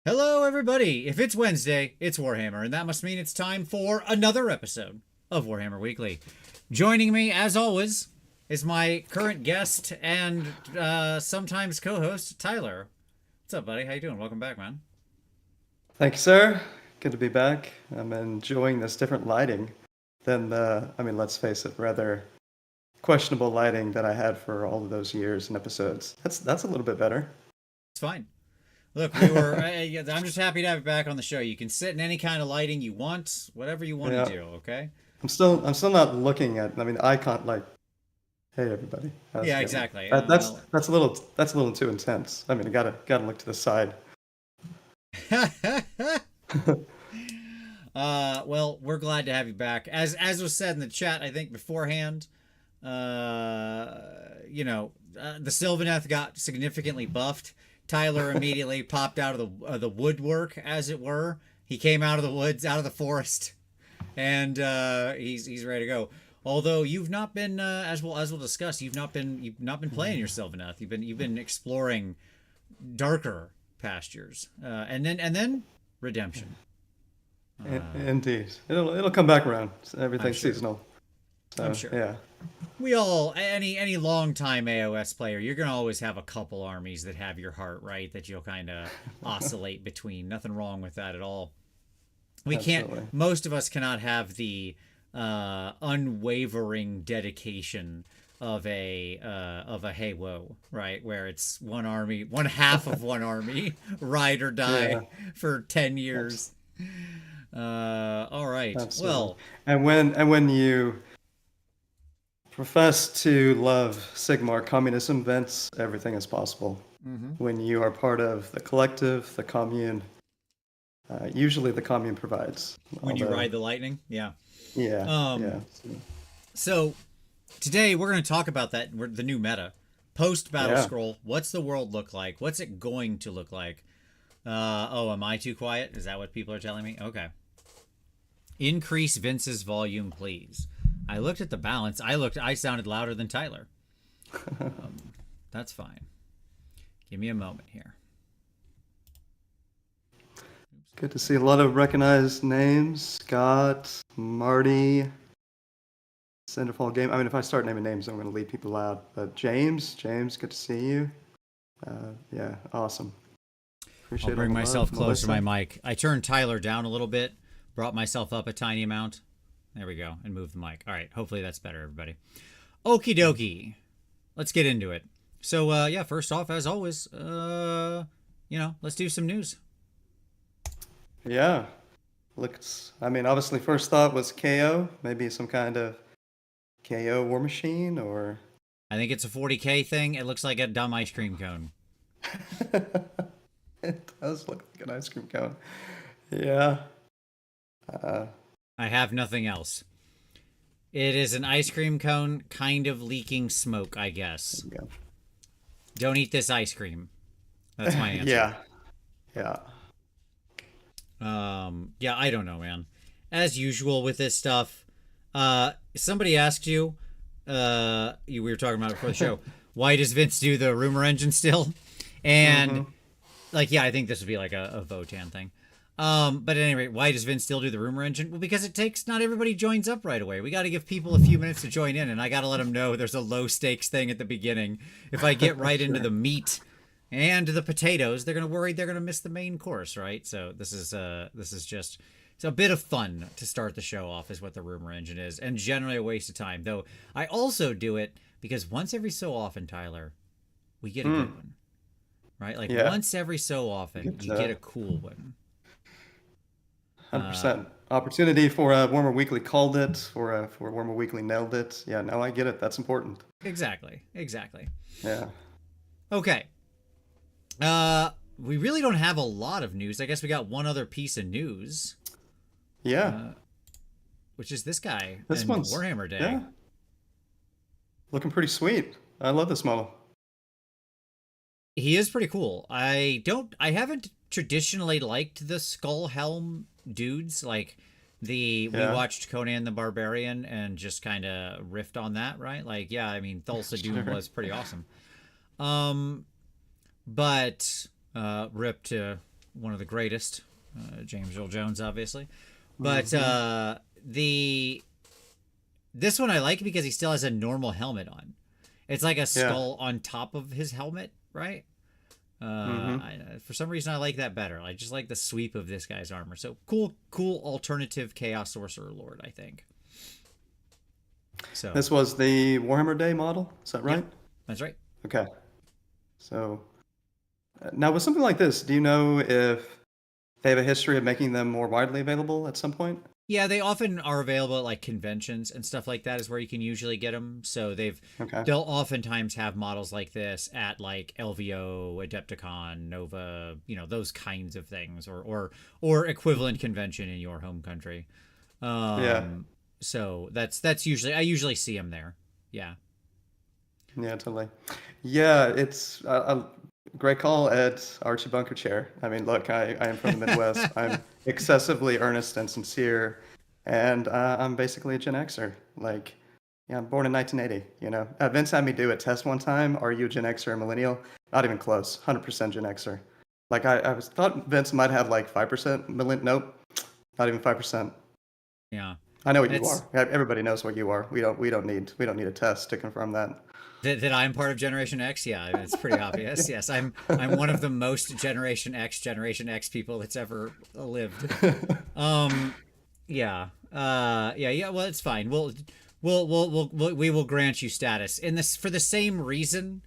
Hello, everybody! If it's Wednesday, it's Warhammer, and that must mean it's time for another episode of Warhammer Weekly. Joining me, as always, is my current guest and sometimes co-host, Tyler. What's up, buddy? How you doing? Welcome back, man. Thank you, sir. Good to be back. I'm enjoying this different lighting than let's face it, rather questionable lighting that I had for all of those years and episodes. That's a little bit better. It's fine. Look, I'm just happy to have you back on the show. You can sit in any kind of lighting you want, whatever you want Yeah. to do, okay? I'm still not looking at. The icon like, hey everybody. How's Yeah, it going? exactly. That's a little too intense. I gotta look to the side. Well, we're glad to have you back. As was said in the chat, I think beforehand, the Sylvaneth got significantly buffed. Tyler immediately popped out of the woodwork, as it were. He came out of the woods, out of the forest, and he's ready to go. Although you've not been, as we'll discuss, you've not been playing your Sylvaneth. You've been exploring darker pastures, and then redemption. Indeed, it'll come back around. Everything's sure. seasonal. So, I'm sure. Yeah. We all, any longtime AoS player, you're gonna always have a couple armies that have your heart, right? That you'll kind of oscillate between. Nothing wrong with that at all. We Absolutely. can't. Most of us cannot have the unwavering dedication of a hey whoa, right? Where it's one army, one half of one army, ride or die Yeah. for 10 years. All right. Absolutely. Well, And when you profess to love Sigmar communism, Vince, everything is possible. When you are part of the collective, the commune, usually the commune provides. when you Although, ride the lightning, yeah. yeah, Um, yeah, So today we're going to talk about the new meta, post battle yeah. scroll. What's the world look like? What's it going to look like? Am I too quiet? Is that what people are telling me? Okay. Increase Vince's volume, please. I looked at the balance. I sounded louder than Tyler. That's fine. Give me a moment here. Good to see a lot of recognized names. Scott, Marty, Cinderfall Game. If I start naming names, I'm going to leave people out. But James, good to see you. Yeah, awesome. Appreciate I'll bring all the myself love. closer to my Melissa. mic. I turned Tyler down a little bit, brought myself up a tiny amount. There we go, and moved the mic. All right, hopefully that's better, everybody. Okie dokie. Let's get into it. So, first off, as always, let's do some news. Yeah. Obviously, first thought was KO, maybe some kind of KO war machine, or I think it's a 40K thing. It looks like a dumb ice cream cone. it does look like an ice cream cone. Yeah. I have nothing else. It is an ice cream cone kind of leaking smoke, I guess. Yeah. Don't eat this ice cream. That's my answer. Yeah. Yeah. Yeah, I don't know, man. As usual with this stuff, somebody asked you, we were talking about it before the show, why does Vince do the rumor engine still? And I think this would be like a Votan thing. But at any rate, why does Vince still do the rumor engine? Well, because not everybody joins up right away. We got to give people a few minutes to join in, and I got to let them know there's a low stakes thing at the beginning. If I get right into the meat and the potatoes, they're going to miss the main course, right? So this is just, it's a bit of fun to start the show off is what the rumor engine is, and generally a waste of time. Though I also do it because once every so often, Tyler, we get a good one, right? Like Yeah. once every so often, Good, you get a cool one. 100%. Opportunity for Warmer Weekly called it, for Warmer Weekly nailed it. Yeah, now I get it. That's important. Exactly. Yeah. Okay. We really don't have a lot of news. I guess we got one other piece of news, Yeah. which is this guy This in one's Warhammer Day. yeah, looking pretty sweet. I love this model. He is pretty cool. I haven't traditionally liked the skull helm dudes. Like we Yeah. watched Conan the Barbarian and just kind of riffed on that, right? Like, yeah, I mean, Thulsa Doom Sure. was pretty awesome. But rip to one of the greatest, James Earl Jones, obviously. But this one I like because he still has a normal helmet on. It's like a skull on top of his helmet, right? For some reason, I like that better. I just like the sweep of this guy's armor. So cool alternative Chaos Sorcerer Lord, I think. So this was the Warhammer Day model. Is that right? Yep, that's right. Okay. So now with something like this, do you know if they have a history of making them more widely available at some point? Yeah, they often are available at like conventions and stuff like that is where you can usually get them. So they'll oftentimes have models like this at like LVO, Adepticon, Nova, those kinds of things, or equivalent convention in your home country. So that's usually, I usually see them there. Yeah. Yeah, totally. Yeah, it's a great call, Ed, Archie Bunker Chair. I mean, look, I am from the Midwest. I'm excessively earnest and sincere, and I'm basically a Gen Xer. Like, yeah, I'm born in 1980, Vince had me do a test one time. Are you a Gen Xer or millennial? Not even close. 100% Gen Xer. Like, I thought Vince might have like 5% Nope, not even 5%. Yeah. I know what you are. Everybody knows what you are. We don't need a test to confirm that. That I'm part of Generation X? Yeah, I mean, it's pretty obvious. Yes, I'm one of the most Generation X people that's ever lived. Yeah. Well, it's fine. We will grant you status in this for the same reason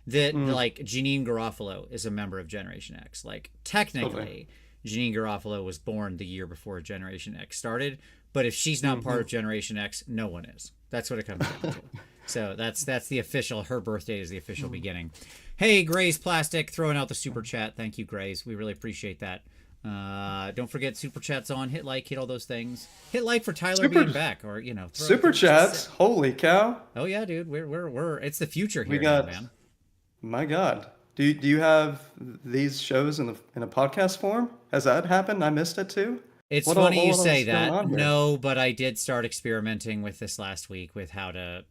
that like Janine Garofalo is a member of Generation X. Like technically, Janine Garofalo was born the year before Generation X started, but if she's not part of Generation X, no one is. That's what it comes down to. So that's the official. Her birthday is the official beginning. Hey, Grace Plastic throwing out the super chat. Thank you, Grace. We really appreciate that. Don't forget super chats on. Hit like, hit all those things. Hit like for Tyler being back, or super chats. Holy cow! Oh yeah, dude. We're it's the future here, man. My God. Do you have these shows in a podcast form? Has that happened? I missed it too. It's funny you say that. No, but I did start experimenting with this last week with how to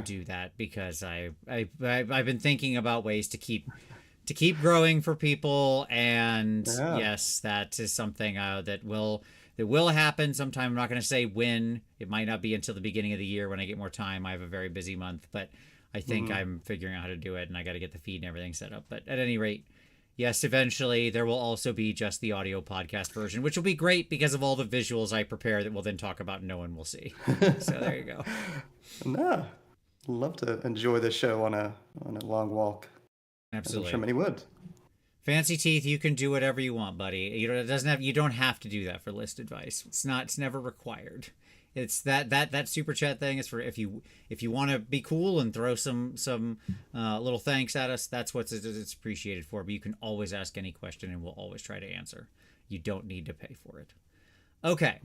do that because I've been thinking about ways to keep growing for people, and yes, that is something that will happen sometime. I'm not going to say when. It might not be until the beginning of the year when I get more time. I have a very busy month, but I think I'm figuring out how to do it, and I got to get the feed and everything set up. But at any rate, yes, eventually there will also be just the audio podcast version, which will be great because of all the visuals I prepare that we'll then talk about and no one will see. So there you go. No, love to enjoy the show on a long walk. Absolutely. I'm sure many would. Fancy Teeth, you can do whatever you want, buddy. You don't have to do that for list advice. It's never required. It's that super chat thing is for if you want to be cool and throw some little thanks at us. That's what it's appreciated for. But you can always ask any question and we'll always try to answer. You don't need to pay for it. Okay.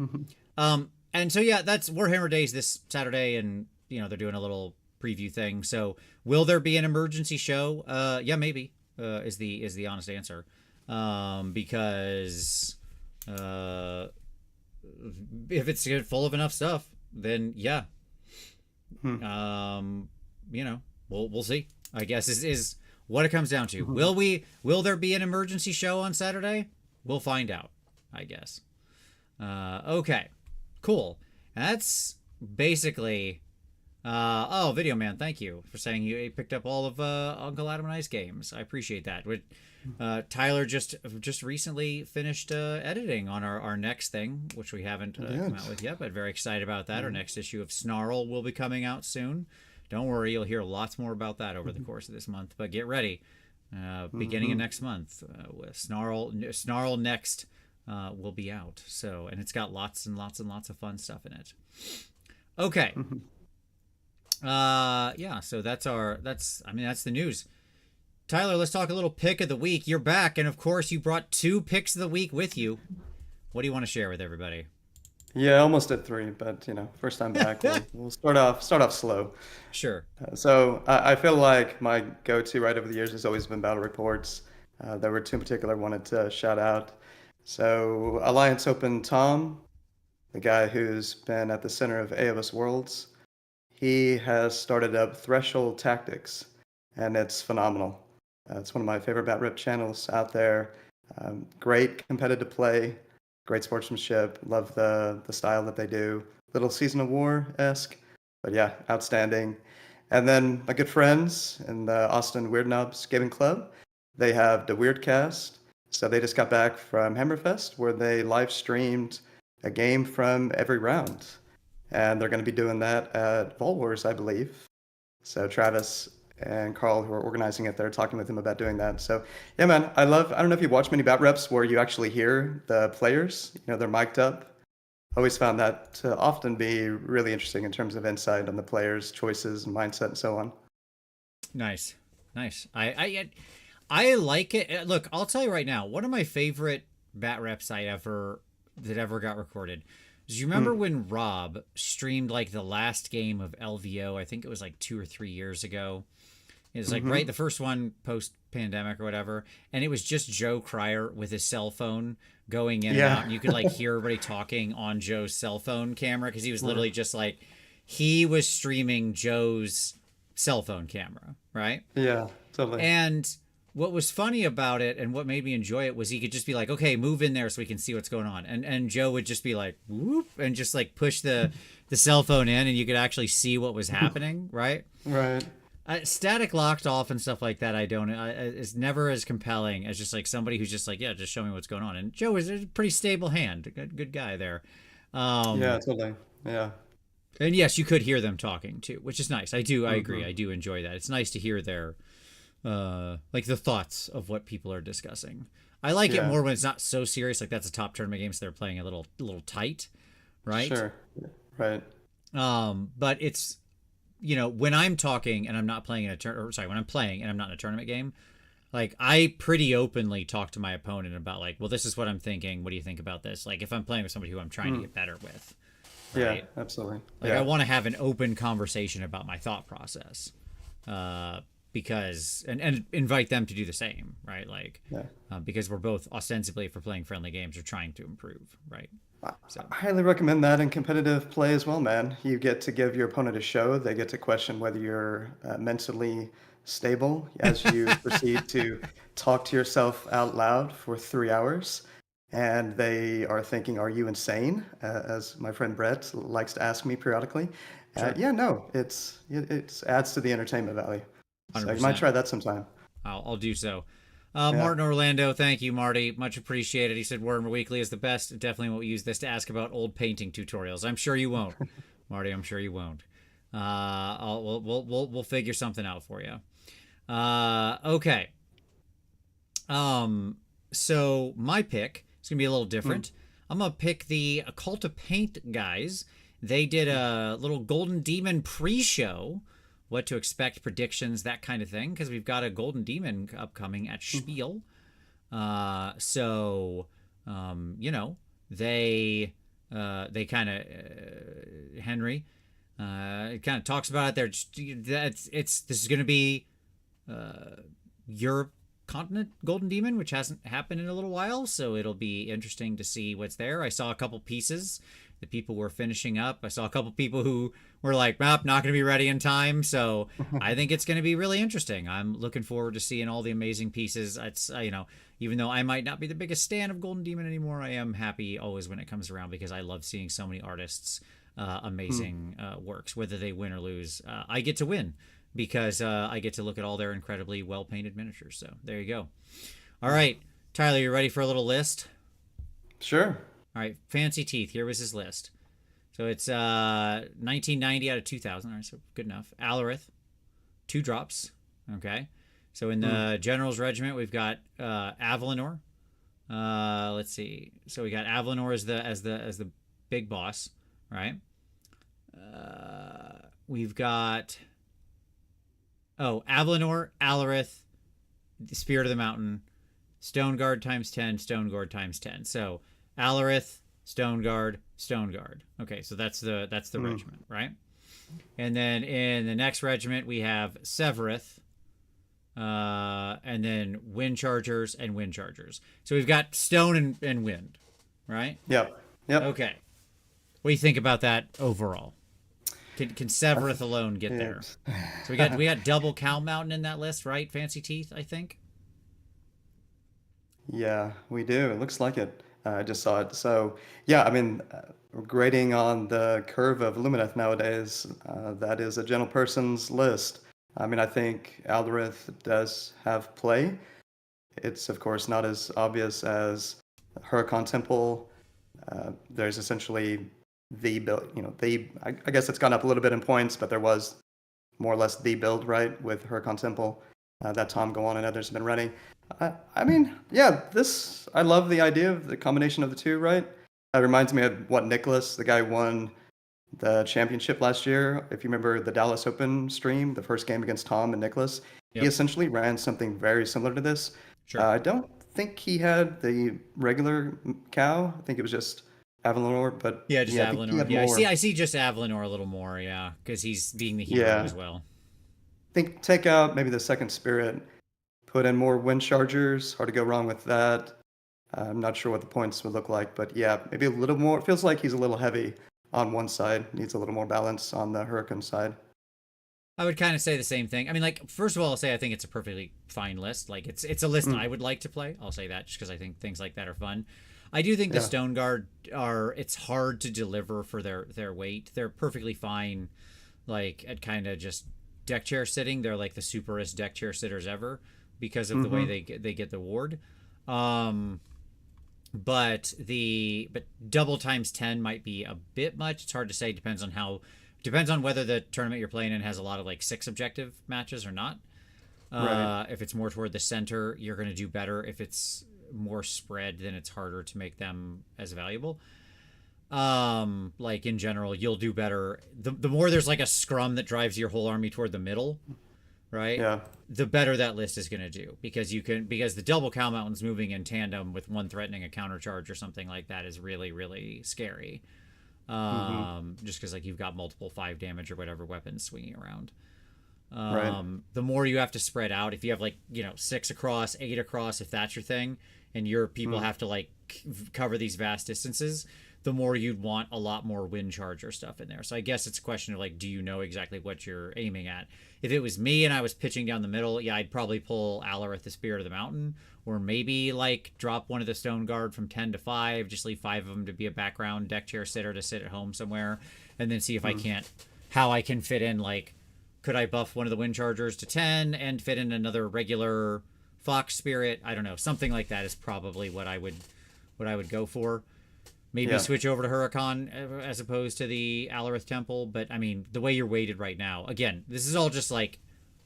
And so yeah, that's Warhammer Days this Saturday, and they're doing a little preview thing. So will there be an emergency show? Yeah, maybe. Is the honest answer. Because if it's full of enough stuff, then yeah. We'll see. I guess is what it comes down to. Will there be an emergency show on Saturday? We'll find out, I guess. Okay. Cool. That's basically Video Man, thank you for saying you picked up all of Uncle Adam and I's games. I appreciate that. Tyler just recently finished editing on our next thing, which we haven't come out with yet, but very excited about that. Our next issue of Snarl will be coming out soon. Don't worry, you'll hear lots more about that over the course of this month, but get ready. Beginning of next month, with Snarl Next will be out. So, and it's got lots and lots and lots of fun stuff in it. Okay. Yeah, so that's the news. Tyler, let's talk a little pick of the week. You're back, and of course you brought 2 picks of the week with you. What do you want to share with everybody? Yeah, almost at 3, but first time back, we'll start off slow. Sure. So I feel like my go-to right over the years has always been battle reports. There were 2 in particular I wanted to shout out. So Alliance Open Tom, the guy who's been at the center of AoS Worlds, he has started up Threshold Tactics, and it's phenomenal. It's one of my favorite BatRip channels out there. Great competitive play, great sportsmanship. Love the style that they do. Little Season of War-esque, but yeah, outstanding. And then my good friends in the Austin Weird Knobs Gaming Club, they have the Weirdcast. So they just got back from Hammerfest where they live streamed a game from every round. And they're going to be doing that at Vault Wars, I believe. So Travis and Carl, who are organizing it, they're talking with him about doing that. So yeah, man, I don't know if you watch many bat reps where you actually hear the players, they're mic'd up. I always found that to often be really interesting in terms of insight on the players' choices and mindset and so on. Nice. I like it. Look, I'll tell you right now, one of my favorite bat reps that ever got recorded. Do you remember when Rob streamed like the last game of LVO? I think it was like 2 or 3 years ago. It was like right the first one post pandemic or whatever, and it was just Joe Cryer with his cell phone going in and out, and you could like hear everybody talking on Joe's cell phone camera because he was literally just like he was streaming Joe's cell phone camera, right? Yeah, totally. And what was funny about it and what made me enjoy it was he could just be like, okay, move in there so we can see what's going on. And Joe would just be like, whoop, and just like push the cell phone in and you could actually see what was happening, right? Right. Static locked off and stuff like that, it's never as compelling as just like somebody who's just like, yeah, just show me what's going on. And Joe is a pretty stable hand, good guy there. Yeah, totally. Yeah. And yes, you could hear them talking too, which is nice. I agree. I do enjoy that. It's nice to hear their like the thoughts of what people are discussing. I like it more when it's not so serious. Like that's a top tournament game, so they're playing a little tight, right? Sure. Right. But it's when I'm talking and I'm not playing when I'm playing and I'm not in a tournament game, like I pretty openly talk to my opponent about like, well, this is what I'm thinking. What do you think about this? Like if I'm playing with somebody who I'm trying to get better with. Right? Yeah, absolutely. Like I want to have an open conversation about my thought process. Because and invite them to do the same, right? Like, because we're both ostensibly, if we're playing friendly games, are trying to improve, right? So I highly recommend that in competitive play as well, man. You get to give your opponent a show. They get to question whether you're mentally stable as you proceed to talk to yourself out loud for 3 hours. And they are thinking, are you insane? As my friend Brett likes to ask me periodically. Yeah, no, it adds to the entertainment value. So you might try that sometime. I'll do so. Martin Orlando, thank you, Marty. Much appreciated. He said Warhammer Weekly is the best. Definitely won't use this to ask about old painting tutorials. I'm sure you won't, Marty. I'm sure you won't. We'll figure something out for you. Okay. So my pick is gonna be a little different. I'm gonna pick the Cult of Paint guys. They did a little Golden Demon pre-show. What to expect, predictions, that kind of thing, because we've got a Golden Demon upcoming at Spiel. They kind of Henry kind of talks about it there. This is going to be Europe continent Golden Demon, which hasn't happened in a little while, so it'll be interesting to see what's there. I saw a couple pieces that people were finishing up. I saw a couple people who were like, not going to be ready in time. So I think it's going to be really interesting. I'm looking forward to seeing all the amazing pieces. It's, even though I might not be the biggest stan of Golden Demon anymore, I am happy always when it comes around because I love seeing so many artists, amazing works, whether they win or lose. I get to win because I get to look at all their incredibly well-painted miniatures. So there you go. All right, Tyler, you ready for a little list? Sure. All right, Fancy Teeth. Here was his list. So it's 1990 out of 2000. All right, so good enough. Alarith, 2 drops. Okay. So in the General's Regiment, we've got Avalanor. Let's see. So we got Avalanor as the big boss, right? We've got Avalanor, Alarith, the Spirit of the Mountain, Stone Guard times 10, Stone Guard times 10. So Alarith, Stone Guard. Okay, so that's the regiment, right? And then in the next regiment we have Severith, and then Wind Chargers and Wind Chargers. So we've got Stone and Wind, right? Yep. Okay. What do you think about that overall? Can Severith alone get there? So we got double Cow Mountain in that list, right? Fancy Teeth, I think. Yeah, we do. It looks like it. I just saw it. So, yeah, I mean, grading on the curve of Lumineth nowadays, that is a gentle person's list. I mean, I think Aldereth does have play. It's, of course, not as obvious as Huracan Temple. There's essentially the build, I guess it's gone up a little bit in points, but there was more or less the build, right, with Huracan Temple that Tom Gowan and others have been running. I mean, yeah, I love the idea of the combination of the two, right? That reminds me of what Nicholas, the guy who won the championship last year. If you remember the Dallas Open stream, the first game against Tom and Nicholas, he Yep. essentially ran something very similar to this. Sure. I don't think he had the regular cow. I think it was just Avalonor, but Yeah, just yeah, I think he Avalanor. had Yeah, more. I see just Avalanor a little more. Yeah, because he's being the hero Yeah, as well. think take out maybe the second spirit, put in more wind chargers. Hard to go wrong with that. I'm not sure what the points would look like, but yeah, maybe a little more. It feels like he's a little heavy on one side. Needs a little more balance on the Hurricane side. I would kind of say the same thing. I mean, like, first of all, I'll say I think it's a perfectly fine list. Like, it's a list I Mm, would like to play. I'll say that just because I think things like that are fun. I do think the yeah. Stone Guard are. It's hard to deliver for their weight. They're perfectly fine, like at kind of just deck chair sitting. They're like the superest deck chair sitters ever because of the way Mm-hmm. they get the ward. Um, but double times 10 might be a bit much. It's hard to say. Depends on whether the tournament you're playing in has a lot of like 6 objective matches or not. Right. If it's more toward the center, you're going to do better. If it's more spread, then it's harder to make them as valuable. Like in general, you'll do better the more there's like a scrum that drives your whole army toward the middle, right? Yeah. The better that list is going to do because the double cow mountains moving in tandem with one threatening a counter charge or something like that is really really scary. Mm-hmm. Just because like you've got multiple 5 damage or whatever weapons swinging around. Right. The more you have to spread out, if you have like 6 across, 8 across, if that's your thing, and your people Mm, have to like cover these vast distances, the more you'd want a lot more wind charger stuff in there. So I guess it's a question of like, do you know exactly what you're aiming at? If it was me and I was pitching down the middle, yeah, I'd probably pull Alarith, the Spirit of the Mountain, or maybe like drop one of the Stone Guard from 10 to 5, just leave 5 of them to be a background deck chair sitter to sit at home somewhere, and then see if I mm, can't how I can fit in like could I buff one of the wind chargers to 10 and fit in another regular fox spirit? I don't know. Something like that is probably what I would go for. Maybe yeah. switch over to Huracan as opposed to the Alarith Temple. But I mean, the way you're weighted right now, again, this is all just like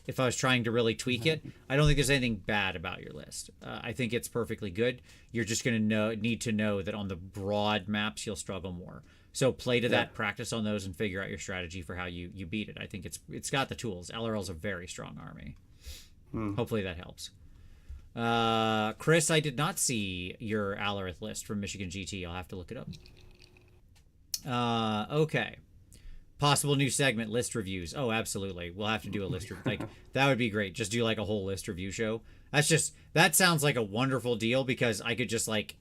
if I was trying to really tweak it. I don't think there's anything bad about your list. I think it's perfectly good. You're just going to need to know that on the broad maps you'll struggle more. So play to Yeah. that, practice on those, and figure out your strategy for how you beat it. I think it's got the tools. LRL's a very strong army. Mm. Hopefully that helps. Chris, I did not see your Alarith list from Michigan GT. I'll have to look it up. Okay. Possible new segment, list reviews. Oh, absolutely. We'll have to do a list review. Like that would be great. Just do like a whole list review show. That sounds like a wonderful deal because I could just like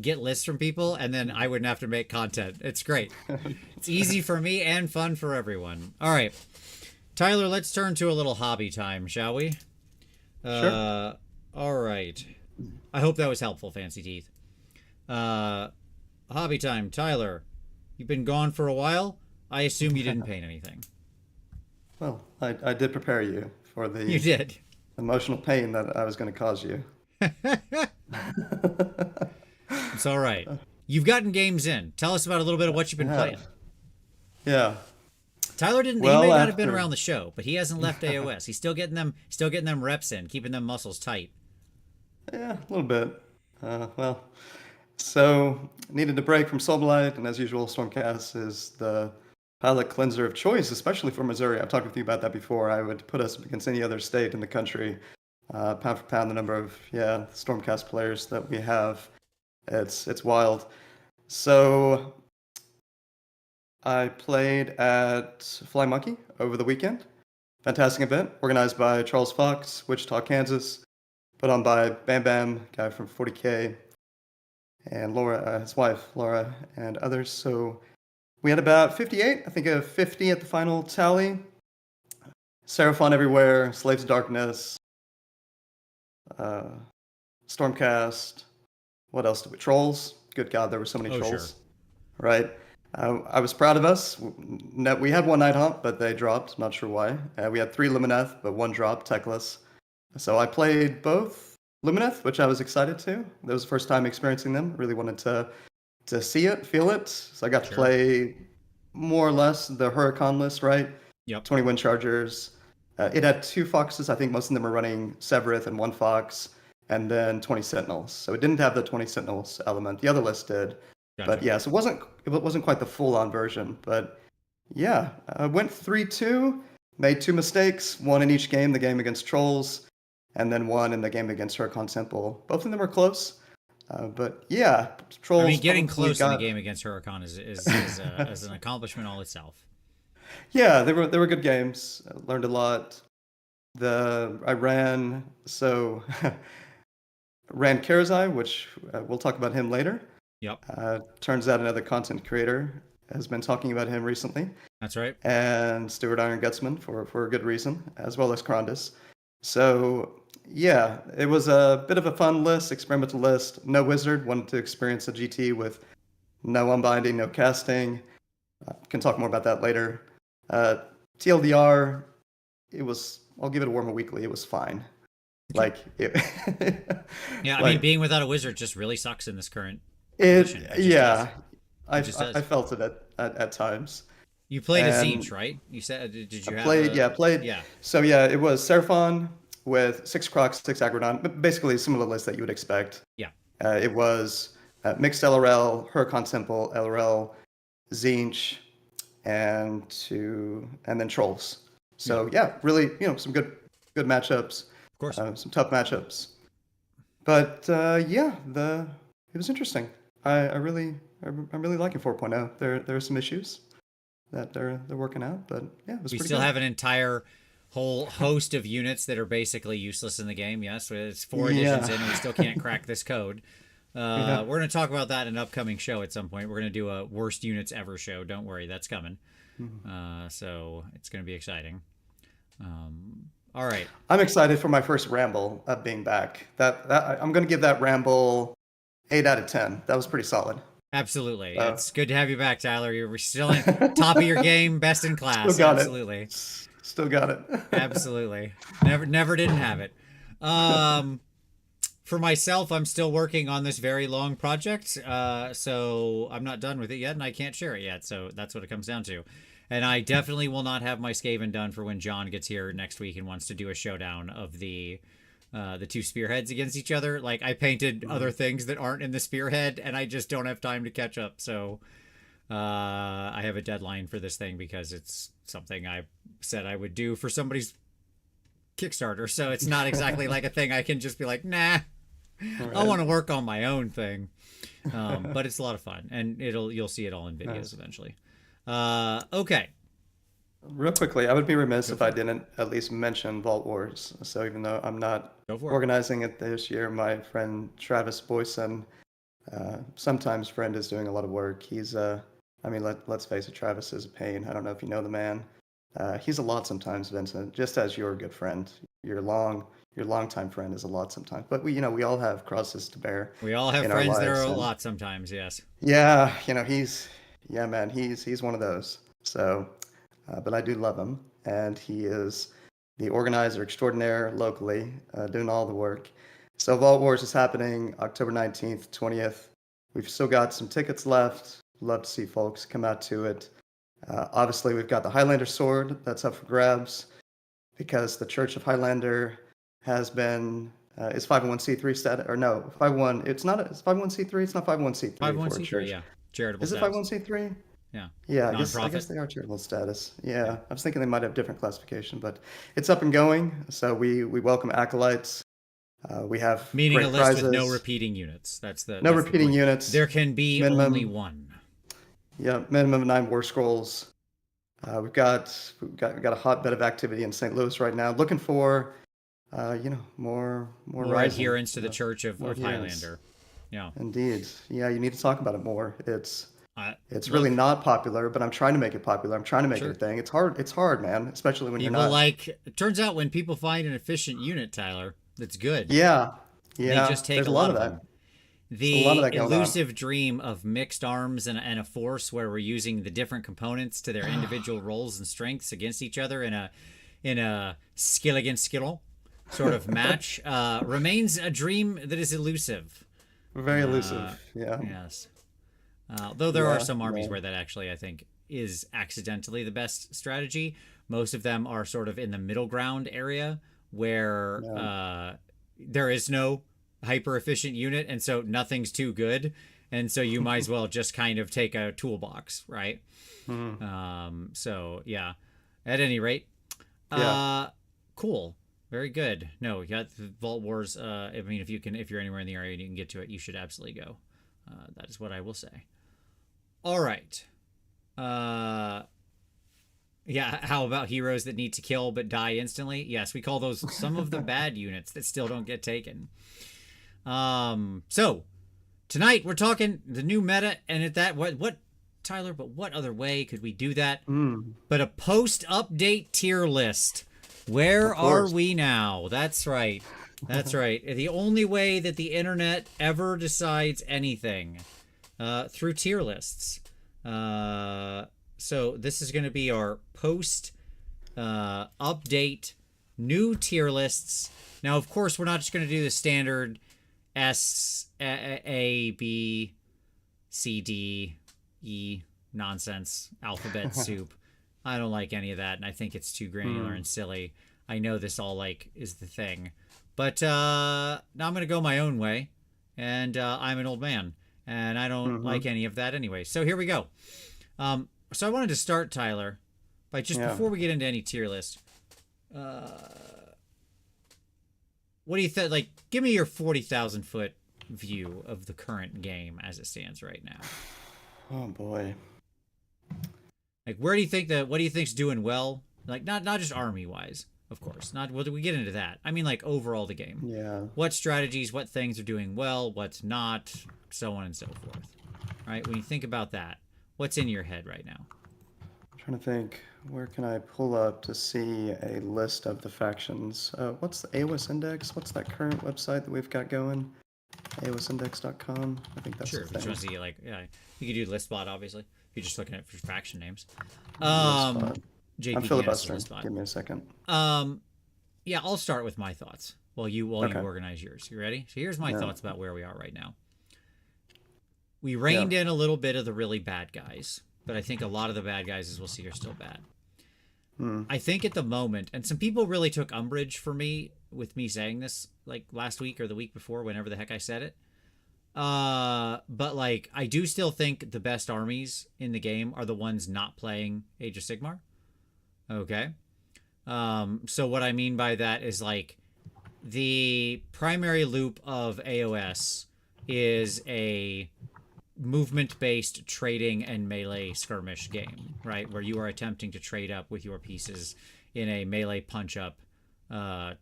get lists from people and then I wouldn't have to make content. It's great. It's easy for me and fun for everyone. All right. Tyler, let's turn to a little hobby time, shall we? Sure. All right. I hope that was helpful, Fancy Teeth. Uh, Hobby time. Tyler, you've been gone for a while. I assume you didn't paint anything. Well, I did prepare you for You the did. emotional pain that I was going to cause you. It's all right. You've gotten games in. Tell us about a little bit of what you've I been playing. have. Yeah. Tyler didn't. He may Well, not have been after around the show, but he hasn't left AOS. He's still getting them reps in, keeping them muscles tight. yeah, a little bit. Well, so needed a break from Soulblight, and as usual, Stormcast is the palate cleanser of choice, especially for Missouri. I've talked with you about that before. I would put us against any other state in the country, pound for pound, the number of Stormcast players that we have. It's wild. So I played at Fly Monkey over the weekend. Fantastic event, organized by Charles Fox, Wichita, Kansas. Put on by Bam Bam, guy from 40K, and Laura, his wife, Laura, and others. So we had about 58, I think a 50 at the final tally. Seraphon everywhere, Slaves of Darkness, uh, Stormcast. What else did we? Trolls. Good God, there were so many Oh, sure. trolls. Right. I was proud of us. We had one Night Hunt, but they dropped. Not sure why. We had 3 Lumineth, but one dropped, techless. So I played both Lumineth, which I was excited to. That was the first time experiencing them. Really wanted to see it, feel it. So I got to play more or less the Huracan list, right? Yep. 20 Wind Chargers. It had 2 Foxes. I think most of them are running Severith and 1 Fox, and then 20 Sentinels. So it didn't have the 20 Sentinels element. The other list did. Gotcha. But yeah, so it wasn't quite the full-on version. But yeah, I went 3-2, made 2 mistakes, one in each game, the game against Trolls, and then one in the game against Huracan Temple. Both of them were close. But yeah, Trolls. I mean, getting close in the game against Huracan is an accomplishment all itself. Yeah, they were good games. I learned a lot. I ran ran Karazai, which we'll talk about him later. Yep. Turns out another content creator has been talking about him recently. That's right. And Stuart Iron Gutsman for a good reason, as well as Krondus. So yeah, it was a bit of a fun list, experimental list. No wizard, wanted to experience a GT with no unbinding, no casting. Can talk more about that later. TLDR, I'll give it a Warhammer Weekly. It was fine. Yeah, I mean, being without a wizard just really sucks in this current edition. I felt it at times. You played a Zinch, right? You said, did you played. Yeah. So yeah, it was Seraphon with 6 Crocs, 6 Agrodon, basically a similar list that you would expect. Yeah. It was mixed LRL, Huracan Temple, LRL, Zinch, and then Trolls. So yeah, really, some good matchups. Of course. Some tough matchups. But it was interesting. I'm really liking 4.0. There are some issues that they're working out, but yeah, it was we pretty still good. have an entire whole host of units that are basically useless in the game. Yes, it's 4 editions in and we still can't crack this code. We're going to talk about that in an upcoming show at some point. We're going to do a worst units ever show. Don't worry, that's coming. So it's going to be exciting. All right. I'm excited for my first ramble of being back. That I'm going to give that ramble 8 out of 10. That was pretty solid. Absolutely. It's good to have you back, Tyler. You're still in top of your game, best in class. Still got Absolutely. It. Still got it. Absolutely. Never didn't have it. For myself, I'm still working on this very long project. So I'm not done with it yet and I can't share it yet. So that's what it comes down to. And I definitely will not have my Skaven done for when John gets here next week and wants to do a showdown of the 2 spearheads against each other. Like, I painted other things that aren't in the spearhead, and I just don't have time to catch up. So I have a deadline for this thing because it's something I said I would do for somebody's Kickstarter. So it's not exactly like a thing I can just be like, nah, right. I want to work on my own thing. But it's a lot of fun, and you'll see it all in videos eventually. Okay. Real quickly, I would be remiss if I didn't at least mention Vault Wars. So even though I'm not organizing it this year, my friend Travis Boyson, sometimes friend, is doing a lot of work. He's let's face it, Travis is a pain. I don't know if you know the man. He's a lot sometimes, Vincent, just as your good friend. Your longtime friend is a lot sometimes. But we all have crosses to bear. We all have friends that are a lot sometimes, yes. Yeah, he's one of those. So, but I do love him, and he is the organizer extraordinaire locally, doing all the work. So Vault Wars is happening October 19th, 20th. We've still got some tickets left. Love to see folks come out to it. Obviously, we've got the Highlander sword that's up for grabs because the Church of Highlander has been is 501c3 status, or no, 51. It's 501c3. It's not 501c3. 501c3, yeah. Charitable is it 501c3? Yeah. I guess they are charitable status. Yeah, I was thinking they might have different classification, but it's up and going. So we welcome acolytes. We have meaning great a list prizes. With no repeating units. That's repeating units. There can be only one. Yeah, minimum of 9 war scrolls. We've got a hotbed of activity in St. Louis right now. Looking for, more adherence to the Church of Highlander. Yeah, indeed. Yeah, you need to talk about it more. It's really not popular, but I'm trying to make it popular. I'm trying to make it a thing. It's hard, man, especially when you're not. It turns out when people find an efficient unit, Tyler, that's good. Yeah, They Yeah, just take there's a a lot lot of of that. them. There's a lot of The that going on. elusive dream of mixed arms and a force where we're using the different components to their individual roles and strengths against each other in a skill against skill sort of match remains a dream that is elusive. Very elusive. Yeah. Yes. Though there are Yeah. some armies No. where that actually, I think, is accidentally the best strategy. Most of them are sort of in the middle ground area where Yeah. there is no hyper efficient unit, and so nothing's too good. And so you might as well just kind of take a toolbox, right? Mhm. So, yeah. At any rate, Yeah. cool. Very good. No, you got the Vault Wars. I mean, if you're anywhere in the area and you can get to it, you should absolutely go. That is what I will say. All right. Yeah, how about heroes that need to kill but die instantly? Yes, we call those some of the bad units that still don't get taken. So tonight we're talking the new meta, and at that, what Tyler? But what other way could we do that? Mm, But a post-update tier list. Where of are course. we now? That's right. That's right. The only way that the internet ever decides anything, through tier lists. So this is going to be our post update new tier lists. Now, of course, we're not just going to do the standard A, B, C, D, E nonsense alphabet soup. I don't like any of that, and I think it's too granular and silly. I know this all like is the thing, but now I'm gonna go my own way, and I'm an old man, and I don't like any of that anyway. So here we go. So I wanted to start, Tyler, by just Yeah. before we get into any tier list. What do you think? Like, give me your 40,000 foot view of the current game as it stands right now. Oh boy. Like, where do you think what do you think's doing well? Like, not just army wise, of course. Not well, we get into that. I mean, like overall the game. Yeah. What strategies, what things are doing well, what's not, so on and so forth. Right? When you think about that, what's in your head right now? I'm trying to think. Where can I pull up to see a list of the factions? What's the AoS index? What's that current website that we've got going? AoSindex.com. I think that's Sure, the if you just thing. want to see, like, yeah, you could do listbot, obviously. If you're just looking at for faction names. Listbot. I'm JPDS filibustering. listbot. Give me a second. Yeah, I'll start with my thoughts while you Okay. organize yours. You ready? So here's my Yeah. thoughts about where we are right now. We reined in a little bit of the really bad guys, but I think a lot of the bad guys, as we'll see, are still bad. I think at the moment, and some people really took umbrage with me saying this like last week or the week before, whenever the heck I said it. But like, I do still think the best armies in the game are the ones not playing Age of Sigmar. Okay. So what I mean by that is like the primary loop of AoS is a movement-based trading and melee skirmish game, right? Where you are attempting to trade up with your pieces in a melee punch-up and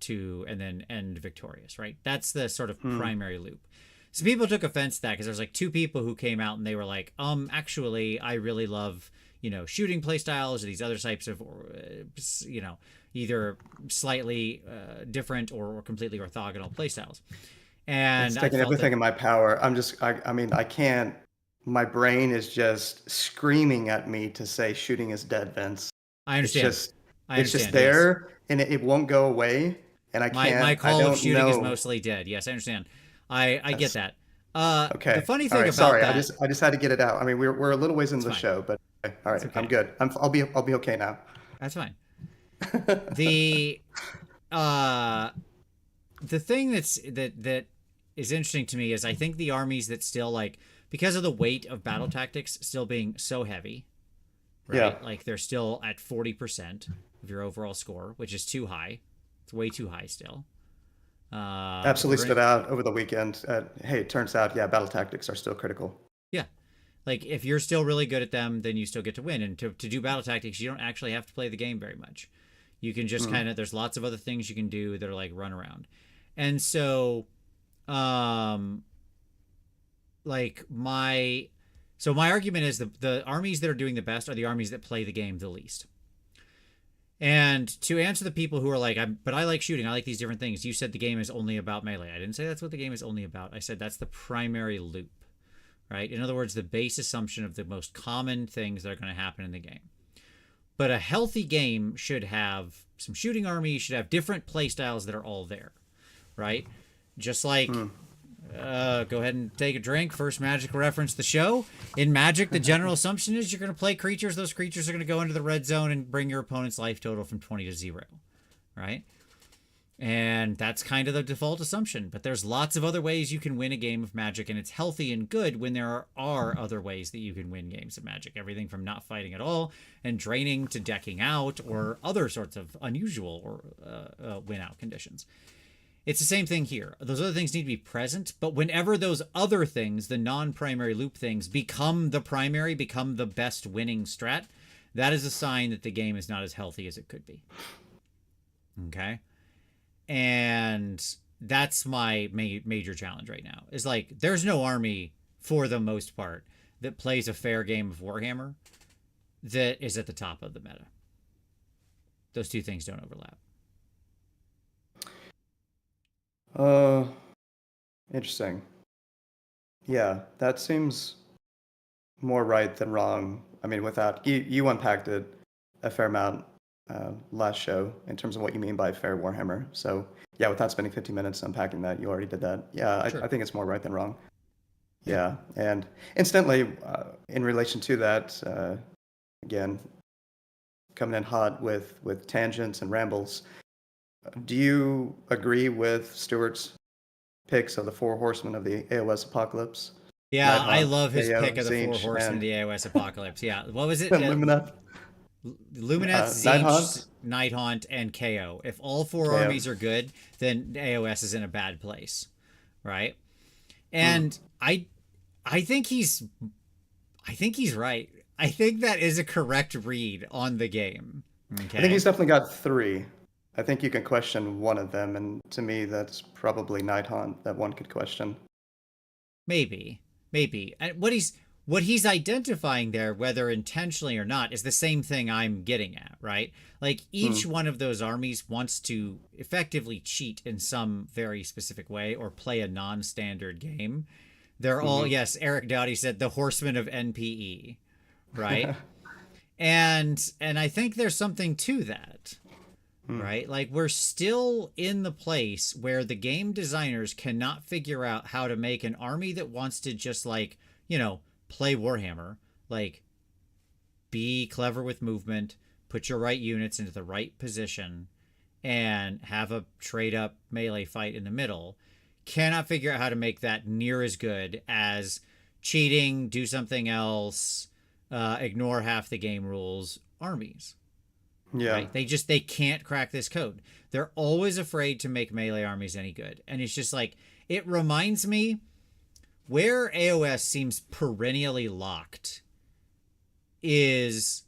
then end victorious, right? That's the sort of primary loop. So people took offense to that because there's like two people who came out and they were like, actually, I really love, shooting playstyles or these other types of, either slightly different or completely orthogonal playstyles. And It's I taking felt everything that, in my power. I mean, I can't. My brain is just screaming at me to say shooting is dead, Vince. I It's understand. just, I it's just understand. Yes. there, and it won't go away. And I My can't. I call of don't shooting is know. mostly dead. Yes, I understand. I get That's that. The okay. funny All thing right. about Sorry. I that, just had to get it out. I mean, we're a little ways it's into the fine. show, but okay. All It's right. I'm okay. good. I'll be okay now. That's fine. The the thing that is interesting to me is I think the armies that still like, because of the weight of battle tactics still being so heavy, right? Yeah. Like they're still at 40% of your overall score, which is too high. It's way too high still. If we're Absolutely gonna, stood out over the weekend. Hey, it turns out, yeah, battle tactics are still critical. yeah, like if you're still really good at them, then you still get to win. And to do battle tactics, you don't actually have to play the game very much. You can just kind of, there's lots of other things you can do that are like run around. And so, like my argument is the armies that are doing the best are the armies that play the game the least. And to answer the people who are like, but I like shooting, I like these different things. You said the game is only about melee. I didn't say that's what the game is only about. I said that's the primary loop, right? In other words, the base assumption of the most common things that are going to happen in the game. But a healthy game should have some shooting armies, should have different play styles that are all there, right? Just like, go ahead and take a drink. First Magic reference the show. In Magic, the general assumption is you're going to play creatures. Those creatures are going to go into the red zone and bring your opponent's life total from 20 to 0, right? And that's kind of the default assumption. But there's lots of other ways you can win a game of Magic, and it's healthy and good when there are other ways that you can win games of Magic. Everything from not fighting at all and draining to decking out or other sorts of unusual or win-out conditions. It's the same thing here. Those other things need to be present, but whenever those other things, the non-primary loop things, become the primary, become the best winning strat, that is a sign that the game is not as healthy as it could be. Okay? And that's my major challenge right now. Is like, there's no army, for the most part, that plays a fair game of Warhammer that is at the top of the meta. Those two things don't overlap. Interesting. Yeah, that seems more right than wrong. I mean, without you unpacked it a fair amount last show in terms of what you mean by fair Warhammer. So yeah, without spending 15 minutes unpacking that, you already did that. Yeah, Sure. I think it's more right than wrong. Yeah, and incidentally, in relation to that, again, coming in hot with tangents and rambles, do you agree with Stuart's picks of the four horsemen of the AoS apocalypse? Yeah, Nighthawk, I love his KO, pick of the four Siege, horsemen of and the AoS apocalypse. Yeah, what was it? Lumineth. Lumineth, Siege, Nighthaunt? Nighthaunt, and KO. If all four KO. armies are good, then AoS is in a bad place, right? And I think he's right. I think that is a correct read on the game. Okay. I think he's definitely got three. I think you can question one of them, and to me, that's probably Nighthaunt that one could question. Maybe. And what he's identifying there, whether intentionally or not, is the same thing I'm getting at, right? Like, each one of those armies wants to effectively cheat in some very specific way or play a non-standard game. They're all, yes, Eric Dowdy said, the horsemen of NPE, right? and I think there's something to that. Right? Like, we're still in the place where the game designers cannot figure out how to make an army that wants to just, like, play Warhammer. Like, be clever with movement, put your right units into the right position, and have a trade-up melee fight in the middle. Cannot figure out how to make that near as good as cheating, do something else, ignore half the game rules armies. Yeah. Right? They can't crack this code. They're always afraid to make melee armies any good. And it's just like, it reminds me where AoS seems perennially locked is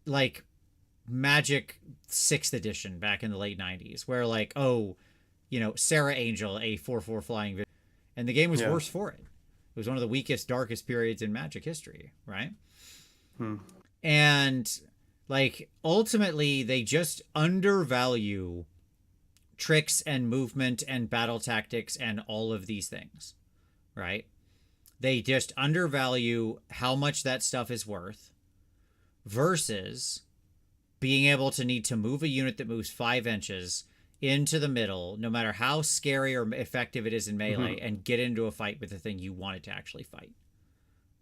like Magic 6th edition back in the late 90s, where like, Sarah Angel, a 4/4 flying, and the game was worse for it. It was one of the weakest, darkest periods in Magic history, right? And like, ultimately, they just undervalue tricks and movement and battle tactics and all of these things, right? They just undervalue how much that stuff is worth versus being able to need to move a unit that moves 5 inches into the middle, no matter how scary or effective it is in melee, and get into a fight with the thing you want it to actually fight,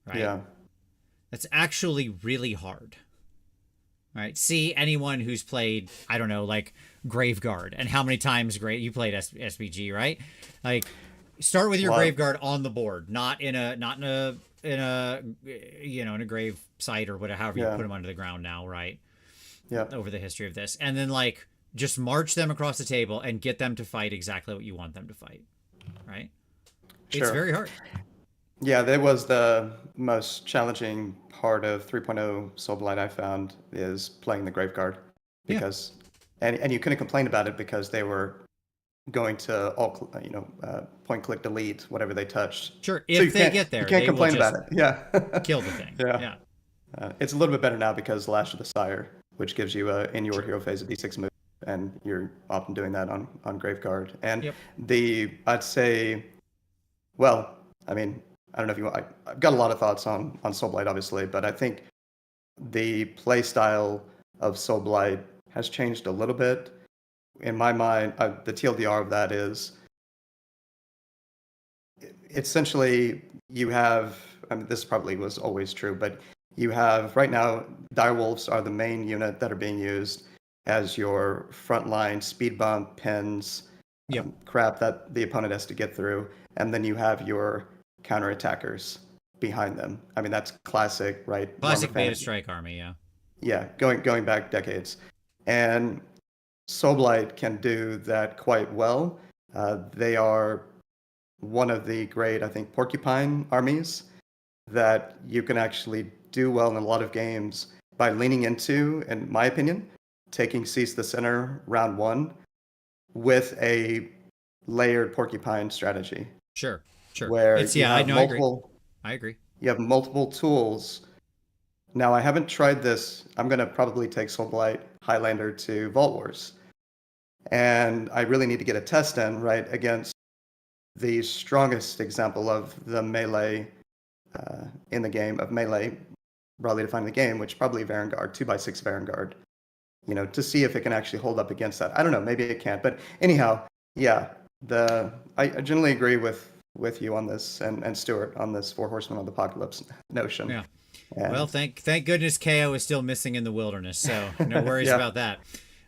right? Yeah. That's actually really hard. Right. See anyone who's played, I don't know, like Graveguard, and how many times you played SBG, right? Like, start with your Graveguard on the board, not in a grave site or whatever, however you put them under the ground now, right? Yeah. Over the history of this, and then like just march them across the table and get them to fight exactly what you want them to fight, right? Sure. It's very hard. Yeah, that was the most challenging part of 3.0 Soulblight I found, is playing the Graveguard, because and you couldn't complain about it because they were going to all point click delete whatever they touched. Sure, if they get there, you can't they complain will just about it. Yeah, kill the thing. Yeah. It's a little bit better now because Lash of the Sire, which gives you in your hero phase a d6 move, and you're often doing that on Graveguard. And Yep. I'd say, well, I mean, I don't know if you want. I've got a lot of thoughts on Soulblight, obviously, but I think the play style of Soulblight has changed a little bit. In my mind, the TLDR of that is essentially you have, I mean, this probably was always true, but you have right now, direwolves are the main unit that are being used as your frontline speed bump, pins, Yep. crap that the opponent has to get through. And then you have your counterattackers behind them. I mean, that's classic, right? Classic Warhammer Beta Fantasy. Strike army, yeah. Yeah, going back decades. And Soulblight can do that quite well. They are one of the great, I think, porcupine armies that you can actually do well in a lot of games by leaning into, in my opinion, taking Seize the Center round one with a layered porcupine strategy. Sure. Where It's, you yeah, I have know, multiple, I agree. you have multiple tools. Now, I haven't tried this. I'm going to probably take Soulblight Highlander to Vault Wars. And I really need to get a test in, right, against the strongest example of the melee in the game, of melee broadly defined the game, which probably Varangard, 2x6 Varangard, to see if it can actually hold up against that. I don't know, maybe it can't. But anyhow, yeah, I generally agree with you on this, and Stuart on this Four Horsemen of the Apocalypse notion. Yeah. And, Well, thank goodness KO is still missing in the wilderness, so no worries Yeah. about that.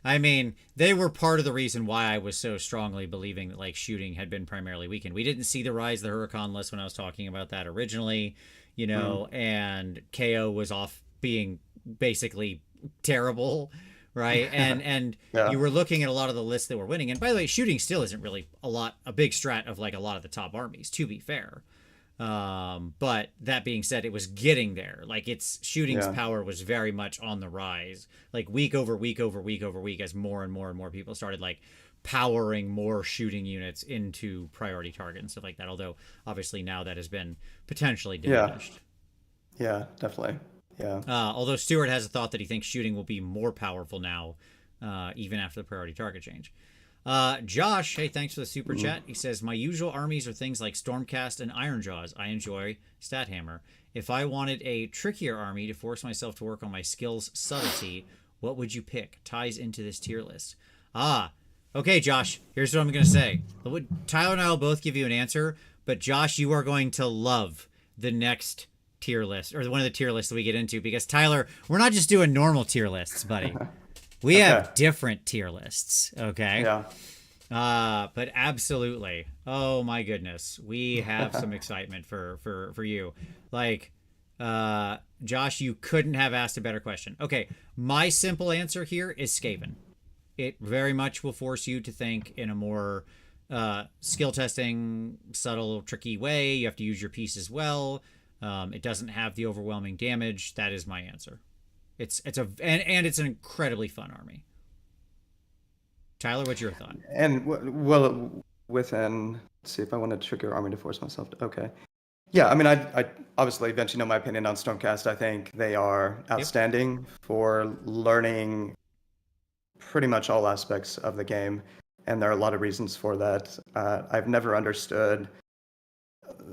I mean, they were part of the reason why I was so strongly believing that like shooting had been primarily weakened. We didn't see the rise of the Huracan list when I was talking about that originally, and KO was off being basically terrible, right? And Yeah. you were looking at a lot of the lists that were winning. And by the way, shooting still isn't really a big strat of like a lot of the top armies, to be fair. But that being said, it was getting there. Like its shooting's power was very much on the rise, like week over week over week over week, as more and more and more people started like powering more shooting units into priority target and stuff like that. Although obviously now that has been potentially diminished. Yeah, definitely. Yeah. Although Stuart has a thought that he thinks shooting will be more powerful now, even after the priority target change. Josh, hey, thanks for the super chat. He says, my usual armies are things like Stormcast and Ironjaws. I enjoy Stathammer. If I wanted a trickier army to force myself to work on my skills subtlety, what would you pick? Ties into this tier list. Okay, Josh, here's what I'm going to say. Tyler and I will both give you an answer, but Josh, you are going to love the next tier list, or one of the tier lists that we get into, because Tyler, we're not just doing normal tier lists, buddy. We have different tier lists, okay? Yeah. But absolutely. Oh my goodness. We have some excitement for you. Like, Josh, you couldn't have asked a better question. Okay, my simple answer here is Skaven. It very much will force you to think in a more skill testing, subtle, tricky way. You have to use your piece as well. It doesn't have the overwhelming damage. That is my answer. It's it's an incredibly fun army. Tyler, what's your thought? And well, let's see if I want a trickier army to force myself to. Okay. Yeah, I mean, I obviously eventually know my opinion on Stormcast. I think they are outstanding for learning pretty much all aspects of the game, and there are a lot of reasons for that. I've never understood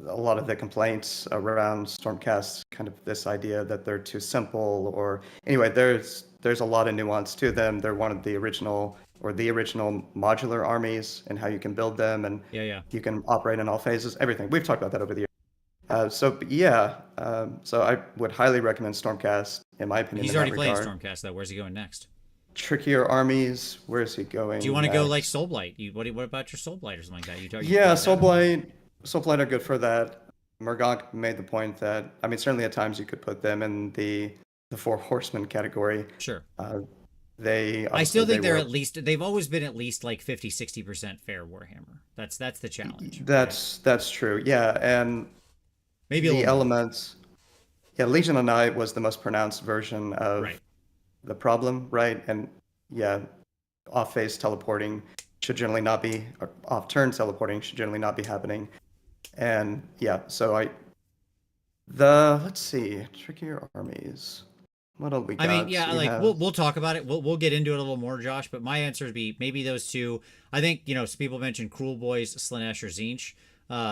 a lot of the complaints around Stormcast, kind of this idea that they're too simple, or anyway, there's a lot of nuance to them. They're one of the original modular armies and how you can build them, and you can operate in all phases, everything. We've talked about that over the years. So I would highly recommend Stormcast, in my opinion. He's already playing Stormcast, though. Where's he going next? Trickier armies. Where is he going? Do you want to go like Soulblight? What about your Soulblight or something like that? Soulblight are good for that. Murgonk made the point that, I mean, certainly at times you could put them in the Four Horsemen category. Sure. I still think they've always been at least like 50-60% fair Warhammer. That's the challenge. That's true. Yeah, and maybe the elements. Yeah, Legion of Night was the most pronounced version of the problem, right? And yeah, off-phase teleporting should generally not be, or off-turn teleporting should generally not be happening. And yeah, so let's see, trickier armies. What else we I mean, got? yeah, We like have. we'll talk about it. We'll get into it a little more, Josh. But my answer would be maybe those two. I think some people mentioned Cruel Boys, Slanesh, or Zinch.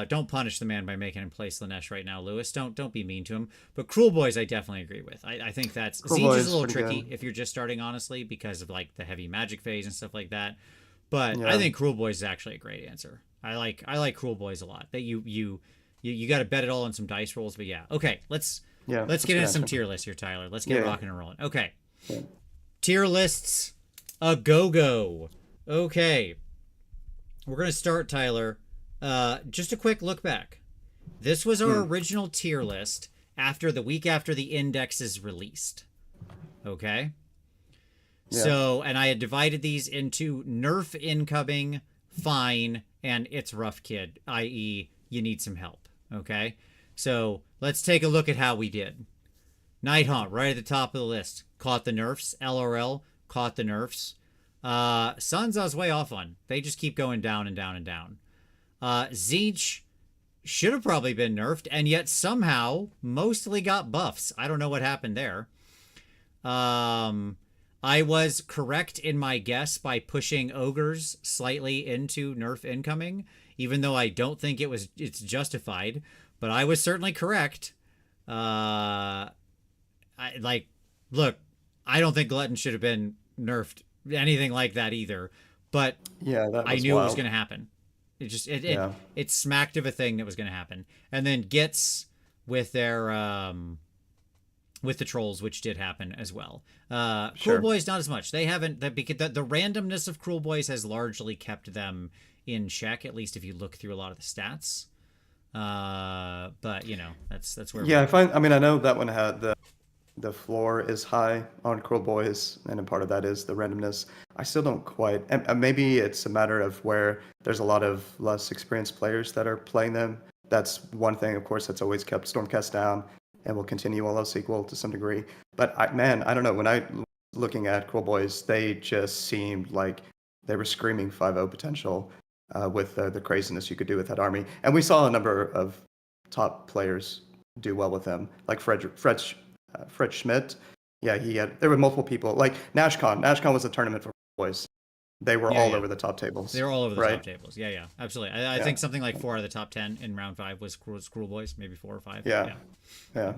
Don't punish the man by making him play Slanesh right now, Lewis. Don't be mean to him. But Cruel Boys, I definitely agree with. I think that's Cool Zinch is a Boys, little pretty tricky good. if you're just starting, honestly, because of like the heavy magic phase and stuff like that. But I Yeah, think Cruel Boys is actually a great answer. I like Cruel Boys a lot. That you got to bet it all on some dice rolls. But yeah, okay, yeah, let's that's a get good into some answer. tier lists here, Tyler. Let's get Yeah, rocking and rolling. Okay, yeah. tier lists a go. Okay, we're gonna start, Tyler. Just a quick look back. This was our Hmm. original tier list after the week after the index is released. Okay. Yeah. So, and I had divided these into Nerf incoming, fine, and it's rough kid, i.e., you need some help. Okay. So let's take a look at how we did. Night Haunt, right at the top of the list, caught the nerfs. LRL caught the nerfs. Suns I was way off on. They just keep going down and down and down. Zeech should have probably been nerfed, and yet somehow mostly got buffs. I don't know what happened there. Um, I was correct in my guess by pushing ogres slightly into nerf incoming, even though I don't think it's justified. But I was certainly correct. I like look, I don't think Glutton should have been nerfed anything like that either. But Yeah, that I was knew it was wild. going to happen. It just Yeah, it smacked of a thing that was going to happen. And then Gits with their with the trolls, which did happen as well. Cruel sure. Boys not as much. They haven't because the randomness of Cruel Boys has largely kept them in check. At least if you look through a lot of the stats. But that's where we Yeah, I are. find. I mean, I know that one had the floor is high on Cruel Boys, and a part of that is the randomness. I still don't quite. And maybe it's a matter of where there's a lot of less experienced players that are playing them. That's one thing, of course, that's always kept Stormcast down, and will continue all else equal to some degree. But man, I don't know. When I looking at Cruel Boys, they just seemed like they were screaming 5-0 potential with the craziness you could do with that army. And we saw a number of top players do well with them, like Fred Schmidt. Yeah, he had. There were multiple people like NashCon. NashCon was a tournament for boys. They were Yeah, all yeah. over the top tables, They're all over the top right? tables. Yeah, yeah, absolutely. I Yeah, think something like 4 out of the top 10 in round 5 was Cruel Boys, maybe 4 or 5. yeah, Yeah. yeah.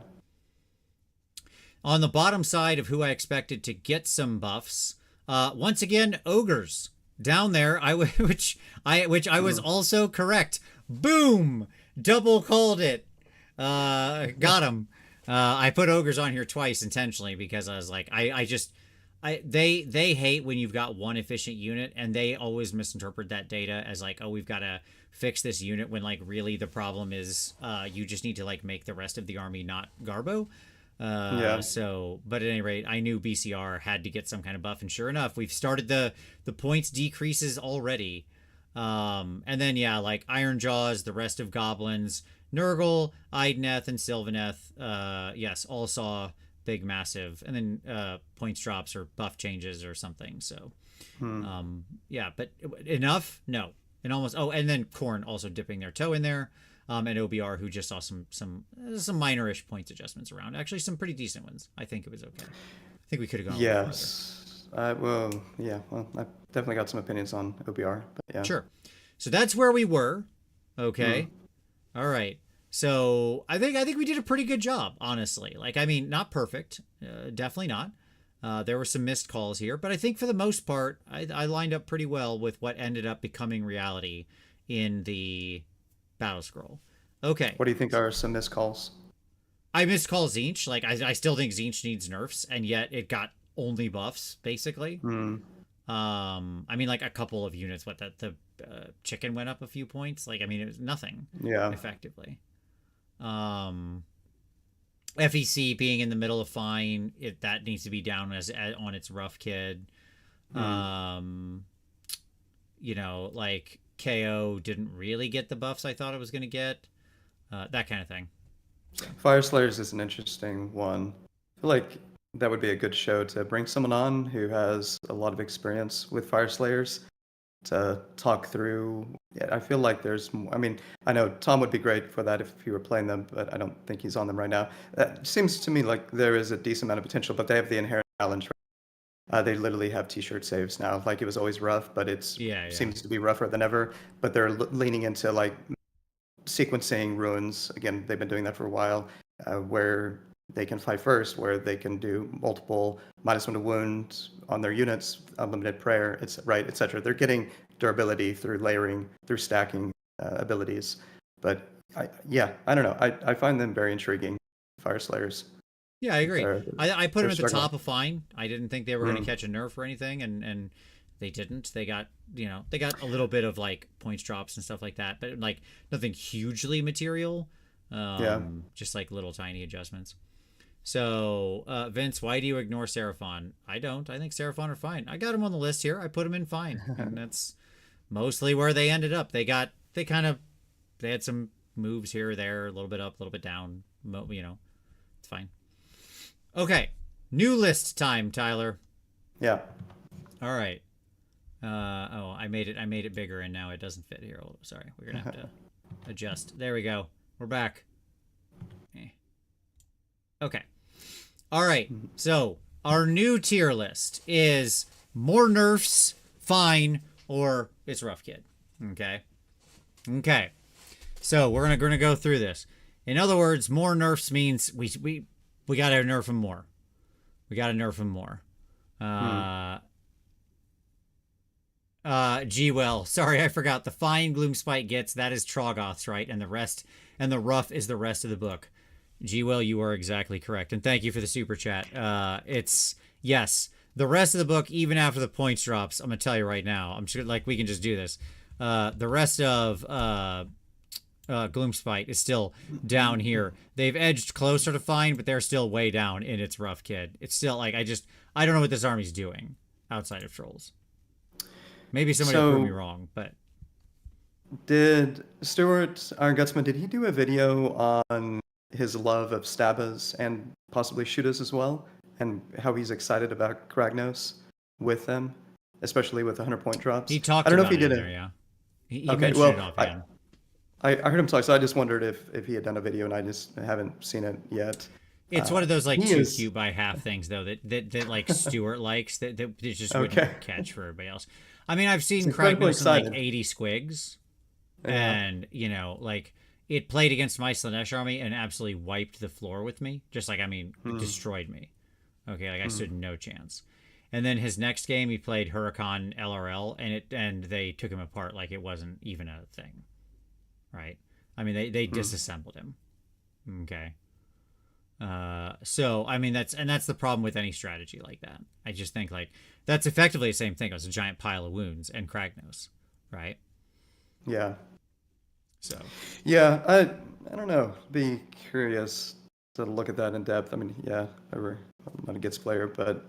On the bottom side of who I expected to get some buffs, once again, ogres down there. Which I was Mm. also correct. Boom, double called it. Got him. I put ogres on here twice intentionally because I was like, they hate when you've got one efficient unit, and they always misinterpret that data as like, oh, we've got to fix this unit, when like really the problem is you just need to like make the rest of the army not Garbo. Yeah. But at any rate, I knew BCR had to get some kind of buff, and sure enough, we've started the points decreases already. And then yeah, like Iron Jaws, the rest of goblins, Nurgle, Idneth, and Sylvaneth, yes, all saw big massive, and then points drops or buff changes or something. So Hmm. yeah, but enough? No. And almost and then Korn also dipping their toe in there. And OBR, who just saw some minor-ish points adjustments around. Actually, some pretty decent ones. I think it was okay. I think we could have gone a little farther. Yes. Yeah. Well, I definitely got some opinions on OBR, but yeah. Sure. So that's where we were. Hmm. Okay. All right. So I think we did a pretty good job, honestly. Like, I mean, not perfect, definitely not. There were some missed calls here, but I think for the most part, I lined up pretty well with what ended up becoming reality in the battle scroll. Okay. What do you think are some missed calls? I miscall Zinch. Like, I still think Zinch needs nerfs, and yet it got only buffs, basically. Hmm. I mean, like a couple of units. What the chicken went up a few points. Like, I mean, it was nothing Yeah. effectively. Um, FEC being in the middle of fine, that needs to be down as on its rough kid. Hmm. Um, like KO didn't really get the buffs I thought it was going to get. That kind of thing. So Fire Slayers is an interesting one. I feel like that would be a good show to bring someone on who has a lot of experience with Fire Slayers. to talk through. Yeah, I feel like there's more. I mean, I know Tom would be great for that if he were playing them, but I don't think he's on them right now. It seems to me like there is a decent amount of potential, but they have the inherent challenge. They literally have t-shirt saves now. Like it was always rough, but it Yeah, yeah. seems to be rougher than ever. But they're leaning into like sequencing runes. Again, they've been doing that for a while, where they can fight first, where they can do multiple -1 to wound on their units, unlimited prayer, it's right, etc. They're getting durability through layering, through stacking abilities. But yeah, I don't know. I find them very intriguing, Fire Slayers. Yeah, I agree. They're, I put them at the struggling. top of fine. I didn't think they were going to Mm, catch a nerf or anything, and they didn't. They got they got a little bit of like points drops and stuff like that, but like nothing hugely material. yeah. Just like little tiny adjustments. So Vince, why do you ignore Seraphon? I don't. I think Seraphon are fine. I got them on the list here. I put them in fine, and that's mostly where they ended up. They had some moves here or there, a little bit up, a little bit down. It's fine. Okay, new list time, Tyler. Yeah. All right. I made it bigger, and now it doesn't fit here. Oh, sorry, we're gonna have to adjust. There we go. We're back. Okay. All right. So our new tier list is more nerfs, fine, or it's rough, kid. Okay. Okay. So we're gonna go through this. In other words, more nerfs means we gotta nerf them more. We gotta nerf them more. G-Well. Sorry, I forgot. The fine Gloomspite gets, that is Troggoth's, right? And the rough is the rest of the book. G-Well, you are exactly correct. And thank you for the super chat. It's, yes, the rest of the book, even after the points drops, I'm going to tell you right now. I'm sure, like, we can just do this. The rest of Gloomspite is still down here. They've edged closer to fine, but they're still way down in its rough, kid. It's still, like, I don't know what this army's doing outside of trolls. Maybe somebody will prove me wrong, but... Did Stuart, Iron Gutsman, did he do a video on his love of Stabas and possibly Shooters as well, and how he's excited about Kragnos with them, especially with the 100-point drops? He talked I don't know about if he did it it. there, yeah. He Okay, mentioned well, it offhand. I heard him talk, so I just wondered if he had done a video, and I just haven't seen it yet. It's one of those like he too is- cute by half things though that like Stuart likes that it just wouldn't Okay. catch for everybody else. I mean, I've seen incredibly Kragnos in like excited. 80 squigs, Yeah. and like it played against my Slanesh army and absolutely wiped the floor with me. Just like it destroyed me. Okay, like I stood no chance. And then his next game, he played Huracan LRL, and they took him apart like it wasn't even a thing. Right? I mean, they disassembled him. Okay. So I mean that's the problem with any strategy like that. I just think like that's effectively the same thing. It was a giant pile of wounds and Kragnos, right? Yeah. So Yeah, I don't know. Be curious to look at that in depth. I mean, yeah, I'm not a Gits player, but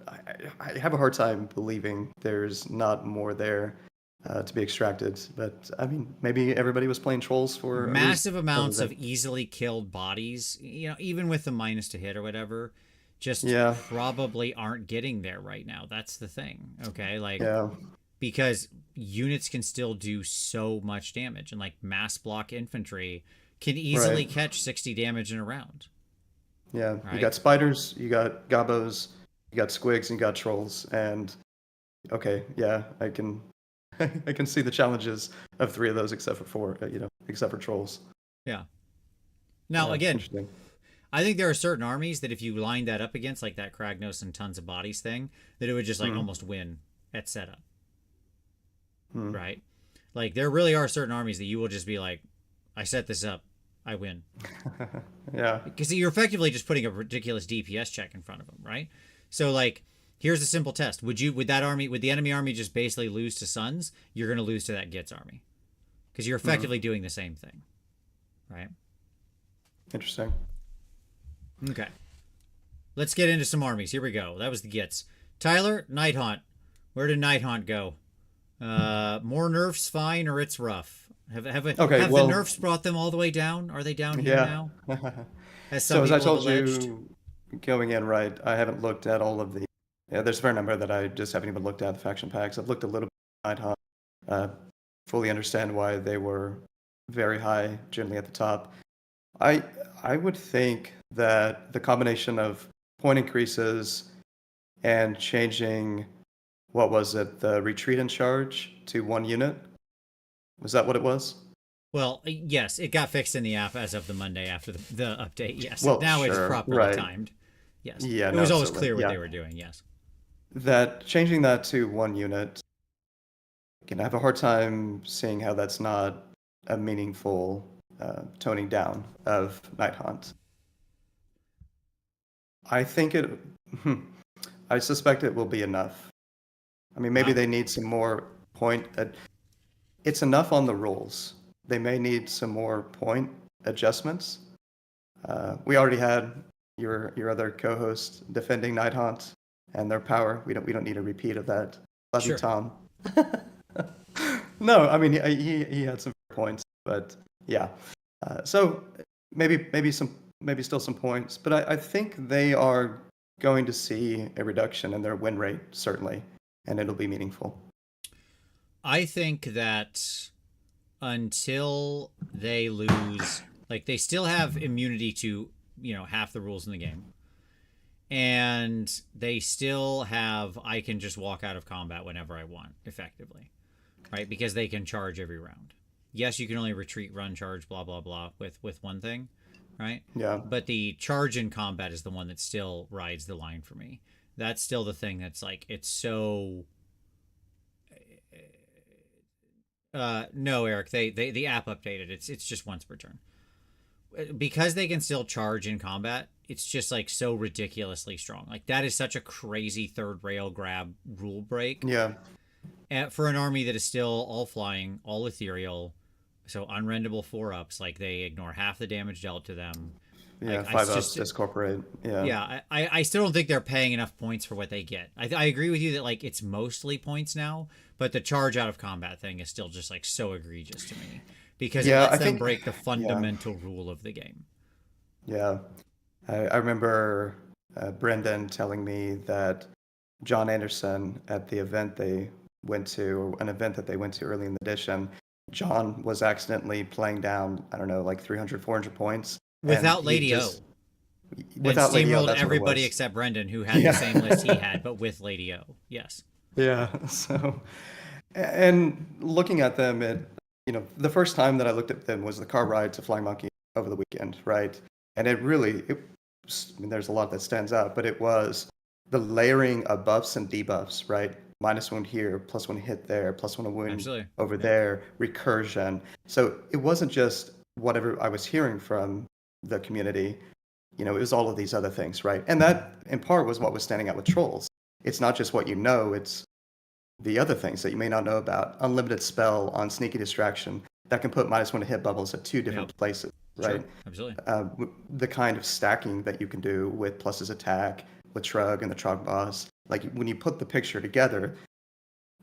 I have a hard time believing there's not more there to be extracted. But I mean, maybe everybody was playing trolls for massive amounts of easily killed bodies, even with the minus to hit or whatever, just probably aren't getting there right now. That's the thing. Okay, like because units can still do so much damage, and like mass block infantry can easily catch 60 damage in a round. Yeah, right? You got spiders, you got gobos, you got squigs, and you got trolls, and okay, yeah, I can I can see the challenges of 3 of those, except for 4, except for trolls. Yeah. Now Yeah, again, interesting. I think there are certain armies that if you lined that up against, like that Kragnos and tons of bodies thing, that it would just like almost win at setup. Right? Like there really are certain armies that you will just be like, I set this up, I win. Yeah. Because you're effectively just putting a ridiculous DPS check in front of them, right? So like, here's a simple test: would the enemy army just basically lose to Suns? You're going to lose to that Gits army, because you're effectively doing the same thing, right? Interesting. Okay, let's get into some armies. Here we go. That was the Gits. Tyler, Nighthaunt. Where did Nighthaunt go? More nerfs, fine, or it's rough. Have the nerfs brought them all the way down? Are they down here now? So as I told you going in, right, I haven't looked at all of the. Yeah, there's a fair number that I just haven't even looked at the faction packs. I've looked a little bit at Nighthaunt. uh, fully understand why they were very high, generally at the top. I I would think that the combination of point increases and changing, what was it, the retreat and charge to 1 unit? Was that what it was? Well, yes, it got fixed in the app as of the Monday after the update. Yes, Well, now it's sure, properly right. timed. Yes, Yeah, it no, was always absolutely. clear what Yeah. they were doing. Yes. That changing that to 1 unit, again, I have a hard time seeing how that's not a meaningful toning down of Night Hunt. I think it, I suspect it will be enough. I mean, maybe Wow. they need some more point. It's enough on the rules. They may need some more point adjustments. We already had your other co-host defending Night Hunt and their power. We don't need a repeat of that. Love you, Sure. Tom. No, I mean he had some points, but yeah. So maybe still some points, but I think they are going to see a reduction in their win rate certainly, and it'll be meaningful. I think that until they lose, like they still have immunity to half the rules in the game, and they still have I can just walk out of combat whenever I want, effectively, right? Because they can charge every round. Yes, you can only retreat, run, charge, blah blah blah with one thing, right? Yeah. But the charge in combat is the one that still rides the line for me. That's still the thing that's like it's so. No, Eric. They the app updated. It's just once per turn because they can still charge in combat. It's just like so ridiculously strong. Like that is such a crazy third rail grab rule break. Yeah. And for an army that is still all flying, all ethereal, so unrendable 4-ups. Like they ignore half the damage dealt to them. Yeah. Like I 5 ups just discorporate. Yeah. yeah, I still don't think they're paying enough points for what they get. I agree with you that like it's mostly points now, but the charge out of combat thing is still just like so egregious to me because it Yeah. lets I them think. break the Yeah. fundamental rule of the game. Yeah. I remember Brendan telling me that John Anderson at the event they went to, or an event that they went to early in the edition, John was accidentally playing down, I don't know, like 300, 400 points. And Without he Lady O, just, and without Lady O, steamrolled that's what it everybody was. except Brendan, who had the Yeah. same list he had, but with Lady O. Yes. Yeah. So, and looking at them, the first time that I looked at them was the car ride to Flying Monkey over the weekend, right? And I mean, there's a lot that stands out, but it was the layering of buffs and debuffs, right? -1 here, +1 hit there, +1 a wound Absolutely. over Yeah. there, recursion. So it wasn't just whatever I was hearing from the community, it was all of these other things, right? And that in part was what was standing out with trolls. It's not just what you know, it's the other things that you may not know about. Unlimited spell on sneaky distraction that can put -1 to hit bubbles at 2 different Yep. places, Sure. right? Absolutely. The kind of stacking that you can do with Plus's attack, with Trug and the Trog boss. Like when you put the picture together,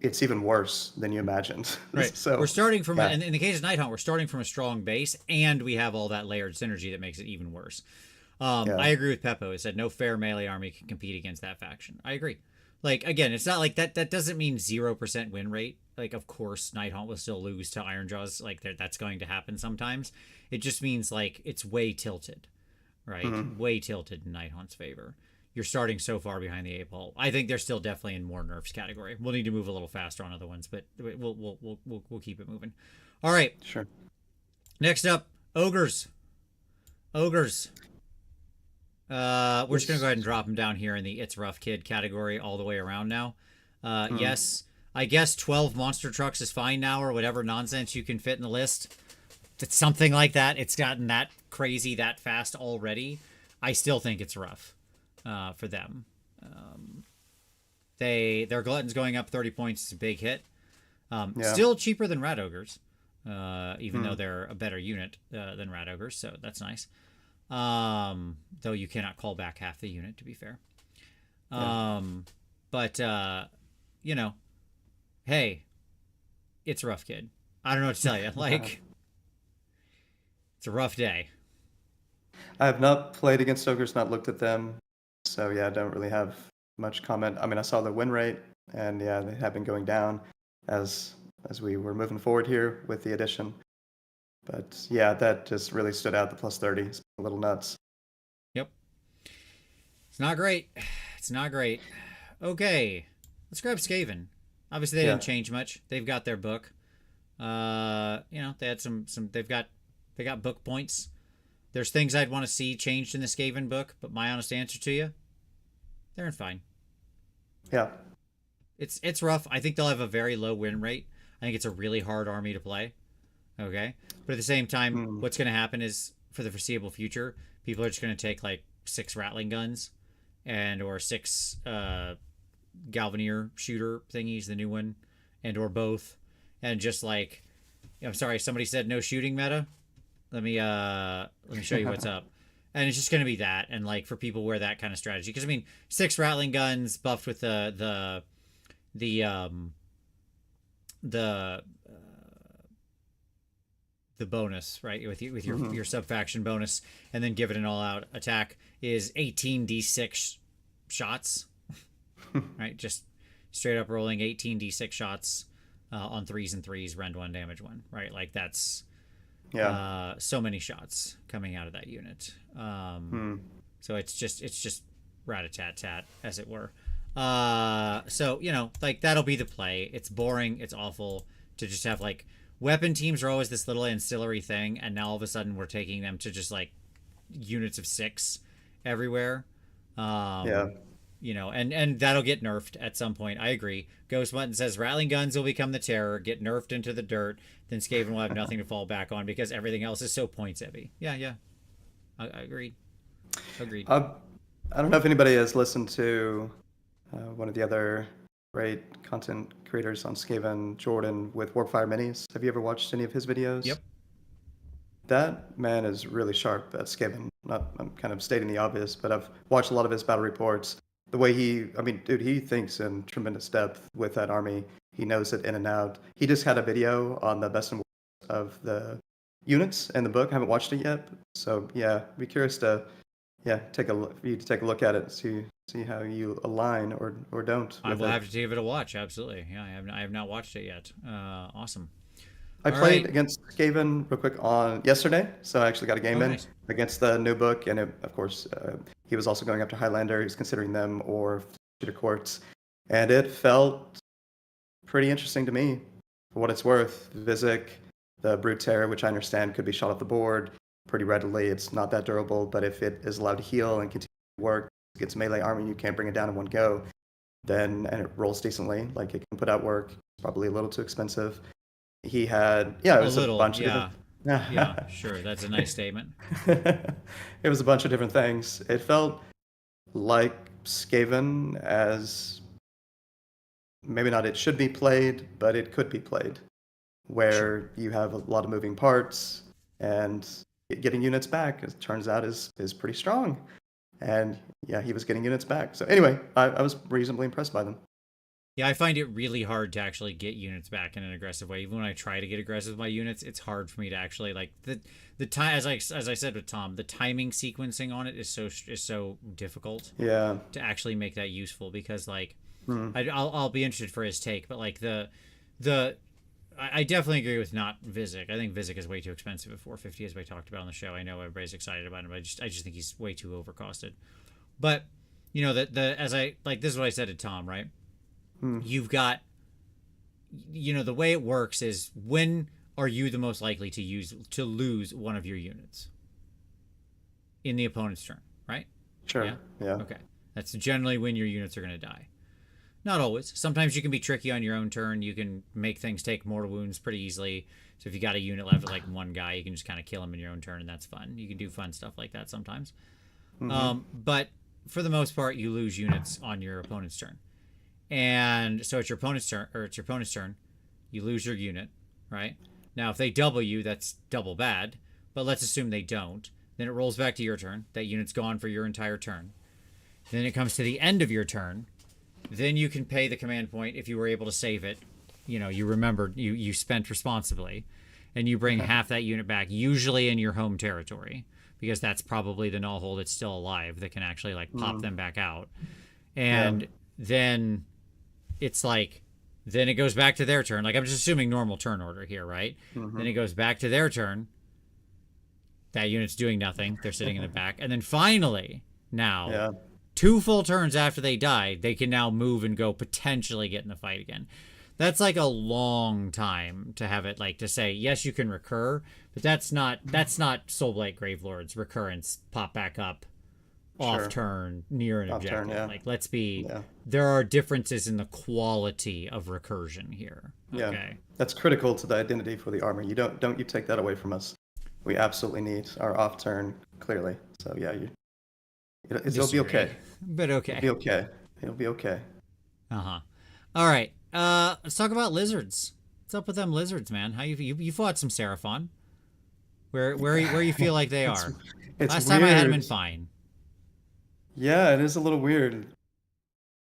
it's even worse than you imagined. Right. We're So, starting from yeah, in the case of Night Hunt, we're starting from a strong base, and we have all that layered synergy that makes it even worse. yeah, I agree with Peppo. He said no fair melee army can compete against that faction. I agree. Like again, it's not like that. That doesn't mean 0% win rate. Like of course, Night Hunt will still lose to Ironjawz. Like that's going to happen sometimes. It just means like it's way tilted, right? Way tilted in Night Hunt's favor. You're starting so far behind the 8 ball. I think they're still definitely in more nerfs category. We'll need to move a little faster on other ones, but we'll keep it moving. All right. sure. Next up, ogres. Ogres. We're just gonna go ahead and drop them down here in the "It's Rough Kid" category all the way around now. Yes, I guess 12 monster trucks is fine now, or whatever nonsense you can fit in the list. It's something like that. It's gotten that crazy that fast already. I still think it's rough for them. Their glutton's going up 30 points. It's a big hit. Yeah. Still cheaper than rat ogres, even though they're a better unit than rat ogres, so that's nice. Though you cannot call back half the unit, to be fair. But hey, it's a rough kid. I don't know what to tell you. Like, it's a rough day. I have not played against ogres, not looked at them, so yeah, I don't really have much comment. I mean, I saw the win rate, and yeah, they have been going down as as we were moving forward here with the addition. But yeah, that just really stood out. The plus 30 is a little nuts. Yep. It's not great. It's not great. Okay. Let's grab Skaven. Obviously, they didn't change much. They've got their book. They had some. They got book points. There's things I'd want to see changed in the Skaven book, but my honest answer to you, they're in fine. Yeah. It's rough. I think they'll have a very low win rate. I think it's a really hard army to play. Okay. But at the same time, what's going to happen is, for the foreseeable future, people are just going to take like 6 rattling guns or 6 Galvanier shooter thingies, the new one, or both. And just like, I'm sorry, somebody said no shooting meta. Let me show you what's up. And it's just going to be that. And like, for people wear that kind of strategy, because I mean, 6 rattling guns buffed with the bonus, right, with your sub faction bonus, and then give it an all out attack is 18d6 shots, right? Just straight up rolling 18d6 shots on 3s and 3s, rend 1, damage 1, right? Like that's so many shots coming out of that unit. So it's just rat-a-tat-tat, as it were. So like, that'll be the play. It's boring, it's awful to just have like, weapon teams are always this little ancillary thing, and now all of a sudden we're taking them to just like units of 6 everywhere. And that'll get nerfed at some point. I agree. Ghost Mutton says rattling guns will become the terror, get nerfed into the dirt, then Skaven will have nothing to fall back on because everything else is so points heavy. Yeah. I agreed. I don't know if anybody has listened to one of the other great content creators on Skaven, Jordan, with Warpfire Minis. Have you ever watched any of his videos? Yep. That man is really sharp at Skaven. I'm kind of stating the obvious, but I've watched a lot of his battle reports. The way he thinks in tremendous depth with that army. He knows it in and out. He just had a video on the best and worst of the units in the book. I haven't watched it yet. So yeah, be curious to take a look at it, see how you align or don't. I will have to give it a watch. Absolutely. Yeah, I have not watched it yet. Awesome. I played against Skaven real quick on yesterday, so I actually got a game in against the new book, and of course, he was also going after Highlander. He was considering them or Shooter Courts, and it felt pretty interesting to me. For what it's worth, Vizic, the Brute Terror, which I understand could be shot off the board pretty readily. It's not that durable, but if it is allowed to heal and continue to work, gets melee army, you can't bring it down in one go, and it rolls decently. Like, it can put out work. It's probably a little too expensive. He had it was a bunch of different... Yeah, sure, that's a nice statement. It was a bunch of different things. It felt like Skaven, as maybe not it should be played, but it could be played, where you have a lot of moving parts, and getting units back, it turns out, is pretty strong. And yeah, he was getting units back. So anyway, I was reasonably impressed by them. Yeah, I find it really hard to actually get units back in an aggressive way. Even when I try to get aggressive with my units, it's hard for me to actually, like, the time, as I said with Tom, the timing sequencing on it is so difficult. Yeah. To actually make that useful, because like I'll be interested for his take, but like I definitely agree with not Vizic. I think Vizic is way too expensive at 450, as we talked about on the show. I know everybody's excited about him, but I just think he's way too overcosted. But this is what I said to Tom, right? You've got, the way it works is, when are you the most likely to lose one of your units? In the opponent's turn, right? Sure. Yeah. Okay. That's generally when your units are going to die. Not always. Sometimes you can be tricky on your own turn. You can make things take mortal wounds pretty easily. So if you got a unit left with like one guy, you can just kind of kill him in your own turn, and that's fun. You can do fun stuff like that sometimes. But for the most part, you lose units on your opponent's turn. And so it's your opponent's turn, you lose your unit, right? Now, if they double you, that's double bad. But let's assume they don't. Then it rolls back to your turn. That unit's gone for your entire turn. Then it comes to the end of your turn. Then you can pay the command point if you were able to save it. You remembered, you spent responsibly. And you bring half that unit back, usually in your home territory, because that's probably the null hole that's still alive that can actually like pop them back out. And then it's like, Then it goes back to their turn. Like, I'm just assuming normal turn order here, right? Then it goes back to their turn. That unit's doing nothing. They're sitting in the back. And then finally, now, Yeah. 2 full turns after they die, they can now move and go potentially get in the fight again. That's like a long time to have it, like, to say, yes, you can recur, but that's not Soulblight Gravelord's recurrence, pop back up, off turn, near an objective. Turn, yeah. Like, let's be, there are differences in the quality of recursion here. Okay. Yeah. That's critical to the identity for the army. You don't you take that away from us. We absolutely need our off turn, clearly. So yeah, it'll be okay. But okay. It'll be okay. It'll be okay. Uh-huh. All right. Let's talk about lizards. What's up with them lizards, man? How you fought some Seraphon? Where you feel like they are? It's Last weird. time I had them in fine. Yeah, it is a little weird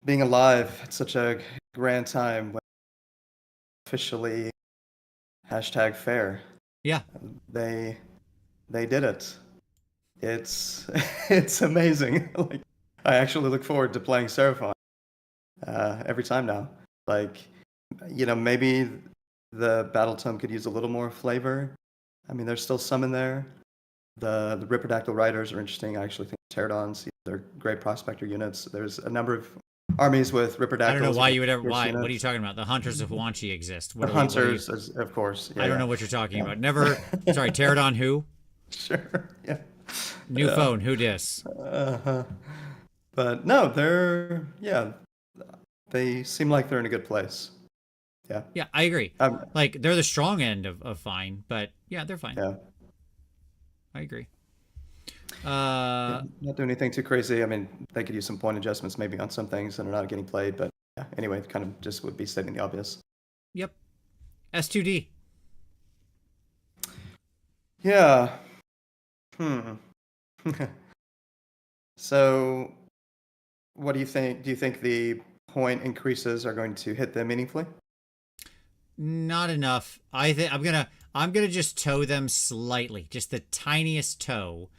being alive at such a grand time when officially #fair. Yeah. They did it. It's amazing. Like, I actually look forward to playing Seraphon every time now. Like, maybe the battle tome could use a little more flavor. I mean, there's still some in there. The Ripperdactyl Riders are interesting. I actually think Pterodons, they're great prospector units. There's a number of armies with Ripperdactyls. I don't know why you would ever. Why? What are you talking about? The Hunters of Huanchi exist. The Hunters, of course. Yeah, I don't know what you're talking about. Never. Sorry, Pterodon who? Sure. Yeah. New phone. Who dis? But no, they seem like they're in a good place. Yeah. Yeah, I agree. Like, they're the strong end of fine, but yeah, they're fine. Yeah. I agree. Not doing anything too crazy. I mean, they could use some point adjustments maybe on some things that are not getting played, but yeah, anyway, it kind of just would be stating the obvious. Yep. S2D. Yeah. So, what do you think? Do you think the point increases are going to hit them meaningfully? Not enough. I think I'm gonna just toe them slightly, just the tiniest toe,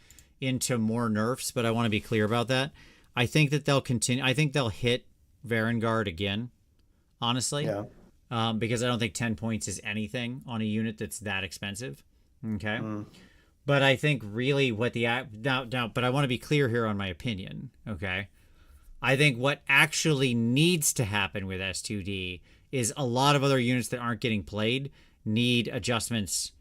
into more nerfs. But I want to be clear about that. I think that they'll continue. I think they'll hit Varangard again. Honestly, yeah. Because I don't think 10 points is anything on a unit that's that expensive. Okay. But I think really what but I want to be clear here on my opinion. Okay. I think what actually needs to happen with S2D is a lot of other units that aren't getting played need adjustments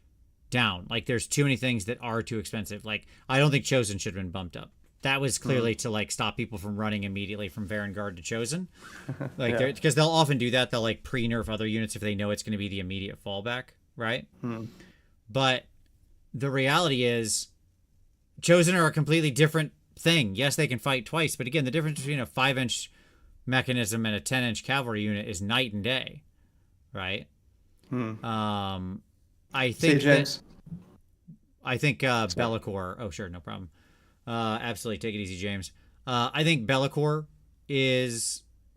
down. Like, there's too many things that are too expensive. Like, I don't think Chosen should have been bumped up. That was clearly to, like, stop people from running immediately from Varangard to Chosen. Like, because they'll often do that. They'll, like, pre-nerf other units if they know it's going to be the immediate fallback, right? But the reality is Chosen are a completely different thing. Yes, they can fight twice, but again, the difference between a 5-inch mechanism and a 10-inch cavalry unit is night and day, right? I think Bellicor. Oh, sure, no problem. Absolutely, take it easy, James. I think Bellicor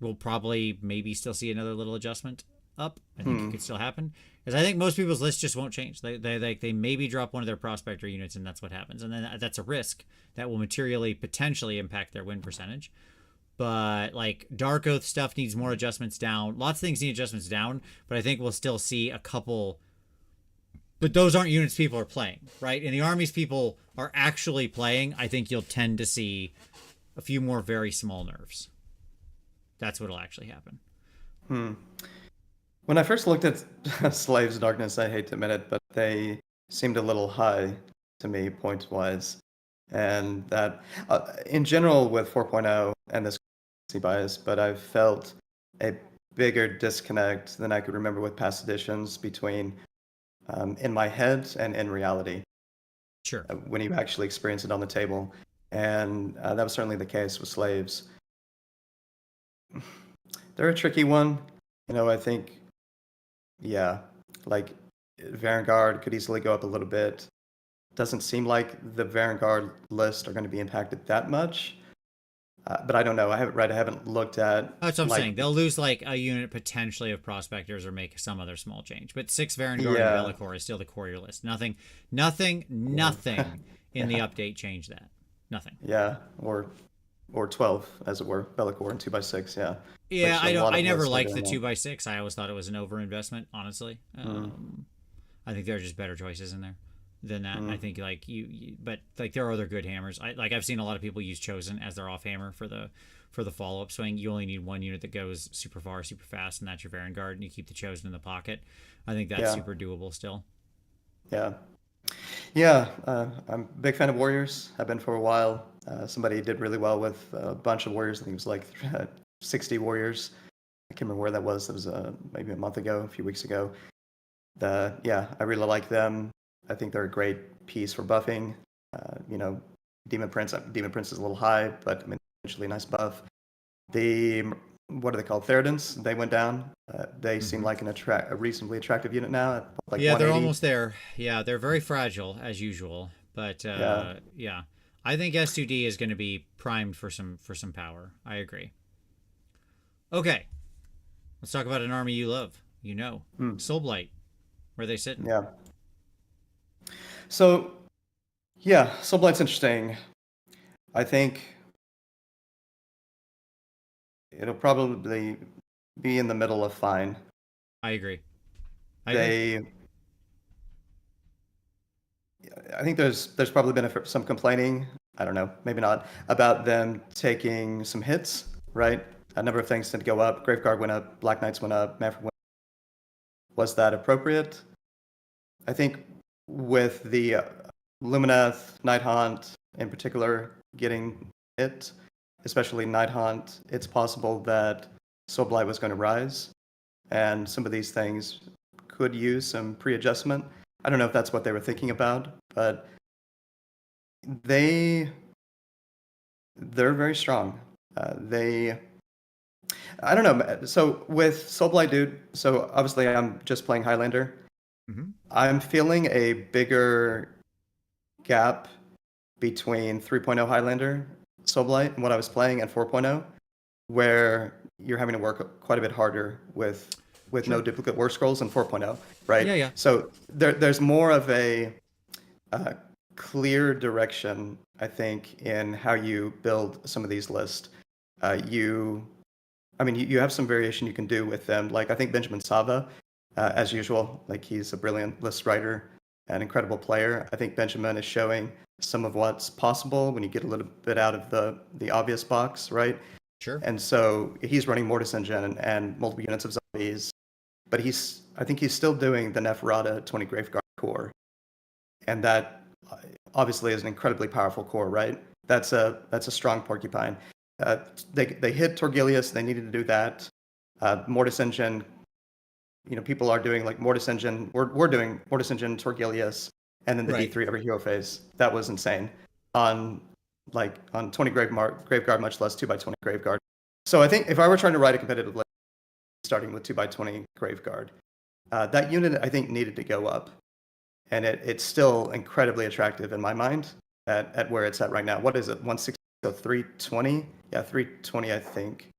will probably maybe still see another little adjustment up. I think it could still happen, because I think most people's lists just won't change. They maybe drop one of their prospector units, and that's what happens, and then that's a risk that will materially potentially impact their win percentage. But, like, Dark Oath stuff needs more adjustments down. Lots of things need adjustments down, but I think we'll still see a couple. But those aren't units people are playing, right? And the armies people are actually playing, I think you'll tend to see a few more very small nerfs. That's what'll actually happen. When I first looked at Slaves of Darkness, I hate to admit it, but they seemed a little high to me points-wise. And that, in general, with 4.0 and this bias, but I've felt a bigger disconnect than I could remember with past editions between in my head and in reality. Sure. When you actually experience it on the table. And that was certainly the case with Slaves. They're a tricky one. I think, like, Varangard could easily go up a little bit. Doesn't seem like the Varangard list are going to be impacted that much. But I don't know. I haven't looked at. That's what I'm saying. They'll lose, like, a unit potentially of prospectors or make some other small change. But 6 Varangard and Bellicor is still the core of your list. Nothing in the update changed that. Nothing. Yeah, or or 12, as it were, Bellicor and 2x6. Yeah, Yeah, which a lot I of never lists are liked doing the that. 2x6. I always thought it was an overinvestment, honestly. Mm, I think there are just better choices in there than that. I mm, think like but like there are other good hammers. I've seen a lot of people use Chosen as their off hammer for the follow up swing. You only need one unit that goes super far, super fast, and that's your Vanguard, and you keep the Chosen in the pocket. I think that's yeah, super doable still. yeah, yeah. I'm a big fan of Warriors. I've been for a while. Somebody did really well with a bunch of Warriors. I think it was like 60 Warriors. I can't remember where that was. That was maybe a month ago, a few weeks ago. Yeah, I really like them. I think they're a great piece for buffing. You know, Demon Prince is a little high, but I mean, eventually a nice buff. The what are they called? Theridans. They went down. They seem Hmm. like a reasonably attractive unit now at like Yeah, they're 180. almost there. Yeah, they're very fragile as usual, but Yeah. yeah, I think S2D is going to be primed for some power. I agree. Okay, let's talk about an army you love. You know, Mm, Soulblight. Where are they sitting? yeah. So yeah, Soulblight's interesting. I think it'll probably be in the middle of fine. I agree. I agree. They, I think there's probably been some complaining. I don't know, maybe not about them taking some hits, right? A number of things did go up. Graveguard went up, Black Knights went up, Manfred went. Was that appropriate? I think with the Lumineth, Nighthaunt in particular getting hit, especially Nighthaunt, it's possible that Soulblight was going to rise, and some of these things could use some pre-adjustment. I don't know if that's what they were thinking about, but they they're very strong. They I don't know. So with Soulblight, dude. So obviously I'm just playing Highlander. Hmm. I'm feeling a bigger gap between 3.0 Highlander Soulblight and what I was playing and 4.0, where you're having to work quite a bit harder with no Sure. duplicate war scrolls in 4.0, right? Yeah, yeah. So there's more of a uh, clear direction, I think, in how you build some of these lists. You have some variation you can do with them. Like I think Benjamin Sava, as usual, like he's a brilliant list writer, an incredible player. I think Benjamin is showing some of what's possible when you get a little bit out of the obvious box, right? Sure. And so he's running Mortis Engine and multiple units of zombies, but I think he's still doing the Neferata 20 Graveguard core, and that obviously is an incredibly powerful core, right? That's a strong porcupine. They hit Torgilius. They needed to do that. Mortis Engine. People are doing like Mortis Engine. We're doing Mortis Engine, Torgilius, and then the Right. D3 every hero phase. That was insane. On on 20 Graveguard, much less 2x20 Graveguard. So I think if I were trying to write a competitive list, starting with 2x20 Graveguard, that unit I think needed to go up, and it's still incredibly attractive in my mind at where it's at right now. What is it? 160, so 320? Yeah, 320. I think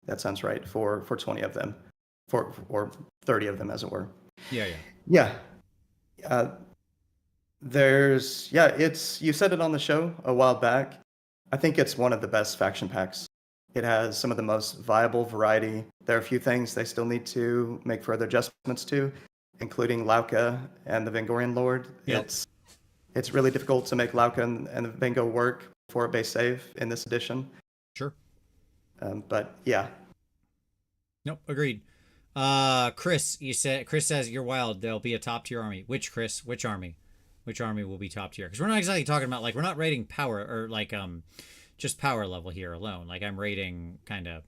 that sounds right for 20 of them, for or 30 of them, as it were. Yeah, yeah. Yeah. Uh, it's you said it on the show a while back. I think it's one of the best faction packs. It has some of the most viable variety. There are a few things they still need to make further adjustments to, including Lauka and the Vengorian Lord. Yep. It's really difficult to make Lauka and the Vengo work for a base save in this edition. Sure. But yeah, Nope. Agreed. Chris says you're wild. There'll be a top tier army. Which Chris? Which army? Which army will be top tier? Because we're not exactly talking about like we're not rating power or like just power level here alone. Like I'm rating kind of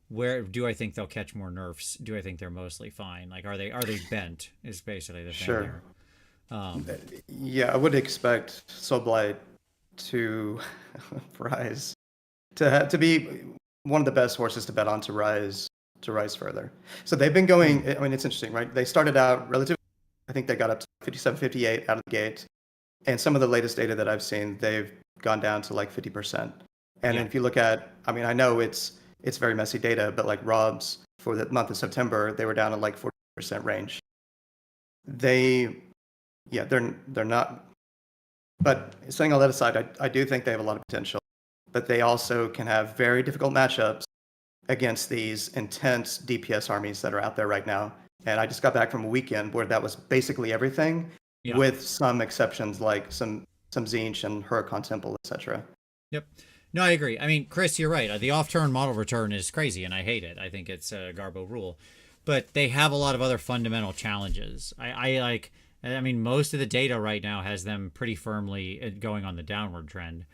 where do I think they'll catch more nerfs? Do I think they're mostly fine? Like are they bent? Is basically the thing sure. here. Um, Yeah, I would expect Soulblight to rise to be one of the best horses to bet on to rise further. So they've been hmm. going. I mean, it's interesting, right? They started out relatively. I think they got up to 57, 58 out of the gate, and some of the latest data that I've seen, they've gone down to like 50%. And Yeah. if you look at, I mean, I know it's very messy data, but like Rob's for the month of September, they were down in like 40% range. They, they're not. But setting all that aside, I do think they have a lot of potential. but they also can have very difficult matchups against these intense DPS armies that are out there right now. And I just got back from a weekend where that was basically everything, Yeah. with some exceptions like some Tzeentch and Huracan Temple, etc. Yep. No, I agree. I mean, Chris, you're right. The off-turn model return is crazy, and I hate it. I think it's a Garbo rule. But they have a lot of other fundamental challenges. I like. I mean, most of the data right now has them pretty firmly going on the downward trend.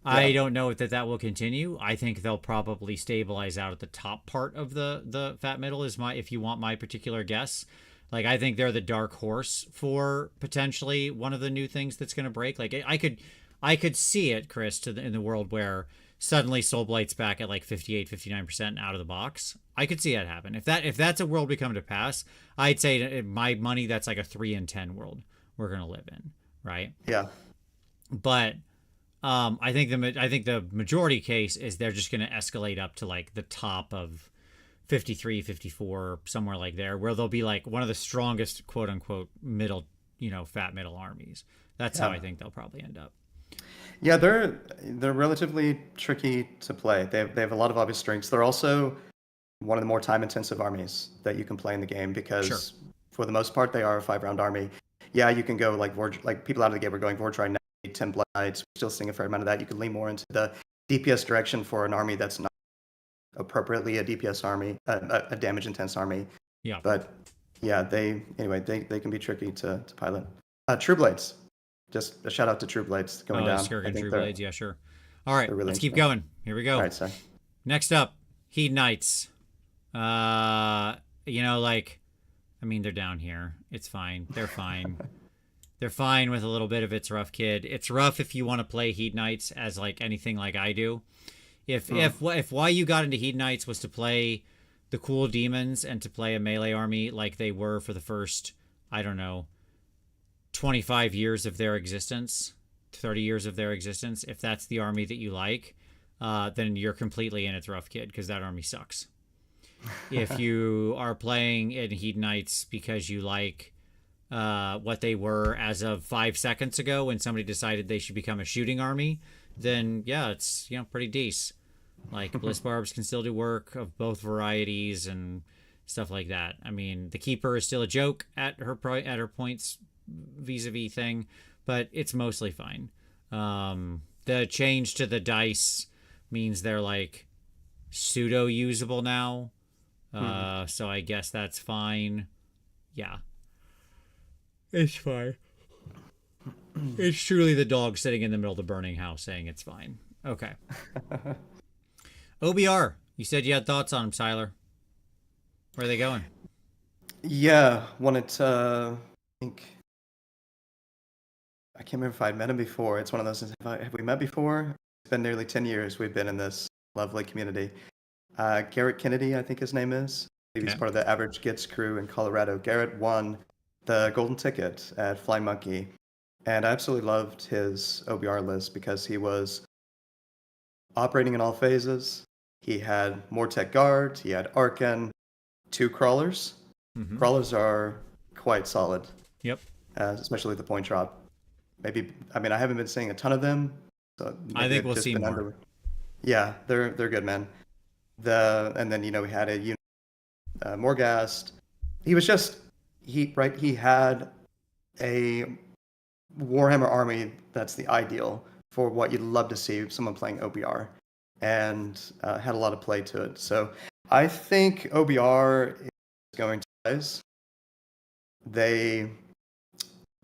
I don't know if that will continue. I think they'll probably stabilize out at the top part of the fat middle is my, if you want my particular guess. Like, I think they're the dark horse for potentially one of the new things that's going to break. Like, I could see it, Chris, in the world where suddenly Soulblight's back at like 58, 59% out of the box. I could see that happen. If that's a world we come to pass, I'd say my money that's like a 3 in 10 world we're going to live in, right? Yeah. But I think the majority case is they're just going to escalate up to like the top of 53, 54, somewhere like there, where they'll be like one of the strongest quote unquote middle, fat middle armies. That's how I think they'll probably end up. Yeah, they're relatively tricky to play. They have a lot of obvious strengths. They're also one of the more time-intensive armies that you can play in the game because, for the most part, they are a 5-round army. Yeah, you can go like people out of the gate were going Vortride Knight, 10 Blood Knights. We're still seeing a fair amount of that. You could lean more into the DPS direction for an army that's not appropriately a DPS army, a damage-intense army. Yeah. But yeah, they can be tricky to pilot. True Blades. Just a shout out to True Blades going down. Skirkin True Blades, yeah, sure. All right, really let's keep going. Here we go. All right, sorry. Next up, Heat Knights. They're down here. It's fine. They're fine. They're fine with a little bit of It's Rough Kid. It's rough if you want to play Heat Knights as like anything like I do. If why you got into Heat Knights was to play the cool demons and to play a melee army like they were for the first, 25 years of their existence, 30 years of their existence, if that's the army that you like, then you're completely in It's Rough Kid, because that army sucks. If you are playing in Heat Knights because you like what they were as of 5 seconds ago when somebody decided they should become a shooting army, then yeah, it's pretty decent. Like, Bliss Barbs can still do work of both varieties and stuff like that. I mean, the Keeper is still a joke at her points vis-a-vis thing, but it's mostly fine. The change to the dice means they're like pseudo usable now, so I guess that's fine. Yeah, it's fine. It's truly the dog sitting in the middle of the burning house saying it's fine. Okay. OBR, you said you had thoughts on them, Siler. Where are they going? Yeah, wanted to think. I can't remember if I'd met him before. It's one of those. Have we met before? It's been nearly 10 years we've been in this lovely community. Garrett Kennedy, I think his name is. He's part of the Average Gets crew in Colorado. Garrett won the golden ticket at Fly Monkey, and I absolutely loved his OBR list because he was operating in all phases. He had Mortec Guard, he had Arcan, 2 crawlers. Mm-hmm. Crawlers are quite solid. Yep. Especially the point drop. I haven't been seeing a ton of them. So I think we'll see more. Yeah, they're good, man. And then we had a unit, Morghast. He was just he had a Warhammer army that's the ideal for what you'd love to see someone playing OBR, and had a lot of play to it. So I think OBR is going to rise.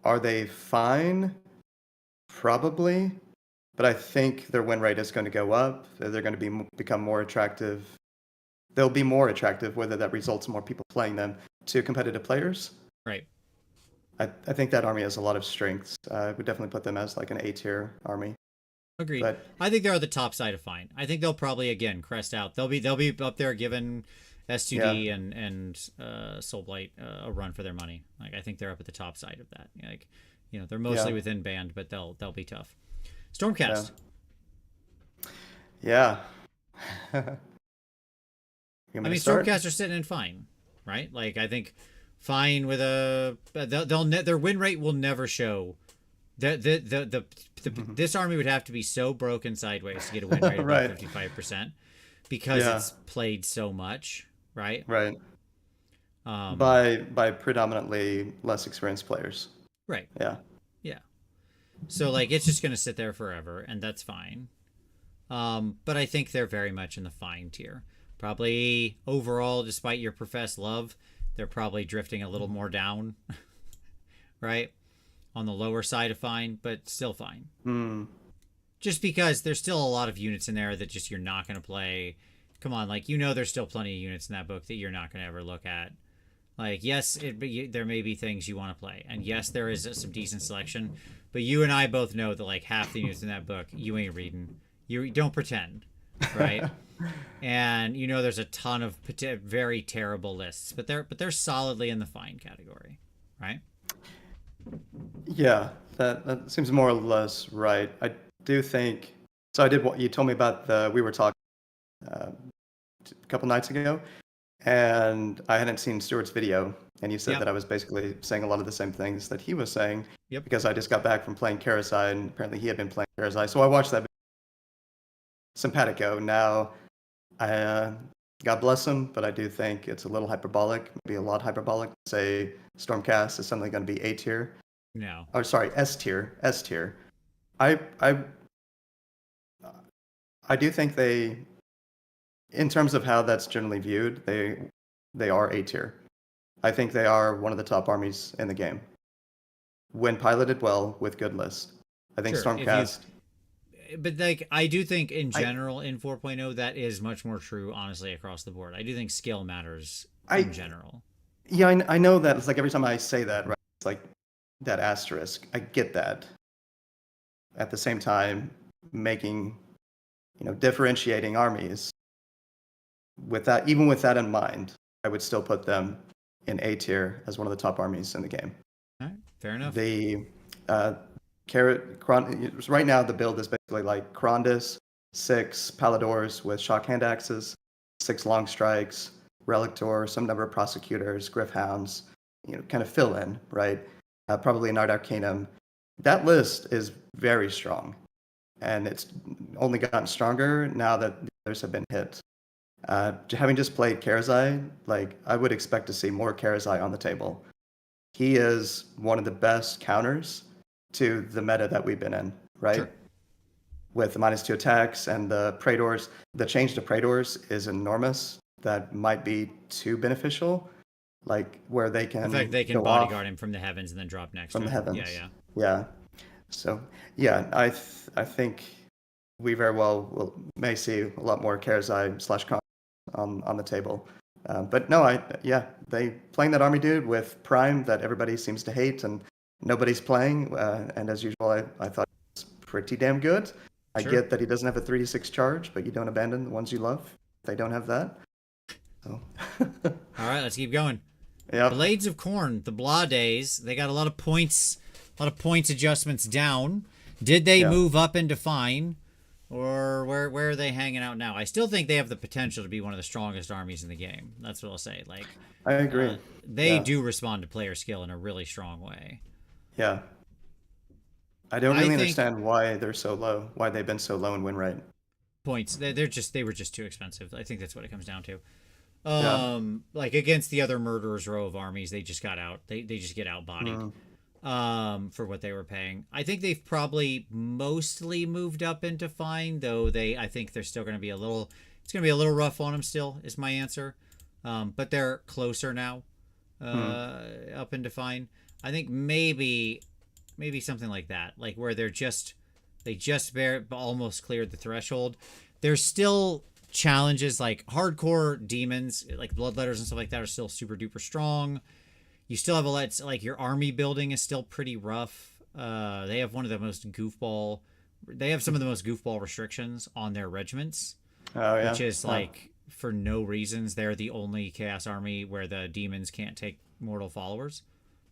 Are they fine? Probably, but I think their win rate is going to go up. They're going to become more attractive. They'll be more attractive, whether that results in more people playing them, to competitive players. Right. I think that army has a lot of strengths. I would definitely put them as like an A-tier army. Agreed. But I think they're on the top side of fine. I think they'll probably again crest out. They'll be up there given S2D and Soulblight a run for their money. Like, I think they're up at the top side of that. Like, they're mostly within band, but they'll be tough. Stormcast. Yeah. Stormcast are sitting in fine, right? Like, I think fine with their win rate will never show This army would have to be so broken sideways to get a win rate above Right. 55% because Yeah. it's played so much, right? Right. Um, By predominantly less experienced players. right. Yeah. Yeah. So like it's just gonna sit there forever, and that's fine. But I think they're very much in the fine tier. Probably overall, despite your professed love, they're probably drifting a little more down, right? On the lower side of fine, but still fine. Hmm. Just because there's still a lot of units in there that just you're not going to play. Come on, like there's still plenty of units in that book that you're not going to ever look at. Like yes, there may be things you want to play, and yes, there is some decent selection. But you and I both know that like half the units in that book you ain't reading. You don't pretend, right? And there's a ton of very terrible lists, but they're solidly in the fine category, right? Yeah, that seems more or less right. I do think so. I did what you told me about we were talking uh, a couple nights ago, and I hadn't seen Stuart's video, and you said Yep. that I was basically saying a lot of the same things that he was saying Yep. because I just got back from playing Karazai, and apparently he had been playing Karazai. So I watched that simpatico. Now, God bless him, but I do think it's a little hyperbolic, maybe a lot hyperbolic to say Stormcast is suddenly going to be A tier. No. Or sorry, S tier. S tier. I I I do think they, in terms of how that's generally viewed, they are A tier. I think they are one of the top armies in the game when piloted well with good lists. I think Sure. Stormcast. But like I do think in I general in 4.0 that is much more true honestly across the board. I do think skill matters I in general. yeah, I know that. It's like every time I say that, right? It's like that asterisk. I get that. At the same time, making differentiating armies with that, even with that in mind, I would still put them in A tier as one of the top armies in the game. All right, fair enough. The uh, right now the build is basically like Krondys, 6 Paladors with shock hand axes, 6 long strikes, Relictor, some number of prosecutors, Griffhounds, kind of fill in, right? Probably an Art Arcanum. That list is very strong, and it's only gotten stronger now that the others have been hit. Having just played Karazai, like I would expect to see more Karazai on the table. He is one of the best counters to the meta that we've been in, right? Sure. With the -2 attacks and the Praetors, the change to Praetors is enormous. That might be too beneficial, like where they can In fact, they can go bodyguard off him from the heavens and then drop next from to the him. heavens. Yeah, yeah. Yeah. So yeah, I think we very well may see a lot more Karazai / Kron on the table. But no, they playing that army dude with Prime that everybody seems to hate and nobody's playing. And as usual, I thought it was pretty damn good. I Sure. get that he doesn't have a 3-6 charge, but you don't abandon the ones you love. They don't have that. So All right, let's keep going. yeah, Blades of Corn, the Blah days, they got a lot of points adjustments down. Did they Yeah. move up into fine? Or where are they hanging out now? I still think they have the potential to be one of the strongest armies in the game. That's what I'll say. Like I agree. they Yeah. do respond to player skill in a really strong way. Yeah. I don't I really think understand why they're so low, why they've been so low in win rate. points they were just too expensive. I think that's what it comes down to. Yeah. Like against the other murderers row of armies, they just got out. They just get outbodied. For what they were paying. I think they've probably mostly moved up into fine, though I think they're still going to be it's going to be a little rough on them still, is my answer. But they're closer now, up into fine. I think maybe something like that, like where they just almost cleared the threshold. There's still challenges like hardcore demons, like bloodletters and stuff like that are still super duper strong. You still have like your army building is still pretty rough. They have some of the most goofball restrictions on their regiments, Oh yeah. which is like for no reasons. They're the only chaos army where the demons can't take mortal followers,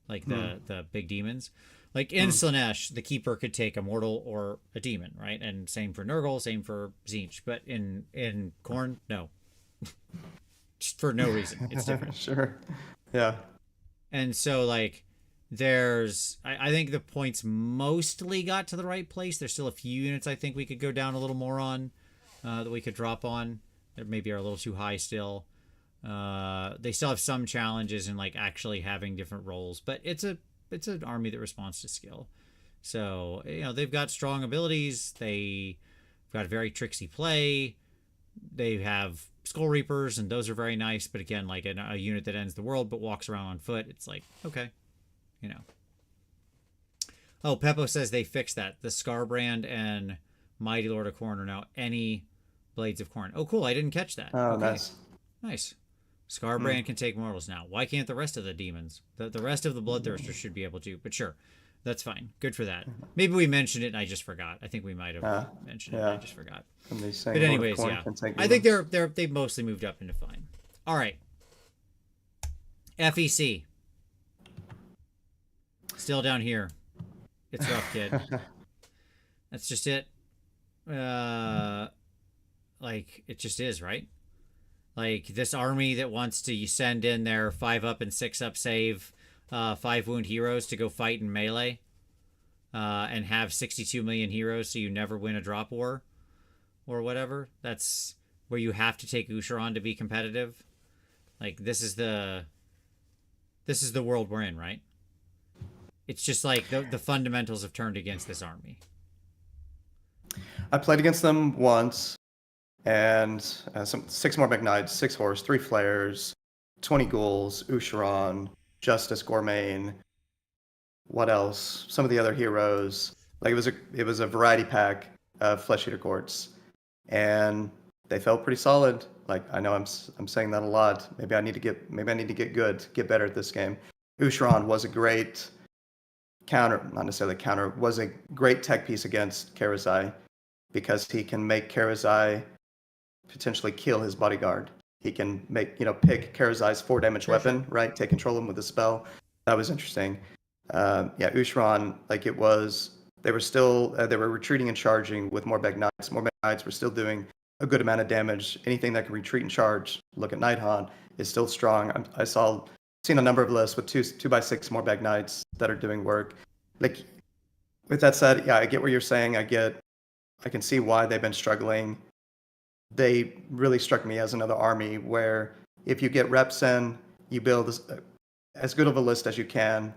like the big demons. Like in Slanesh, the keeper could take a mortal or a demon, right? And same for Nurgle, same for Tzeentch. But in Khorne, no, just for no reason. It's different. Sure. Yeah. And so like I think the points mostly got to the right place. There's still a few units I think we could go down a little more on, that we could drop on that maybe are a little too high still. They still have some challenges in like actually having different roles, but it's an army that responds to skill. So they've got strong abilities. They've got a very tricksy play. They have Skull Reapers, and those are very nice. But again, like a unit that ends the world but walks around on foot, it's like okay. Oh, Peppo says they fixed that. The Scarbrand and Mighty Lord of Corn are now any Blades of Corn. Oh, cool. I didn't catch that. Oh, okay. Nice. Scarbrand can take mortals now. Why can't the rest of the demons? The rest of the Bloodthirsters should be able to, but sure. That's fine. Good for that. Maybe we mentioned it and I just forgot. I think we might have mentioned it and I just forgot. But anyways, yeah. I think they've mostly moved up into fine. All right. FEC. Still down here. It's rough, kid. That's just it. Like, it just is, right? Like, this army that wants to send in their 5-up and 6-up save 5-wound heroes to go fight in melee and have 62 million heroes so you never win a drop war or whatever. That's where you have to take Usharon to be competitive. Like, this is the world we're in, right? It's just like the fundamentals have turned against this army. I played against them once, and 6 more McKnights, 6 horse, 3 flares, 20 ghouls, Usharon, Justice Gourmain. What else? Some of the other heroes. Like it was a variety pack of Flesh Eater Courts, and they felt pretty solid. Like I know I'm saying that a lot. Maybe I need to get good, get better at this game. Usharon was a great counter, not necessarily counter, was a great tech piece against Karazai because he can make Karazai potentially kill his bodyguard. He can pick Karazai's 4 damage weapon, right? Take control of him with a spell. That was interesting. Usharon, like it was, they were retreating and charging with Morbeg Knights. Morbeg Knights were still doing a good amount of damage. Anything that can retreat and charge, look at Nighthaunt, is still strong. Seen a number of lists with 2x6 Morbeg Knights that are doing work. Like, with that said, yeah, I get what you're saying. I can see why they've been struggling. They really struck me as another army where if you get reps in, you build as good of a list as you can,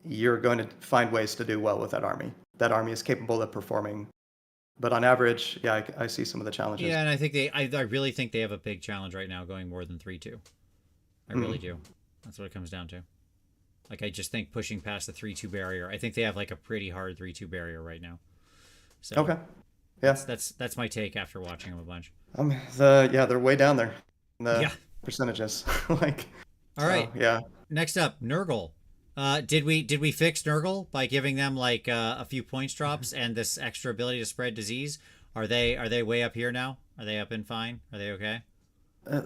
you're going to find ways to do well with that army. That army is capable of performing. But on average, yeah, I see some of the challenges. Yeah, and I think I really think they have a big challenge right now going more than 3-2. I really do. That's what it comes down to. Like, I just think pushing past the 3-2 barrier, I think they have like a pretty hard 3-2 barrier right now. So okay. Yeah. That's my take after watching them a bunch. They're way down there in the percentages. Like, all right. Yeah. Next up, Nurgle. Did we fix Nurgle by giving them like a few points drops and this extra ability to spread disease? Are they way up here now? Are they up in fine? Are they okay?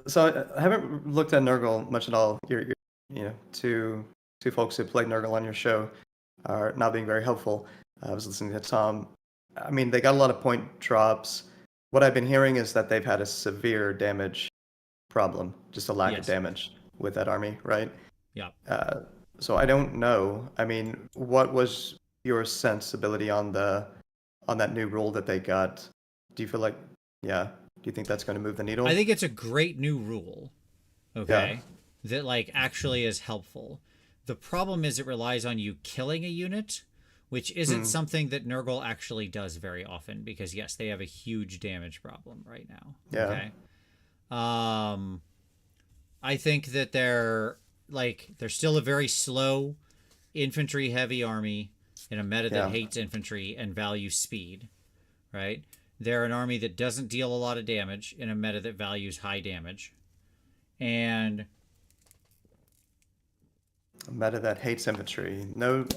So I haven't looked at Nurgle much at all. You're two folks who played Nurgle on your show are not being very helpful. I was listening to Tom. I mean, they got a lot of point drops. What I've been hearing is that they've had a severe damage problem, just a lack of damage with that army, right? Yeah. So I don't know. I mean, what was your sensibility on that new rule that they got? Do you feel like, do you think that's going to move the needle? I think it's a great new rule. Okay. That like actually is helpful. The problem is it relies on you killing a unit, which isn't something that Nurgle actually does very often because yes, they have a huge damage problem right now. Yeah. Okay. I think that they're still a very slow infantry heavy army in a meta that hates infantry and values speed, right? They're an army that doesn't deal a lot of damage in a meta that values high damage. And a meta that hates infantry.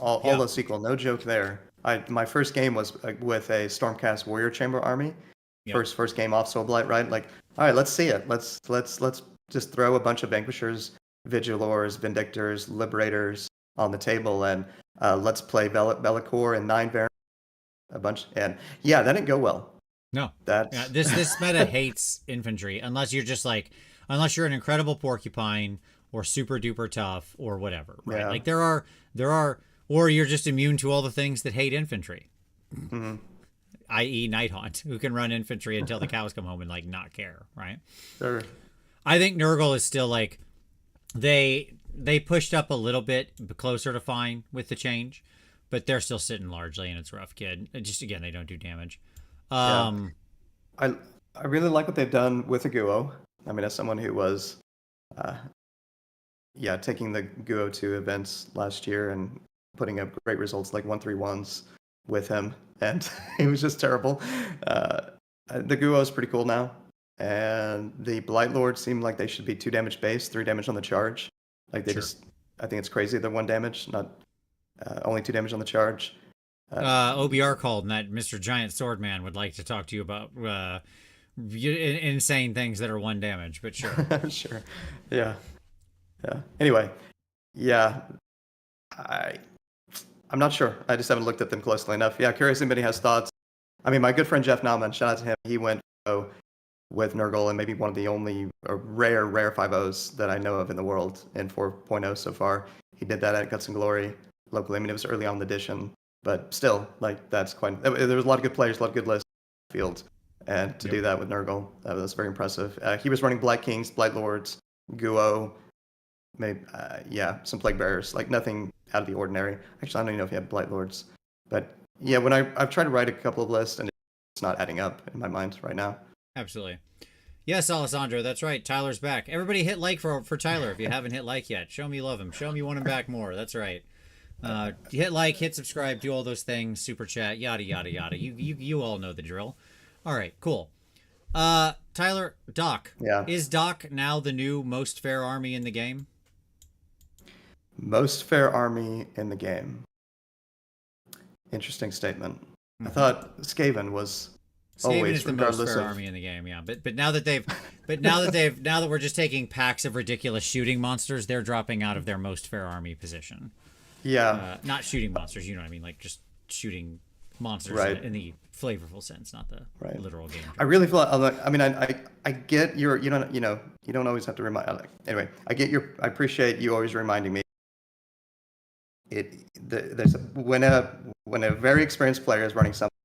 All else equal, no joke there. My first game was with a Stormcast Warrior Chamber army. Yep. First game off Soul Blight, right? Like, all right, let's see it. Let's just throw a bunch of Vanquishers, Vigilors, Vindictors, Liberators on the table, and let's play Bellicor and 9 Baron, a bunch. And that didn't go well. No, this meta hates infantry unless you're an incredible porcupine or super duper tough or whatever, right? Yeah. Like there are, or you're just immune to all the things that hate infantry, i.e. Nighthaunt, who can run infantry until the cows come home and like not care, right? Sure. I think Nurgle is still like they pushed up a little bit closer to fine with the change, but they're still sitting largely, and it's rough, kid. Just again, they don't do damage. Yeah. I I really like what they've done with the Guo. I mean, as someone who was, uh, yeah, taking the Guo to events last year and putting up great results like 131s with him, and it was just terrible. The Guo is pretty cool now, and the Blight Lords seem like they should be 2 damage base, 3 damage on the charge. Like they Sure. just, I think it's crazy they're 1 damage, not only 2 damage on the charge. OBR called, and that Mr. Giant Swordman would like to talk to you about insane things that are 1 damage, but sure. Sure. Yeah. Yeah. Anyway, yeah. I I'm not sure. I just haven't looked at them closely enough. Yeah, curious if anybody has thoughts. I mean, my good friend Jeff Nauman, shout out to him. He went with Nurgle and maybe one of the only rare 5.0s that I know of in the world in 4.0 so far. He did that at Guts and Glory locally. I mean, it was early on in the edition, but still, like, that's quite. There was a lot of good players, a lot of good lists in the field. And to do that with Nurgle, that was very impressive. He was running Black Kings, Blight Lords, Guo, maybe, some Plague Bearers, like nothing out of the ordinary. Actually, I don't even know if he had Blight Lords. But yeah, when I've tried to write a couple of lists, and it's not adding up in my mind right now. Absolutely. Yes, Alessandro, that's right. Tyler's back. Everybody hit like for Tyler if you haven't hit like yet. Show him you love him. Show him you want him back more. That's right. Hit like, hit subscribe, do all those things, super chat, yada yada yada. You all know the drill. All right, cool. Tyler, Doc. Yeah. Is Doc now the new most fair army in the game? Most fair army in the game. Interesting statement. I thought Skaven was Skaven always, is the most regardless fair of. army in the game, yeah. But now that we're just taking packs of ridiculous shooting monsters, they're dropping out of their most fair army position. Yeah. Not shooting monsters, you know what I mean, like just shooting monsters Right. in the flavorful sense, not the Right. literal game. I really feel I mean, I get you don't always have to remind. Anyway, I appreciate you always reminding me. When a very experienced player is running something,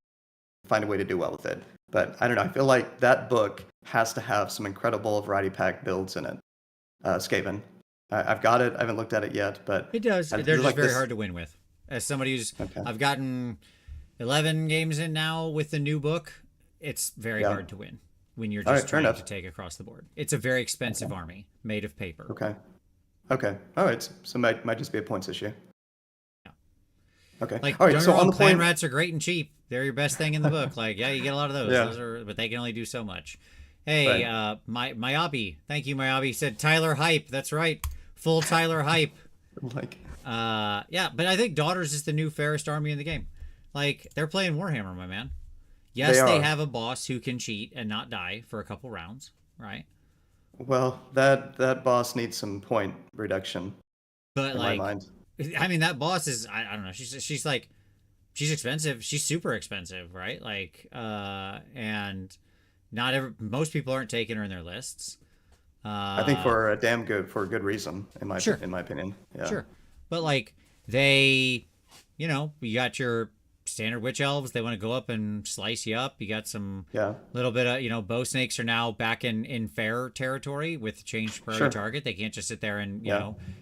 find a way to do well with it. But I don't know. I feel like that book has to have some incredible variety pack builds in it. Skaven. I've got it. I haven't looked at it yet, but It does. I They're feel just like very this- hard to win with. As somebody who's, Okay. I've gotten 11 games in now with the new book. It's very Yeah. hard to win when you're All just right, fair trying enough. to take across the board. It's a very expensive army made of paper. Okay. All right. So might just be a points issue. Yeah. Okay. Like, All right. don't So get me on wrong, the clan point. rats are great and cheap. They're your best thing in the book. Like, yeah, you get a lot of those. Yeah. But they can only do so much. Hey, Myabi, thank you, Myabi, said Tyler hype. That's right, full Tyler hype. Like. Yeah, but I think Daughters is the new fairest army in the game. Like, they're playing Warhammer, my man. Yes, they are. have a boss who can cheat and not die for a couple rounds, right? Well, that boss needs some point reduction But in like, my mind. I mean, that boss is I don't know. She's like, she's expensive. She's super expensive, right? Like, and most people aren't taking her in their lists. I think for a good reason, in my opinion. Yeah. Sure. But like you got your standard witch elves. They want to go up and slice you up. You got some little bit of, bow snakes are now back in fair territory with changed priority target. They can't just sit there and,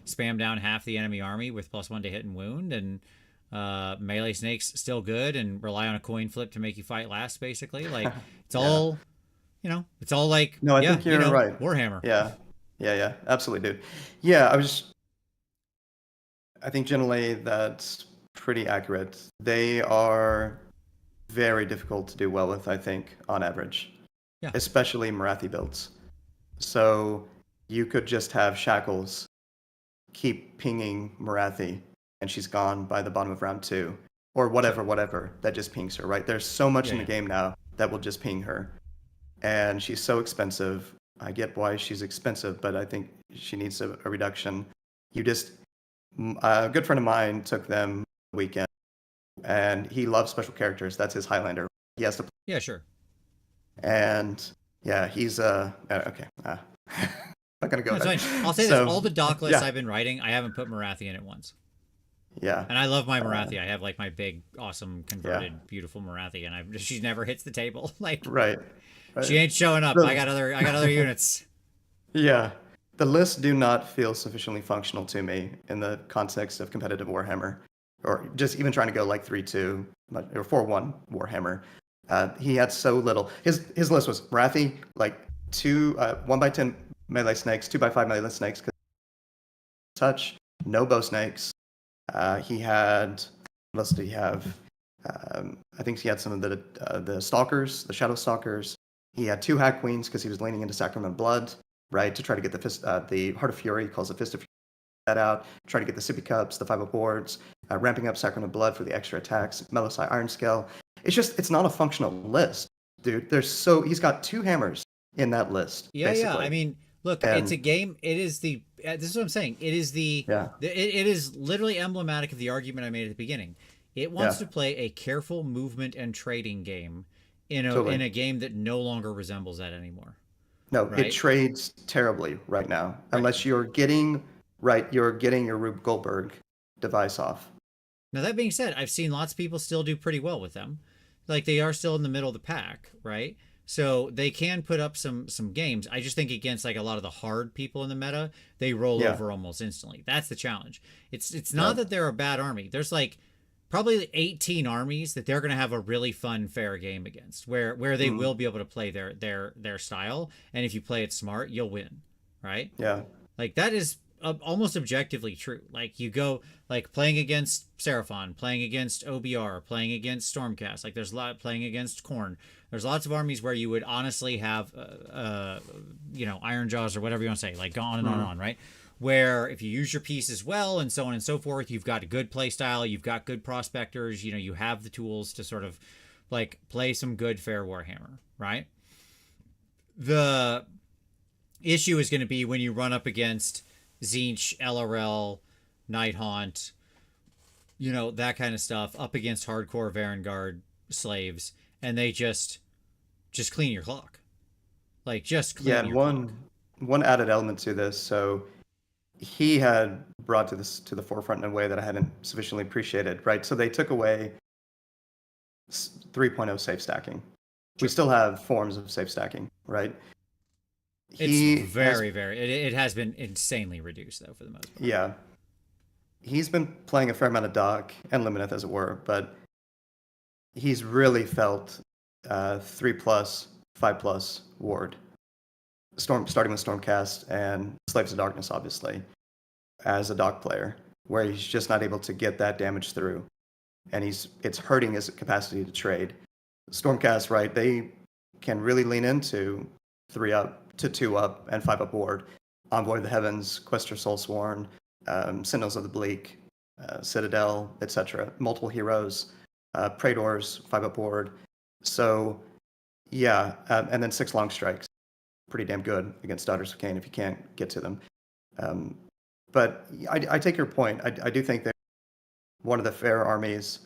spam down half the enemy army with +1 to hit and wound. And melee snakes still good and rely on a coin flip to make you fight last, basically. Like, it's all, it's all like, No, I think you're right. Warhammer. Yeah, absolutely, dude. Yeah, I think generally that's pretty accurate. They are very difficult to do well with, I think, on average. Yeah. Especially Marathi builds. So you could just have Shackles keep pinging Marathi, and she's gone by the bottom of round 2. Or whatever, that just pings her, right? There's so much in the game now that will just ping her. And she's so expensive. I get why she's expensive, but I think she needs a reduction. A good friend of mine took them the weekend, and he loves special characters. That's his Highlander. He has to play. Yeah, sure. And yeah, he's okay. not gonna go That's there. fine. I'll say this: So all the doc lists yeah, I've been writing, I haven't put Marathi in it once. yeah, And I love my Marathi. I have like my big, awesome, yeah. converted, beautiful Marathi, and she never hits the table. Like Right, she right. ain't showing up. The, I got other units. yeah, the lists do not feel sufficiently functional to me in the context of competitive Warhammer, or just even trying to go like 3-2 or 4-1 Warhammer. He had so little. His list was Marathi, like 1 by 10 melee snakes, 2 by 5 melee snakes, touch, no bow snakes. He had, what else did he have? I think he had some of the stalkers, the shadow stalkers. He had 2 hack queens because he was leaning into Sacrament of Blood, right, to try to get the Heart of Fury, he calls it Fist of Fury, that out, try to get the sippy cups, the 5 boards, ramping up Sacrament of Blood for the extra attacks, Melosai Iron Scale. It's not a functional list, dude. He's got 2 hammers in that list, Yeah, yeah. I basically. mean, look, it's And a game. It is the. This is what I'm saying. It is yeah, it is literally emblematic of the argument I made at the beginning. It wants yeah, to play a careful movement and trading game totally. in a game that no longer resembles that anymore. No, it Right. trades terribly right now, Right. unless you're getting your Rube Goldberg device off. Now that being said, I've seen lots of people still do pretty well with them. Like they are still in the middle of the pack, right? So they can put up some games. I just think against like a lot of the hard people in the meta, they roll Yeah, over almost instantly. That's the challenge. It's not no, that they're a bad army. There's like probably 18 armies that they're going to have a really fun fair game against where they mm, will be able to play their style, and if you play it smart, you'll win, right? yeah, Like that is almost objectively true. Like you go like playing against Seraphon, playing against OBR, playing against Stormcast. Like there's a lot playing against Khorne. There's lots of armies where you would honestly have, Iron Jaws or whatever you want to say, like go on and on and mm, on, right? Where if you use your pieces well and so on and so forth, you've got a good play style, you've got good prospectors, you have the tools to sort of like play some good fair Warhammer, right? The issue is going to be when you run up against Zinch, LRL, Night Haunt, that kind of stuff, up against hardcore Varangard slaves, and they just clean your clock. Like just yeah. clean And your clock. one added element to this, so he had brought to the forefront in a way that I hadn't sufficiently appreciated, right? So they took away 3.0 safe stacking. We Sure. still have forms of safe stacking, right? It's He has, very it has been insanely reduced though for the most part. yeah, he's been playing a fair amount of Doc and Lumineth, as it were, but he's really felt 3+, 5+ ward. Starting with Stormcast and Slaves of Darkness, obviously, as a Doc player, where he's just not able to get that damage through, and it's hurting his capacity to trade. Stormcast, right? They can really lean into 3-up to 2-up and 5-up ward. Envoy of the Heavens, Questor Soulsworn, Sentinels of the Bleak, Citadel, etc. Multiple heroes, Praetors, 5-up ward. So yeah, and then 6 long strikes. Pretty damn good against Daughters of Cain if you can't get to them. Um, but I take your point. I do think they're one of the fair armies.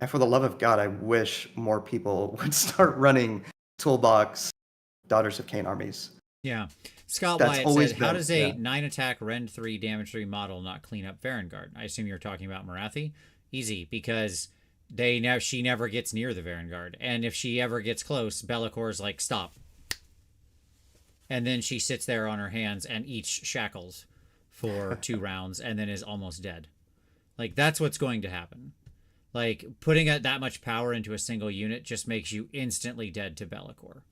And for the love of God, I wish more people would start running Toolbox Daughters of Cain armies. Yeah. Scott That's Wyatt said, always "How been, does a yeah. 9 attack Rend 3 damage 3 model not clean up Varangard?" I assume you're talking about Marathi. Easy, because she never gets near the Varangard, and if she ever gets close, Bellacor's like stop, and then she sits there on her hands and eats shackles for 2 rounds, and then is almost dead. Like that's what's going to happen. Like putting that much power into a single unit just makes you instantly dead to Be'lakor,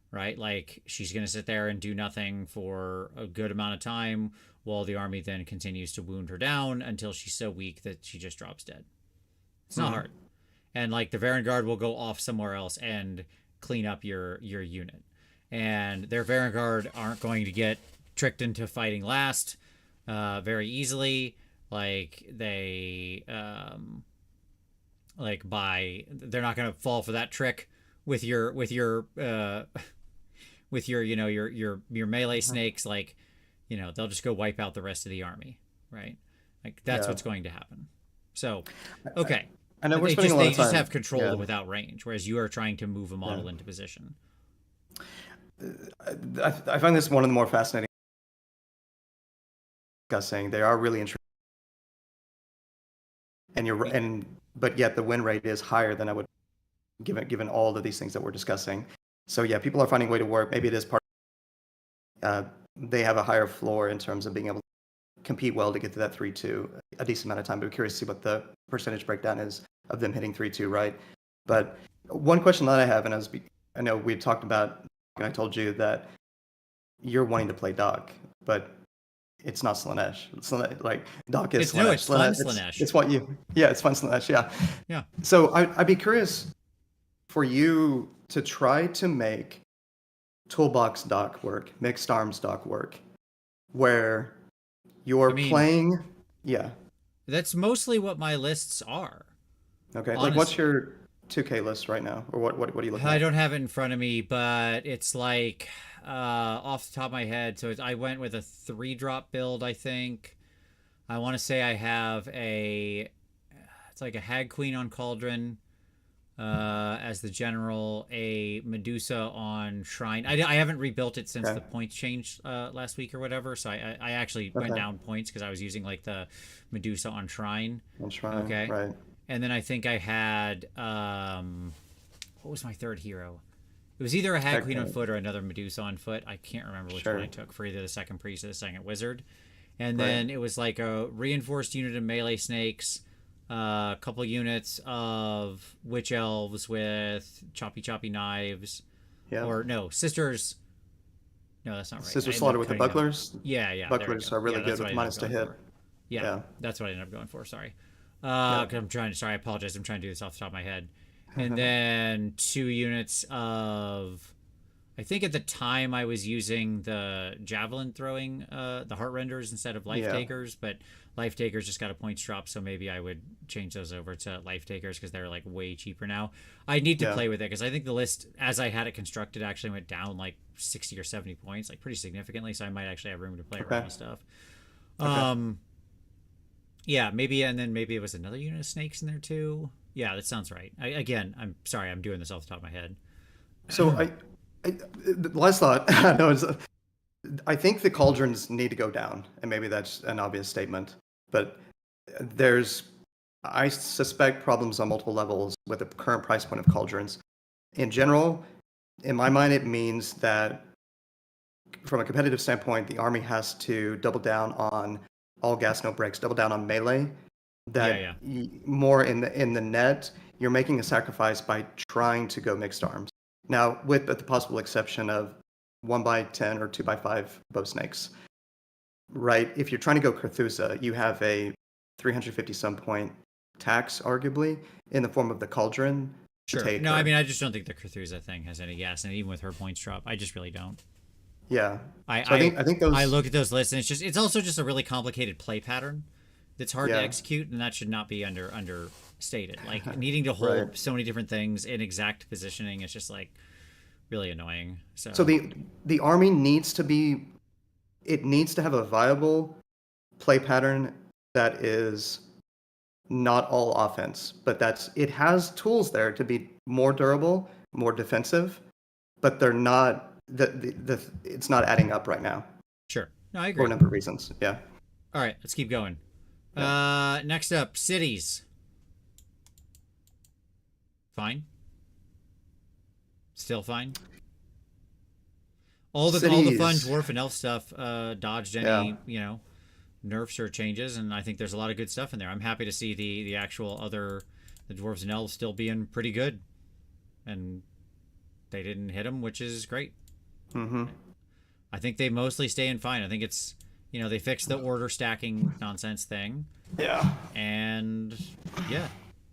right? Like she's going to sit there and do nothing for a good amount of time while the army then continues to wound her down until she's so weak that she just drops dead. It's not Mhm. hard. And like the Varangard will go off somewhere else and clean up your unit. And their Varangard aren't going to get tricked into fighting last very easily. Like they're not going to fall for that trick with your melee snakes. Like they'll just go wipe out the rest of the army, right? Like that's Yeah. what's going to happen. So okay, I know we're they spending just a lot they of just time. have control Yeah. without range, whereas you are trying to move a Yeah. model into position. I find this one of the more fascinating discussing. They are really interesting, but yet the win rate is higher than I would given all of these things that we're discussing. So yeah, people are finding a way to work. Maybe it is part. They have a higher floor in terms of being able to compete well to get to that 3-2 a decent amount of time. But I'm curious to see what the percentage breakdown is of them hitting 3-2, right? But one question that I have, and I know we talked about, and I told you that you're wanting to play Doc, but it's not Slaanesh. It's like Doc is Slaanesh. No, it's fun Slaanesh. It's what you, yeah, it's fun Slaanesh, yeah. Yeah. So I'd be curious for you to try to make Toolbox Doc work, Mixed Arms Doc work, where you're playing, yeah. That's mostly what my lists are. Okay, honestly. Like what's your 2K list right now, or what are you looking at? I don't have it in front of me, but it's like off the top of my head. So I went with a 3-drop build, I think. I want to say I have it's like a Hag Queen on Cauldron as the general, a Medusa on Shrine. I haven't rebuilt it since the points changed last week or whatever, so I actually went down points because I was using like the Medusa on Shrine. On Shrine, okay. Right. And then I think I had what was my third hero? It was either a Hag Queen on foot or another Medusa on foot. I can't remember which one I took for either the second priest or the second wizard. And then it was like a reinforced unit of melee snakes, a couple units of witch elves with choppy knives. Yeah. Or no, sisters. No, that's not right. Sister Slaughter with the bucklers. Yeah. Bucklers are really good with minus to hit. Yeah, that's what I ended up going for. Sorry. Because I apologize. I'm trying to do this off the top of my head. And then 2 units of, I think at the time I was using the javelin throwing, the heart renders instead of life takers, but life takers just got a points drop, so maybe I would change those over to life takers because they're like way cheaper now. I need to play with it because I think the list as I had it constructed actually went down like 60 or 70 points, like pretty significantly. So I might actually have room to play around with stuff. Yeah, maybe, and then maybe it was another unit of snakes in there too. Yeah, that sounds right. I'm sorry, I'm doing this off the top of my head. So the last thought, I think the cauldrons need to go down, and maybe that's an obvious statement, but I suspect problems on multiple levels with the current price point of cauldrons. In general, in my mind, it means that from a competitive standpoint, the army has to double down on all gas, no brakes, double down on melee. More in the net, you're making a sacrifice by trying to go mixed arms. Now, with the possible exception of 1x10 or 2x5 bow snakes, right? If you're trying to go Carthusa, you have a 350 some point tax, arguably, in the form of the cauldron. Sure. No, I mean, I just don't think the Carthusa thing has any gas, and even with her points drop, I just really don't. Yeah. I think those. I look at those lists, and it's also just a really complicated play pattern that's hard to execute, and that should not be understated. Like needing to hold so many different things in exact positioning is just like really annoying. So the army needs to have a viable play pattern that is not all offense, but it has tools there to be more durable, more defensive, but they're not. It's not adding up right now. Sure. No, I agree. For a number of reasons. Yeah. All right, let's keep going. Yeah. Next up, cities. Fine. Still fine. All the fun dwarf and elf stuff dodged any nerfs or changes, and I think there's a lot of good stuff in there. I'm happy to see the actual the dwarves and elves still being pretty good, and they didn't hit them, which is great. Mm-hmm. I think they mostly stay in fine. I think it's they fixed the order stacking nonsense thing. Yeah. And yeah,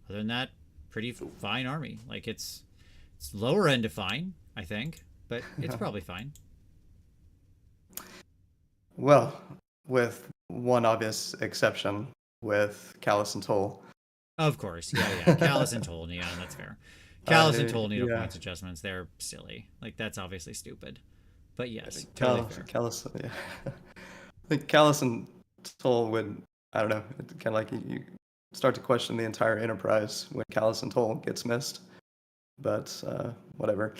other than that, pretty fine army. Like it's lower end of fine, I think, but it's probably fine. Well, with one obvious exception, with Callus and Toll. Of course, yeah. Callus and Toll, yeah, that's fair. Callus and Toll need points adjustments. They're silly. Like that's obviously stupid. But yes, totally fair. Callus, yeah. I think Callus and Toll would, I don't know, kind of like you start to question the entire enterprise when Callus and Toll gets missed. But whatever.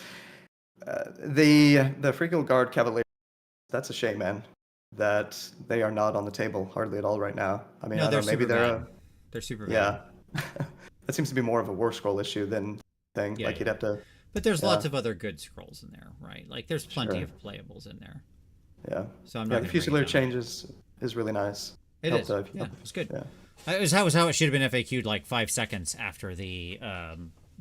The Freakle Guard Cavalier, that's a shame, man. that they are not on the table hardly at all right now. I mean, No, I they're don't know, maybe super they're bad. They're super bad. yeah. That seems to be more of a war scroll issue than thing. Yeah, Like yeah. you'd have to, But there's lots yeah, of other good scrolls in there, right? Like there's plenty sure, of playables in there. yeah, So I'm yeah. not The going to bring it Fusilier down. change is really nice. It Helped, is. Yeah, it was good. yeah, It was how it should have been FAQ'd like 5 seconds after the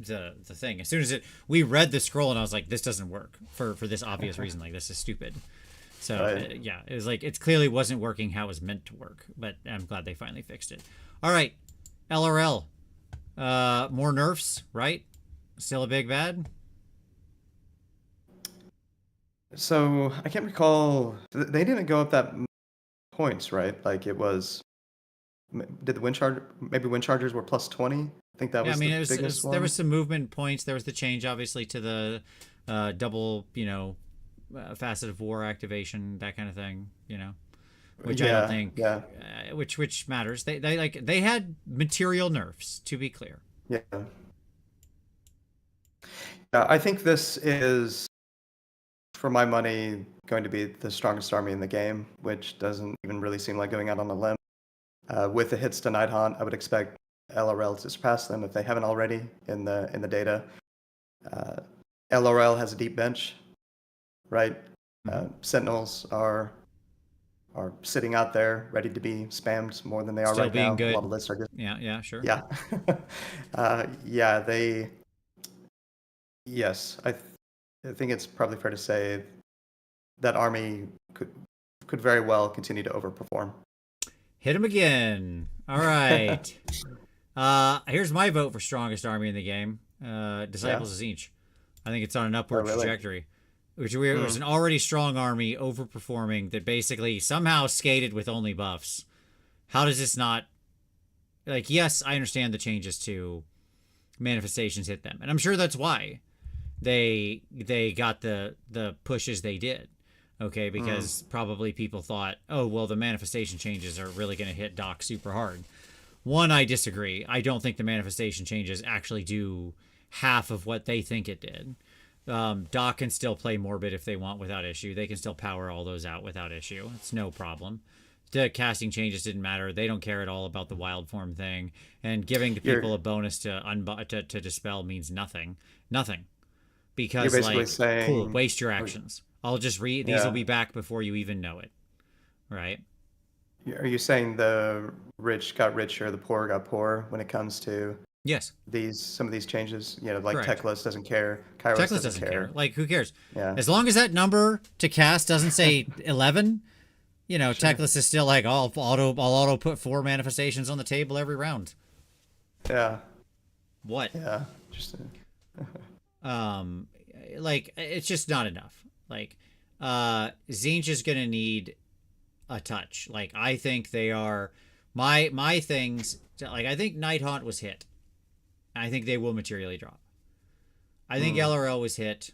thing. As soon as we read the scroll and I was like, this doesn't work for this obvious reason. Like this is stupid. So right. yeah, it was like it clearly wasn't working how it was meant to work. But I'm glad they finally fixed it. All right, LRL. More nerfs, right? Still a big bad. So I can't recall. They didn't go up that points, right? Like it was. Did the wind charge? Maybe wind chargers were plus 20. I think that Yeah, I was mean, the biggest there was one. some movement points. There was the change, obviously, to the double, facet of war activation, that kind of thing. Which I don't Yeah, think, yeah, which matters. They had material nerfs, to be clear. yeah. Yeah, I think this is, for my money, going to be the strongest army in the game, which doesn't even really seem like going out on a limb. With the hits to Nighthaunt, I would expect LRL to surpass them if they haven't already in the data. Uh, LRL has a deep bench, right? Sentinels are sitting out there ready to be spammed more than they are Still right being now. A good. lot of lists are just Yeah, sure. yeah, yeah. Yes, I think it's probably fair to say that army could very well continue to overperform. Hit him again. All right. Here's my vote for strongest army in the game. Yeah. Disciples of Zinch. I think it's on an Oh, upward really? trajectory. Which was an already strong army overperforming that basically somehow skated with only buffs. How does this not, like, yes, I understand the changes to manifestations hit them, and I'm sure that's why they got the pushes they did. Okay, because probably people thought, oh well, the manifestation changes are really going to hit Doc super hard. One, I disagree. I don't think the manifestation changes actually do half of what they think it did. Doc can still play Morbid if they want without issue. They can still power all those out without issue. It's no problem. The casting changes didn't matter. They don't care at all about the wild form thing. And giving to people You're a bonus to dispel means nothing. Nothing. you're Because, basically like, cool, saying, waste your actions. I'll just read. These will yeah. be back before you even know it. Right? Are you saying the rich got richer, the poor got poorer when it comes to Yes. some of these changes? Like Correct. Techlist doesn't care, Kairos Checklist doesn't doesn't care. care. Like, who cares? Yeah, As long as that number to cast doesn't say 11, sure. Checklist is still like, oh, I'll auto put 4 manifestations on the table every round. Yeah, What? yeah. Interesting. Um, like, it's just not enough. Like, Zinch is gonna need a touch. Like, I think they are my things. Like, I think Nighthaunt was hit. I think they will materially drop. I think LRL was hit.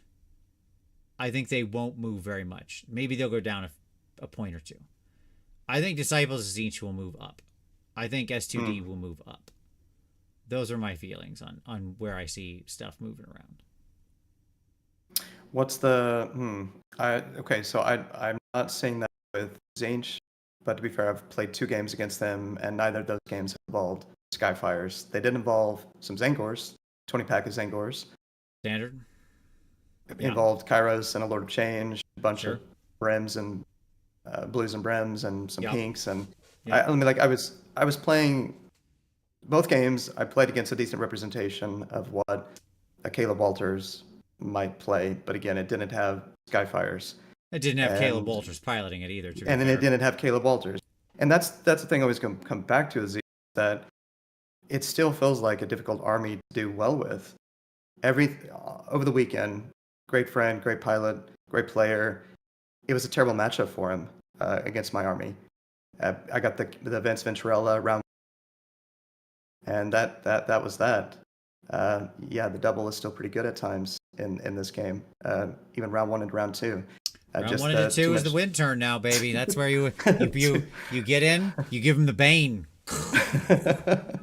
I think they won't move very much. Maybe they'll go down a point or two. I think Disciples of Zinch will move up. I think S2D will move up. Those are my feelings on where I see stuff moving around. What's the okay, so I'm not saying that with Zange, but to be fair, I've played 2 games against them, and neither of those games have involved Skyfires. They did involve some Zangors, 20-pack of Zangors. Standard? Yeah, Involved Kairos and a Lord of Change, a bunch sure. of Brims and blues and Brims and some Yep. pinks, and Yep. I mean, like I was playing both games. I played against a decent representation of what a Caleb Walters might play, but again, it didn't have Skyfires. It didn't have Caleb And Walters piloting it either, to be and then it fair. didn't have Caleb Walters. And that's the thing I always come back to, is that it still feels like a difficult army to do well with. Over the weekend, great friend, great pilot, great player. It was a terrible matchup for him against my army. I got the Vince Venturella round, and that was that. Yeah, the double is still pretty good at times in this game, even round 1 and round 2. Round 1 and 2 is the win turn now, baby. That's where you get in, you give them the Bane.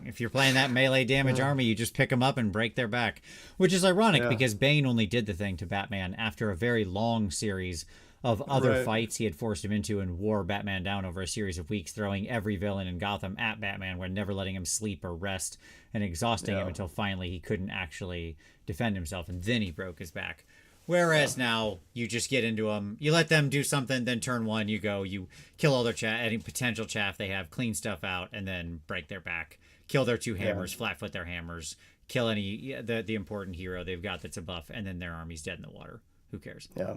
If you're playing that melee damage army, you just pick them up and break their back. Which is ironic Yeah. because Bane only did the thing to Batman after a very long series of other Right. fights he had forced him into and wore Batman down over a series of weeks, throwing every villain in Gotham at Batman when never letting him sleep or rest and exhausting him Yeah. until finally he couldn't actually defend himself, and then he broke his back. Whereas now you just get into them, you let them do something, then turn one, you go, you kill all their any potential chaff they have, clean stuff out, and then break their back, kill their two hammers, flatfoot their hammers, kill any the important hero they've got that's a buff, and then their army's dead in the water. Who cares? Yeah.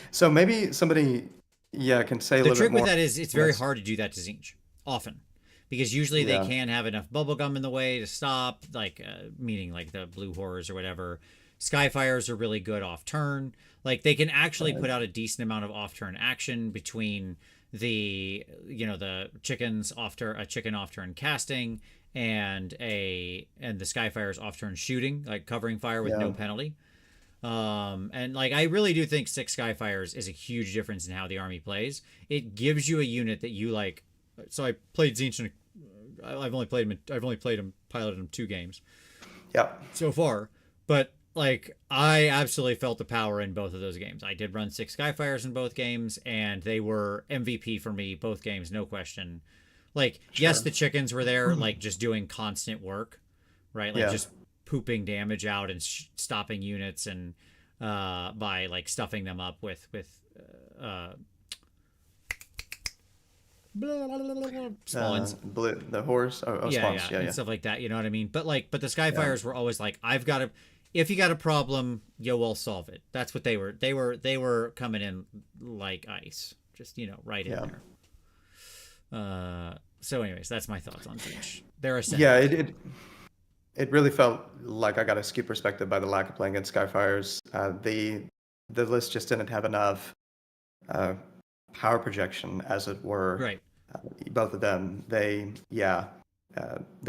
So maybe somebody, can say a The little trick bit more. with that is it's very Yes. hard to do that to Zinch often, because usually they Yeah. can have enough bubblegum in the way to stop, like meaning like the blue horrors or whatever. Skyfires are really good off turn. Like they can actually put out a decent amount of off turn action between the the chickens off turn, a chicken off turn casting, and the Skyfire's off turn shooting, like covering fire with no penalty. And like I really do think 6 Skyfires is a huge difference in how the army plays. It gives you a unit that you like. So I played Zinch, I've only played him, piloted him 2 games Yeah. so far, but like I absolutely felt the power in both of those games. I did run 6 Skyfires in both games, and they were MVP for me both games, no question. Like yes, the chickens were there, like just doing constant work, right? Like just pooping damage out and stopping units, and by like stuffing them up with spawns. The horse. Spawns. Yeah. And stuff like that. You know what I mean? But the Skyfires were always like, if you got a problem, I'll solve it. That's what they were. They were coming in like ice, just right in there. So anyways, that's my thoughts on Siege. They're a It really felt like I got a skewed perspective by the lack of playing against Skyfires. The list just didn't have enough power projection, as it were. Right. Both of them, the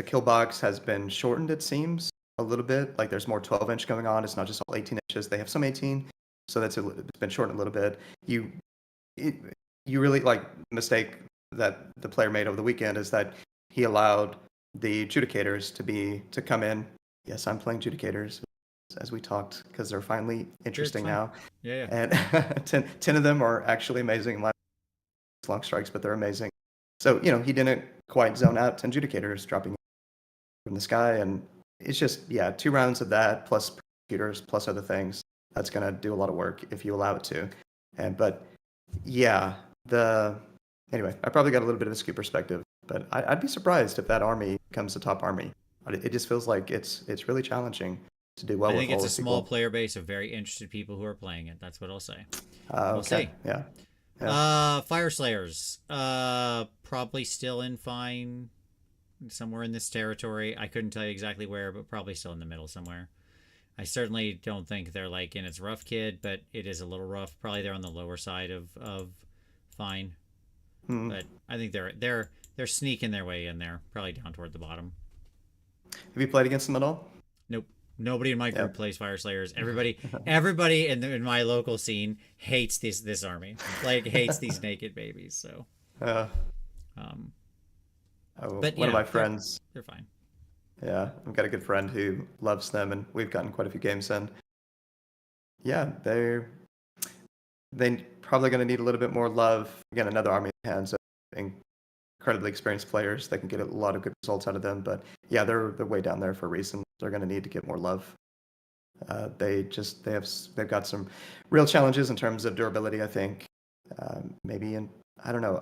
kill box has been shortened, it seems, a little bit. Like there's more 12-inch going on. It's not just all 18 inches. They have some 18, so it's been shortened a little bit. You really like mistake that the player made over the weekend is that he allowed the Judicators to come in. Yes, I'm playing Judicators as we talked, because they're finally interesting now. Yeah. And 10 of them are actually amazing. Long strikes, but they're amazing. So, he didn't quite zone out 10 Judicators dropping from the sky. And it's just, 2 rounds of that, plus prosecutors, plus other things. That's going to do a lot of work if you allow it to. Anyway, I probably got a little bit of a skewed perspective, but I'd be surprised if that army becomes a top army. It just feels like it's really challenging to do well with all I think it's a small people. player base of very interested people who are playing it. That's what I'll say. We'll see. Yeah. Fire Slayers, probably still in fine, somewhere in this territory. I couldn't tell you exactly where, but probably still in the middle somewhere. I certainly don't think they're like in its rough kid, but it is a little rough. Probably they're on the lower side of fine. But I think they're sneaking their way in there, probably down toward the bottom. Have you played against them at all? Nope. Nobody in my group plays Fire Slayers. Everybody in my local scene hates this army. Like hates these naked babies. So, but one of my friends, they're fine. Yeah, I've got a good friend who loves them, and we've gotten quite a few games in. Yeah, they probably going to need a little bit more love. Again, another army in the hands of incredibly experienced players. They can get a lot of good results out of them, but yeah, they're way down there for a reason. They're going to need to get more love. They've got some real challenges in terms of durability, I think. I don't know.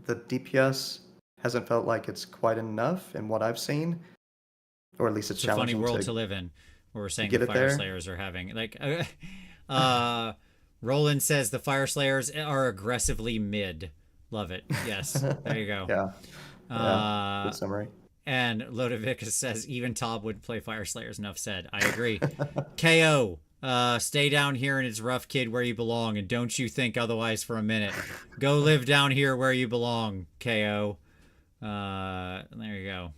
The DPS hasn't felt like it's quite enough in what I've seen, or at least it's a funny challenging world to live in, where we're saying get the it Fire there. Slayers are having Roland says the Fire Slayers are aggressively mid. Love it. Yes, there you go. Yeah. Good summary. And Lodovicus says even Tob would play Fire Slayers. Enough said. I agree. KO. Stay down here in its rough, kid, where you belong, and don't you think otherwise for a minute. Go live down here where you belong, KO. There you go.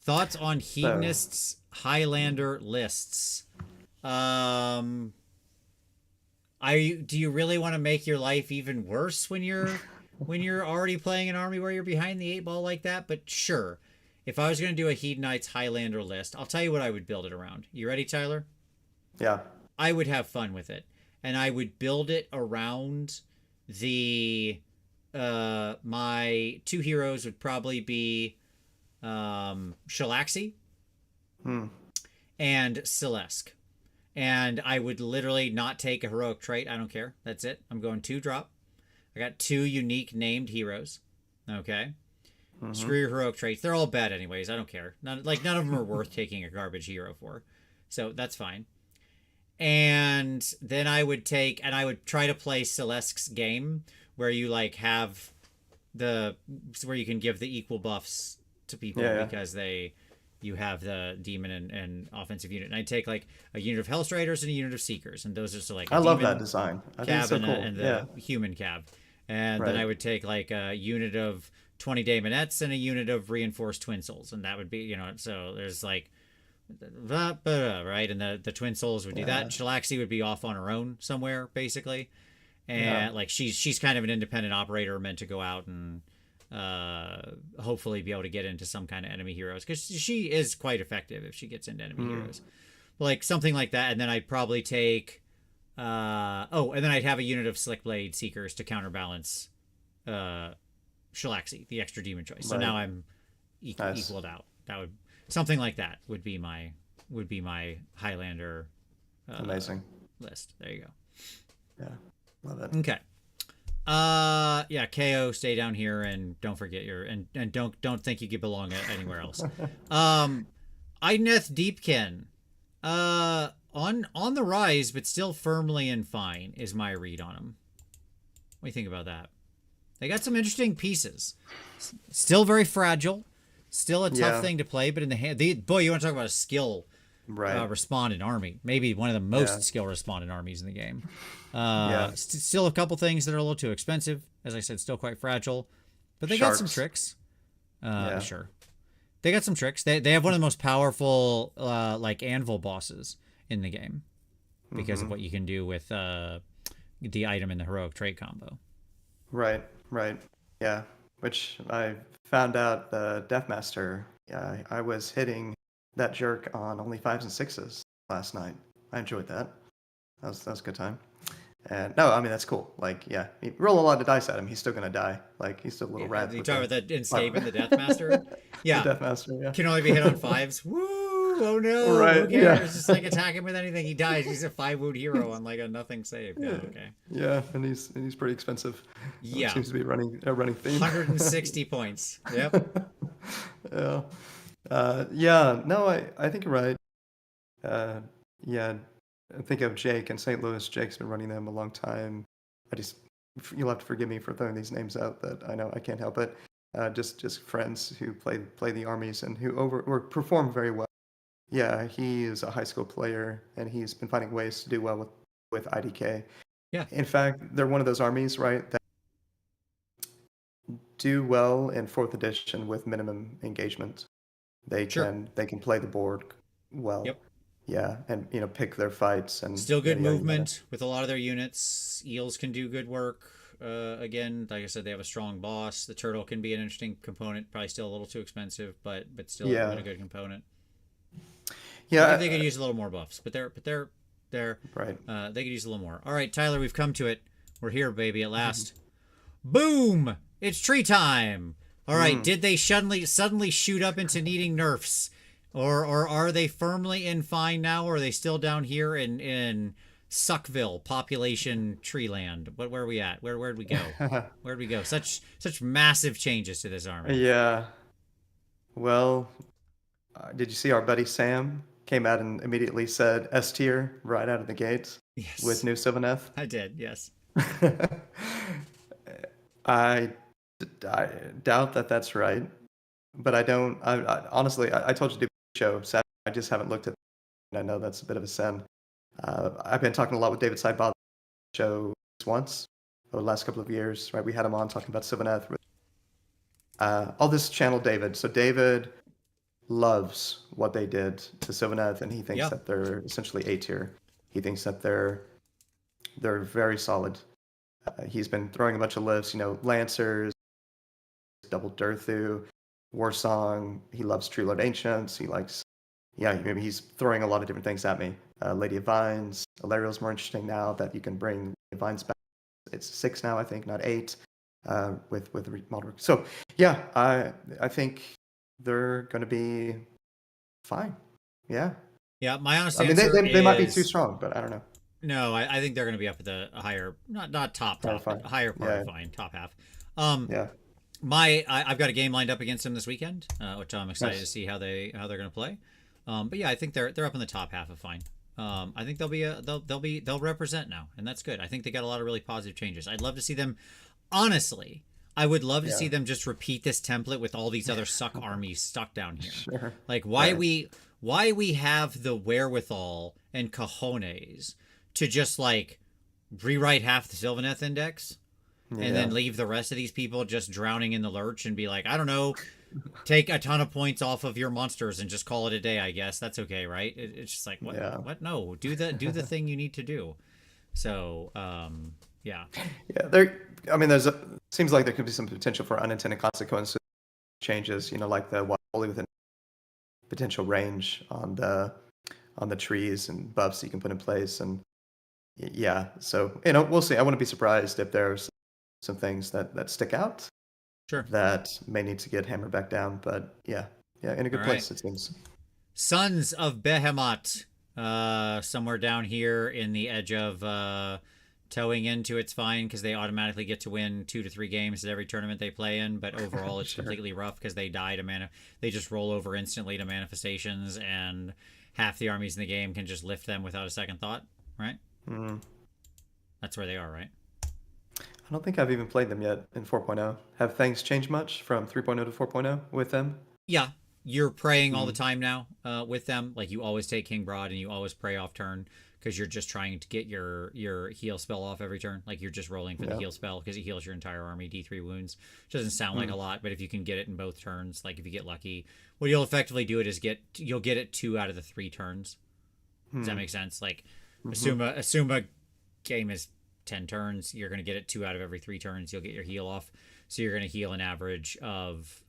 Thoughts on Hedonists' Highlander lists? Do you really want to make your life even worse when you're already playing an army where you're behind the 8 ball like that? But sure, if I was going to do a Hedonites Highlander list, I'll tell you what I would build it around. You ready, Tyler? Yeah. I would have fun with it. and I would build it around the my two heroes would probably be Shalaxi Hmm. and Celeste. And I would literally not take a heroic trait. I don't care. That's it. I'm going 2-drop. I got 2 unique named heroes. Okay. Mm-hmm. Screw your heroic traits. They're all bad anyways. I don't care. None of them are worth taking a garbage hero for. So that's fine. And then I would try to play Celeste's game where you like have where you can give the equal buffs to people because you have the demon and offensive unit. And I'd take like a unit of Hellstriders and a unit of Seekers, and those are so like I love that design. I think it's so cool. and the human cab. And then I would take like a unit of 20 Daemonettes and a unit of reinforced Twin Souls, and that would be, so there's like right, and the Twin Souls would do that. Shalaxi would be off on her own somewhere basically, and like she's kind of an independent operator meant to go out and hopefully be able to get into some kind of enemy heroes, because she is quite effective if she gets into enemy heroes, like something like that. And then I'd probably take and then I'd have a unit of Slickblade Seekers to counterbalance Shalaxi, the extra demon choice. So now I'm equaled out. That would something like that would be my Highlander amazing list. There you go. Yeah, love it. Okay. KO, stay down here and don't forget and don't think you belong anywhere else. Idneth Deepkin, on the rise, but still firmly in fine is my read on him. What do you think about that? They got some interesting pieces. Still very fragile. Still a tough thing to play, but in the hand, boy, you want to talk about a skill respondent army. Maybe one of the most skill respondent armies in the game. Still a couple things that are a little too expensive. As I said, still quite fragile. But they got some tricks. Sure. They got some tricks. They have one of the most powerful like anvil bosses in the game because of what you can do with the item in the heroic trait combo. Right. Yeah. Which I found out the Deathmaster, I was hitting that jerk on only 5s and 6s last night. I enjoyed that. That was a good time. And no, I mean, that's cool. Like, you roll a lot of dice at him, he's still going to die. Like, he's still a little rat. You talk about that escaping the Deathmaster? Yeah. The Deathmaster, Can only be hit on 5s. Woo! Oh no! Right, Who cares? Just like attack him with anything, he dies. He's a 5-wound hero on like a nothing save. Yeah, okay. Yeah, and he's pretty expensive. Yeah. Seems to be a running theme. 160 points. Yep. No, I think you're right. I think of Jake in St. Louis. Jake's been running them a long time. You'll have to forgive me for throwing these names out that I know I can't help it. Just friends who play the armies and who perform very well. Yeah, he is a high school player and he's been finding ways to do well with IDK. Yeah. In fact, they're one of those armies, right, that do well in 4th edition with minimum engagement. They can play the board well. Yep. Yeah, and pick their fights and still good movement with a lot of their units. Eels can do good work. Again, like I said, they have a strong boss. The turtle can be an interesting component. Probably still a little too expensive, but still a good component. Yeah, they could use a little more buffs, but they're right. They could use a little more. All right, Tyler, we've come to it. We're here, baby, at last. Boom! It's tree time. All right, did they suddenly shoot up into needing nerfs? Or are they firmly in fine now, or are they still down here in Suckville, population treeland? Where are we at? Where'd we go? Where'd we go? Such massive changes to this army. Yeah. Well, did you see our buddy Sam came out and immediately said S tier right out of the gates? Yes. With new Sylvaneth? I did, yes. I doubt that that's right, but I don't. Honestly, I told you to do a show. Saturday, I just haven't looked at it. I know that's a bit of a sin. I've been talking a lot with David Sidebob on the show once over the last couple of years. Right, we had him on talking about Sylvaneth. I'll just channel David. So David loves what they did to Sylvaneth, and he thinks that they're essentially A tier. He thinks that they're very solid. He's been throwing a bunch of lists, Lancers, Double Durthu, Warsong. He loves True Lord Ancients. He likes, maybe he's throwing a lot of different things at me. Lady of Vines. Alariel's more interesting now that you can bring Lady of Vines back. It's 6 now, I think, not 8. With model. So yeah, I think they're going to be fine. Yeah. Yeah, my honest I mean, answer they might be too is strong, but I don't know. no. I think they're going to be up at the higher, not top, Probably but fine. higher part Yeah. of fine, top half. Um, Yeah. I've got a game lined up against them this weekend, which I'm excited Nice. to see how they're going to play. But yeah, I think they're up in the top half of fine. I think they'll represent now, and that's good. I think they got a lot of really positive changes. I'd love to see them. Honestly, I would love to Yeah. see them just repeat this template with all these other suck armies stuck down here. Sure. Like why Right. we have the wherewithal and cojones to just like rewrite half the Sylvaneth index and then Yeah. leave the rest of these people just drowning in the lurch and be like, I don't know, take a ton of points off of your monsters and just call it a day. I guess that's okay, right? It's just like what? Yeah. What? No, do the thing you need to do. So, yeah, Yeah. I mean, seems like there could be some potential for unintended consequences changes. Like the wholly within potential range on the trees and buffs you can put in place, and yeah. So we'll see. I wouldn't be surprised if there's some things that stick out sure. that may need to get hammered back down. But yeah, in a good All place right. it seems. Sons of Behemoth, somewhere down here in the edge of towing into it's fine because they automatically get to win 2 to 3 games at every tournament they play in. But overall, it's Sure. completely rough because they die to They just roll over instantly to manifestations, and half the armies in the game can just lift them without a second thought. Right? Mm. That's where they are, right? I don't think I've even played them yet in 4.0. Have things changed much from 3.0 to 4.0 with them? Yeah, you're praying all the Mm. time now with them. Like you always take King Broad and you always pray off turn because you're just trying to get your heal spell off every turn. Like you're just rolling for the Yeah. heal spell because it heals your entire army D3 wounds. Doesn't sound like a lot, but if you can get it in both turns, like if you get lucky, what you'll effectively do it is you'll get it 2 out of the 3 turns. Does that make sense? Like assume a game is 10 turns, you're going to get it 2 out of every 3 turns. You'll get your heal off, so you're going to heal an average of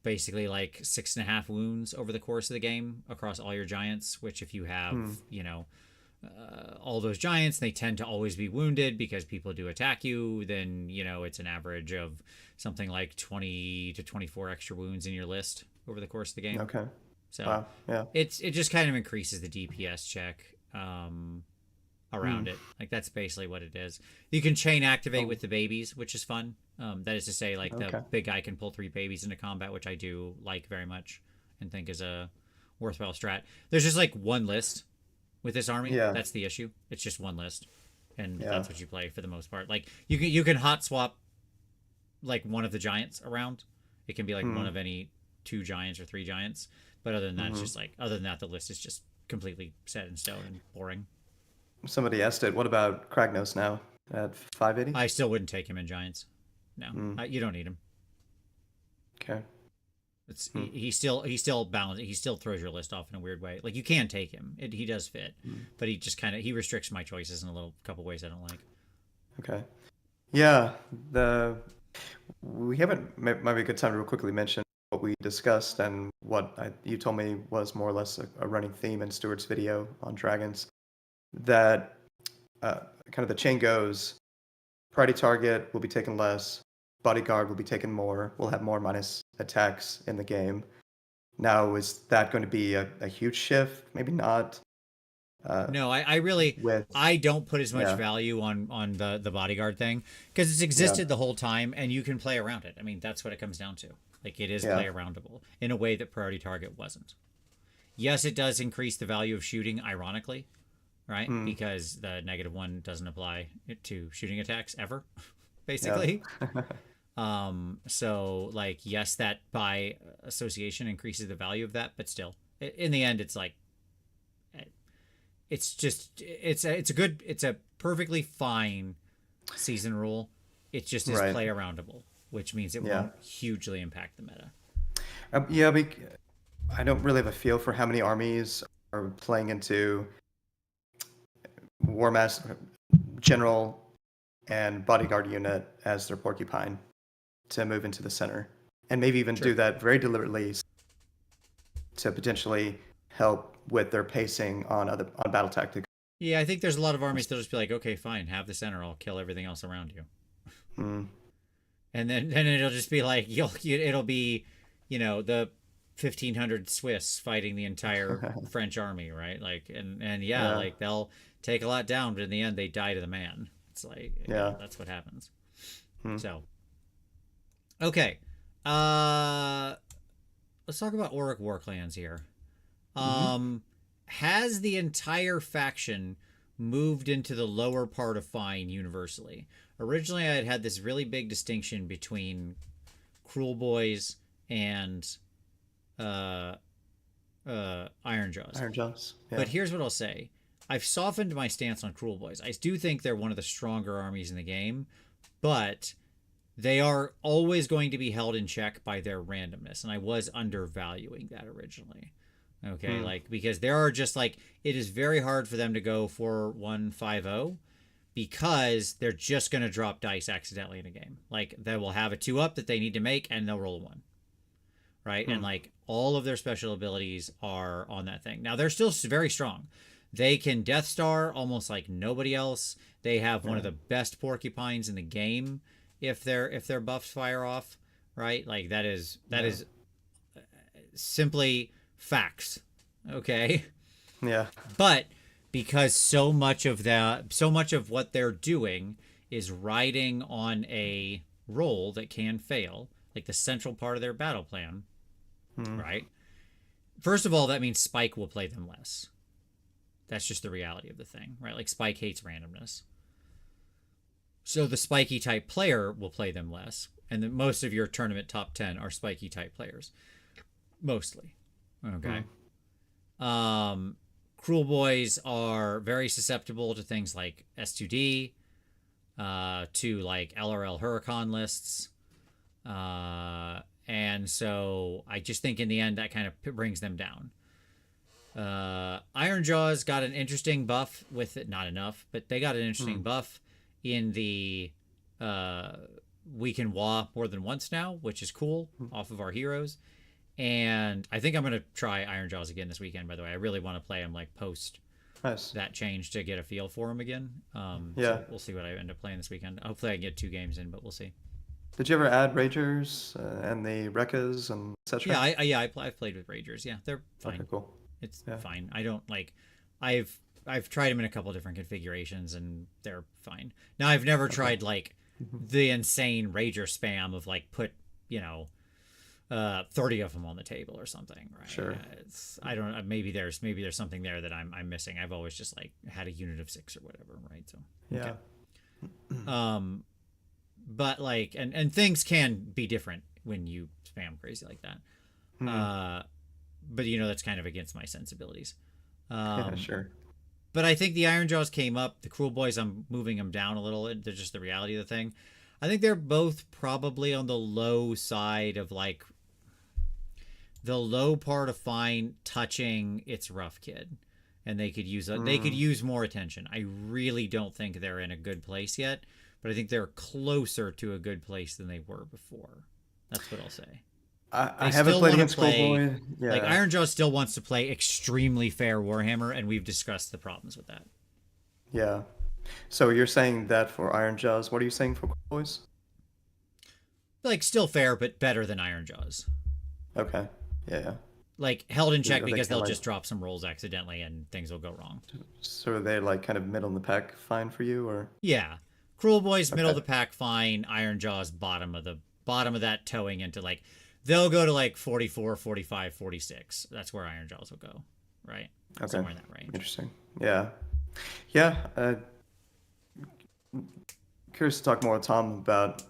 basically like 6.5 wounds over the course of the game across all your giants, which if you have all those giants, they tend to always be wounded because people do attack you, then it's an average of something like 20 to 24 extra wounds in your list over the course of the game. Okay. So Wow. Yeah. it just kind of increases the DPS check around it. Like that's basically what it is. You can chain activate with the babies, which is fun. That is to say, like the Okay. big guy can pull 3 babies into combat, which I do like very much and think is a worthwhile strat. There's just like one list with this army. Yeah. That's the issue. It's just one list, and Yeah. that's what you play for the most part. Like you can hot swap like one of the giants around. It can be like one of any 2 giants or 3 giants. But other than that, it's just like the list is just completely set in stone and boring. Somebody asked it. What about Kragnos now at 580? I still wouldn't take him in giants. No, you don't need him. Okay. It's he still balance. He still throws your list off in a weird way. Like you can take him. He does fit, but he just he restricts my choices in a couple ways I don't like. Okay. Yeah. We haven't. Might be a good time to real quickly mention what we discussed and what you told me was more or less a running theme in Stuart's video on dragons. That kind of the chain goes: priority target will be taken less, bodyguard will be taken more. We'll have more minus attacks in the game. Now, is that going to be a huge shift? Maybe not. No, I really With I don't put as much yeah. value on the bodyguard thing because it's existed the whole time and you can play around it. I mean, that's what it comes down to. Like it is Yeah. play aroundable in a way that priority target wasn't. Yes, it does increase the value of shooting, ironically, right? Because the -1 doesn't apply to shooting attacks ever, basically. So like yes, that by association increases the value of that, but still, in the end, it's like it's a perfectly fine season rule. It just is Right. play aroundable, which means it Yeah. won't hugely impact the meta. Yeah, I don't really have a feel for how many armies are playing into War Master General and Bodyguard unit as their porcupine to move into the center. And maybe even do that very deliberately to potentially help with their pacing on battle tactics. Yeah, I think there's a lot of armies that'll just be like, okay, fine, have the center. I'll kill everything else around you. Mm. And then it'll just be like it'll be, the 1500 Swiss fighting the entire French army, right? Like and yeah, Yeah. like they'll take a lot down, but in the end they die to the man. It's like Yeah. that's what happens. Mm. So okay, uh, let's talk about Auric War Clans here. Hmm. Has the entire faction moved into the lower part of Fine universally? Originally, I had this really big distinction between Cruel Boys and uh, Iron Jaws. Iron Jaws. Yeah. But here's what I'll say. I've softened my stance on Cruel Boys. I do think they're one of the stronger armies in the game, but they are always going to be held in check by their randomness, and I was undervaluing that originally. Okay, like because there are just like it is very hard for them to go 4-1-5-0 because they're just going to drop dice accidentally in a game. Like they will have a 2-up that they need to make and they'll roll a 1. Right? And like all of their special abilities are on that thing. Now they're still very strong. They can Death Star almost like nobody else. They have one of the best porcupines in the game if their buffs fire off, right? Like that is simply facts. Okay? Yeah. But because so much of what they're doing is riding on a roll that can fail, like the central part of their battle plan, right? First of all, that means Spike will play them less. That's just the reality of the thing, right? Like Spike hates randomness. So the spiky type player will play them less. And most of your tournament top 10 are spiky type players. Mostly. Okay. Cruel Boys are very susceptible to things like S2D, to like LRL Huracan lists. And so I just think in the end that kind of brings them down. Iron Jaws got an interesting buff with it. Not enough, but they got an interesting buff in the we can WA more than once now, which is cool, off of our heroes. And I think I'm going to try Iron Jaws again this weekend, by the way. I really want to play him like post that change to get a feel for him again. So we'll see what I end up playing this weekend. Hopefully I can get 2 games in, but we'll see. Did you ever add Ragers and the Rekkas and etc.? Yeah, I've played with Ragers. Yeah, they're fine. Okay, cool. It's fine. I don't like. I've tried them in a couple different configurations and they're fine. Now I've never tried like the insane Rager spam of like put 30 of them on the table or something, right? Sure. I don't know. Maybe there's something there that I'm missing. I've always just like had a unit of 6 or whatever, right? So yeah. Okay. But like and things can be different when you spam crazy like that. But that's kind of against my sensibilities. Yeah, sure. But I think the Iron Jaws came up. The Cruel Boys, I'm moving them down a little. They're just the reality of the thing. I think they're both probably on the low side of like the low part of Fine touching its rough kid, and they could use more attention. I really don't think they're in a good place yet, but I think they're closer to a good place than they were before. That's what I'll say. I haven't played against Cruel Boy. Yeah. Like Iron Jaw still wants to play extremely fair Warhammer, and we've discussed the problems with that. Yeah. So you're saying that for Iron Jaws. What are you saying for Cruel Boys? Like still fair, but better than Iron Jaws. Okay. Yeah. Like held in check They because they'll like- just drop some rolls accidentally and things will go wrong. So are they like kind of middle in the pack fine for you, or? Yeah. Cruel Boys, middle of the pack, fine. Iron Jaws, bottom of that, towing into like, they'll go to like 44, 45, 46. That's where Iron Jaws will go, right? Okay. Somewhere in that range. Interesting. Yeah. Yeah. Curious to talk more with Tom about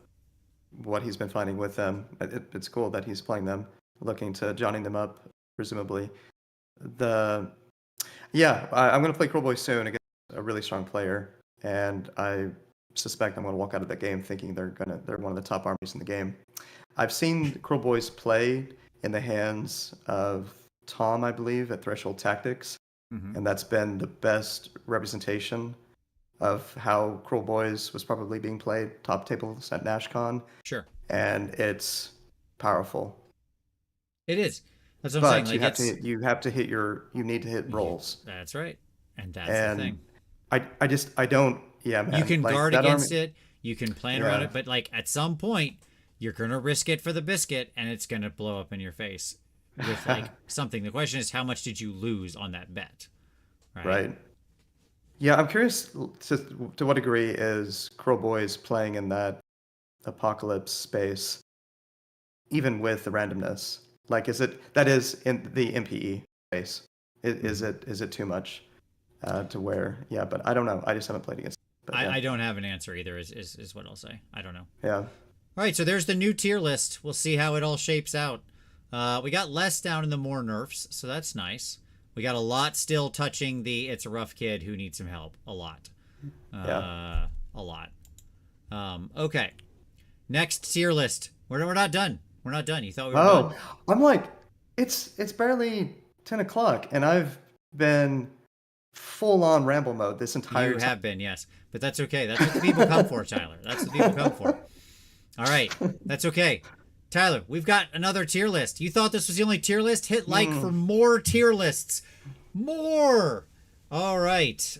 what he's been finding with them. It's cool that he's playing them, looking to joining them up, presumably. I'm going to play Cruel Boy soon against a really strong player, and I suspect I'm going to walk out of that game thinking they're one of the top armies in the game. I've seen Cruel Boys play in the hands of Tom, I believe, at Threshold Tactics, and that's been the best representation of how Cruel Boys was probably being played top tables at NashCon. Sure. And it's powerful. It is. That's what I'm saying. but Like it's you need to hit rolls. that's right, and that's the And thing. I don't, yeah, You man. can Like guard that army, against it. You can plan around yeah. it, but like at some point, you're gonna risk it for the biscuit, and it's gonna blow up in your face with like something. The question is, how much did you lose on that bet, right? Right. Yeah, I'm curious to what degree is Crow Boys playing in that apocalypse space, even with the randomness? Like, is it that is in the MPE space? Is it too much to where? Yeah, but I don't know. I just haven't played against. But yeah, I don't have an answer either. Is what I'll say. I don't know. yeah. All right, so there's the new tier list. We'll see how it all shapes out. We got less down in the more nerfs, so that's nice. We got a lot still touching the it's a rough kid who needs some help. A lot. Yeah. A lot. Okay. Next tier list. We're not done. We're not done. You thought we were Oh, done? I'm like, it's barely 10 o'clock, and I've been full on ramble mode this entire You time. have been, yes. But that's okay. That's what the people come for, Tyler. That's what the people come for. All right. That's okay. Tyler, we've got another tier list. You thought this was the only tier list? Hit like for more tier lists. More. All right.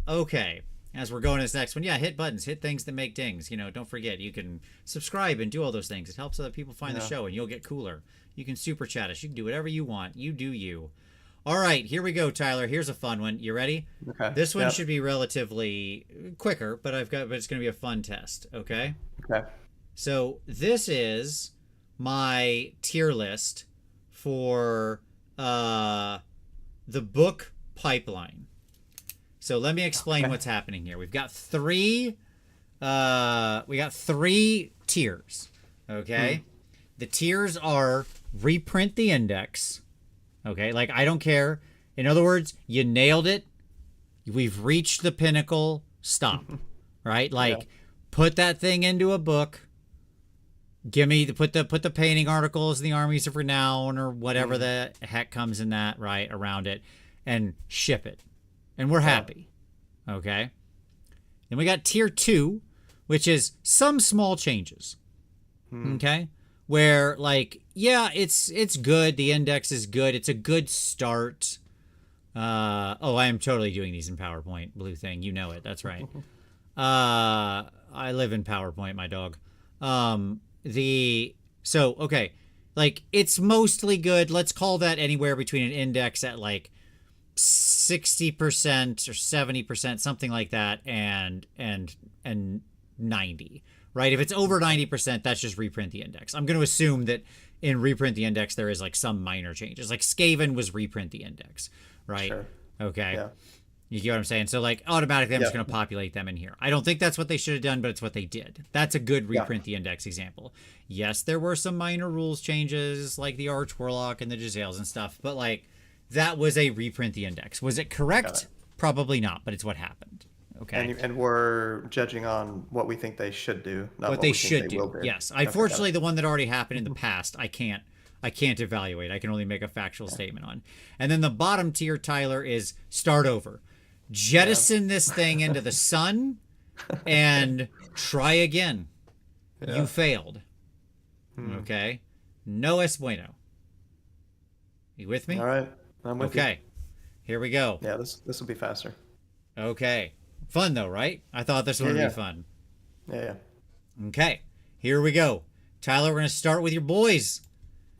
Okay. As we're going to this next one, yeah, hit buttons, hit things that make dings. You know, don't forget, you can subscribe and do all those things. It helps other people find the show, and you'll get cooler. You can super chat us. You can do whatever you want. You do you. All right, here we go, Tyler. Here's a fun one. You ready? Okay. This one Yep. should be relatively quicker, but it's going to be a fun test. Okay. Okay. So this is my tier list for the book pipeline. So let me explain what's happening here. We've got three tiers. Okay. The tiers are reprint the index. Okay, like I don't care. In other words, you nailed it. We've reached the pinnacle. Stop. Right? Like put that thing into a book. Give me put the painting articles, the armies of renown, or whatever the heck comes in that, right, around it, and ship it. And we're happy. Okay. Then we got tier 2, which is some small changes. Okay. Where like, yeah, it's good. The index is good. It's a good start. I am totally doing these in PowerPoint, blue thing. You know it. That's right. I live in PowerPoint, my dog. Okay, like it's mostly good. Let's call that anywhere between an index at like 60% or 70%, something like that, and 90. Right? If it's over 90%, that's just reprint the index. I'm going to assume that in reprint the index there is like some minor changes. Like Skaven was reprint the index, right? Sure. Okay. Yeah. You get what I'm saying? So like automatically I'm just Yeah. going to populate them in here. I don't think that's what they should have done, but it's what they did. That's a good reprint the index example. Yes, there were some minor rules changes like the Arch Warlock and the Giselles and stuff, but like that was a reprint the index. Was it correct? Probably not, but it's what happened. Okay. And we're judging on what we think they should do, not What they we should think they will do. do. Yes. Okay, Unfortunately, the one that already happened in the past, I can't evaluate. I can only make a factual statement on. And then the bottom tier, Tyler, is start over. Jettison this thing into the sun and try again. You failed. Okay. No es bueno. You with me? All right. I'm with you. Okay. Here we go. Yeah, this will be faster. Okay. Fun though, right? I thought this one would Yeah. be fun. Yeah. Okay. Here we go. Tyler, we're going to start with your boys.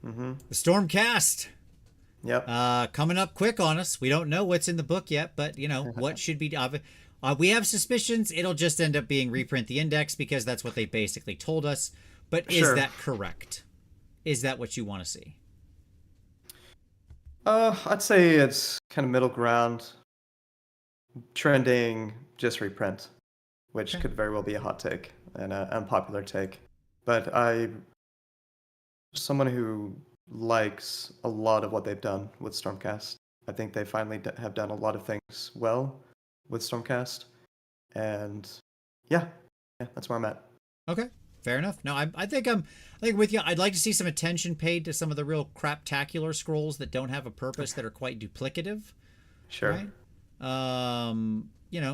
The Stormcast. Yep. Coming up quick on us. We don't know what's in the book yet, but you know what should be. We have suspicions it'll just end up being reprint the index because that's what they basically told us. But is Sure. that correct? Is that what you want to see? I'd say it's kind of middle ground. Trending just reprint, which could very well be a hot take and an unpopular take. But someone who likes a lot of what they've done with Stormcast. I think they finally have done a lot of things well with Stormcast, and yeah, that's where I'm at. Okay, fair enough. No, I think I'm with you. I'd like to see some attention paid to some of the real craptacular scrolls that don't have a purpose that are quite duplicative. Sure. Right?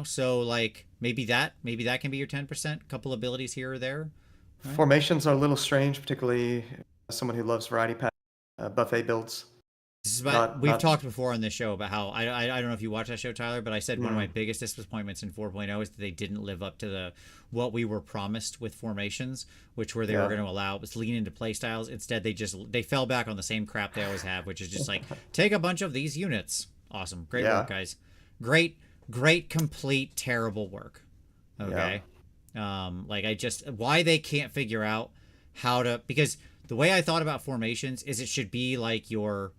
So like maybe that can be your 10%, couple abilities here or there. Formations are a little strange, particularly as someone who loves variety pack. buffet builds. This is about, we've talked before on this show about how I don't know if you watch that show, Tyler, but I said one of my biggest disappointments in 4.0 is that they didn't live up to the what we were promised with formations, which were they were going to allow us lean into play styles. Instead, they fell back on the same crap they always have, which is just like take a bunch of these units. Awesome, great work, guys. Great, complete, terrible work. Okay, like why they can't figure out how to, because the way I thought about formations is it should be like your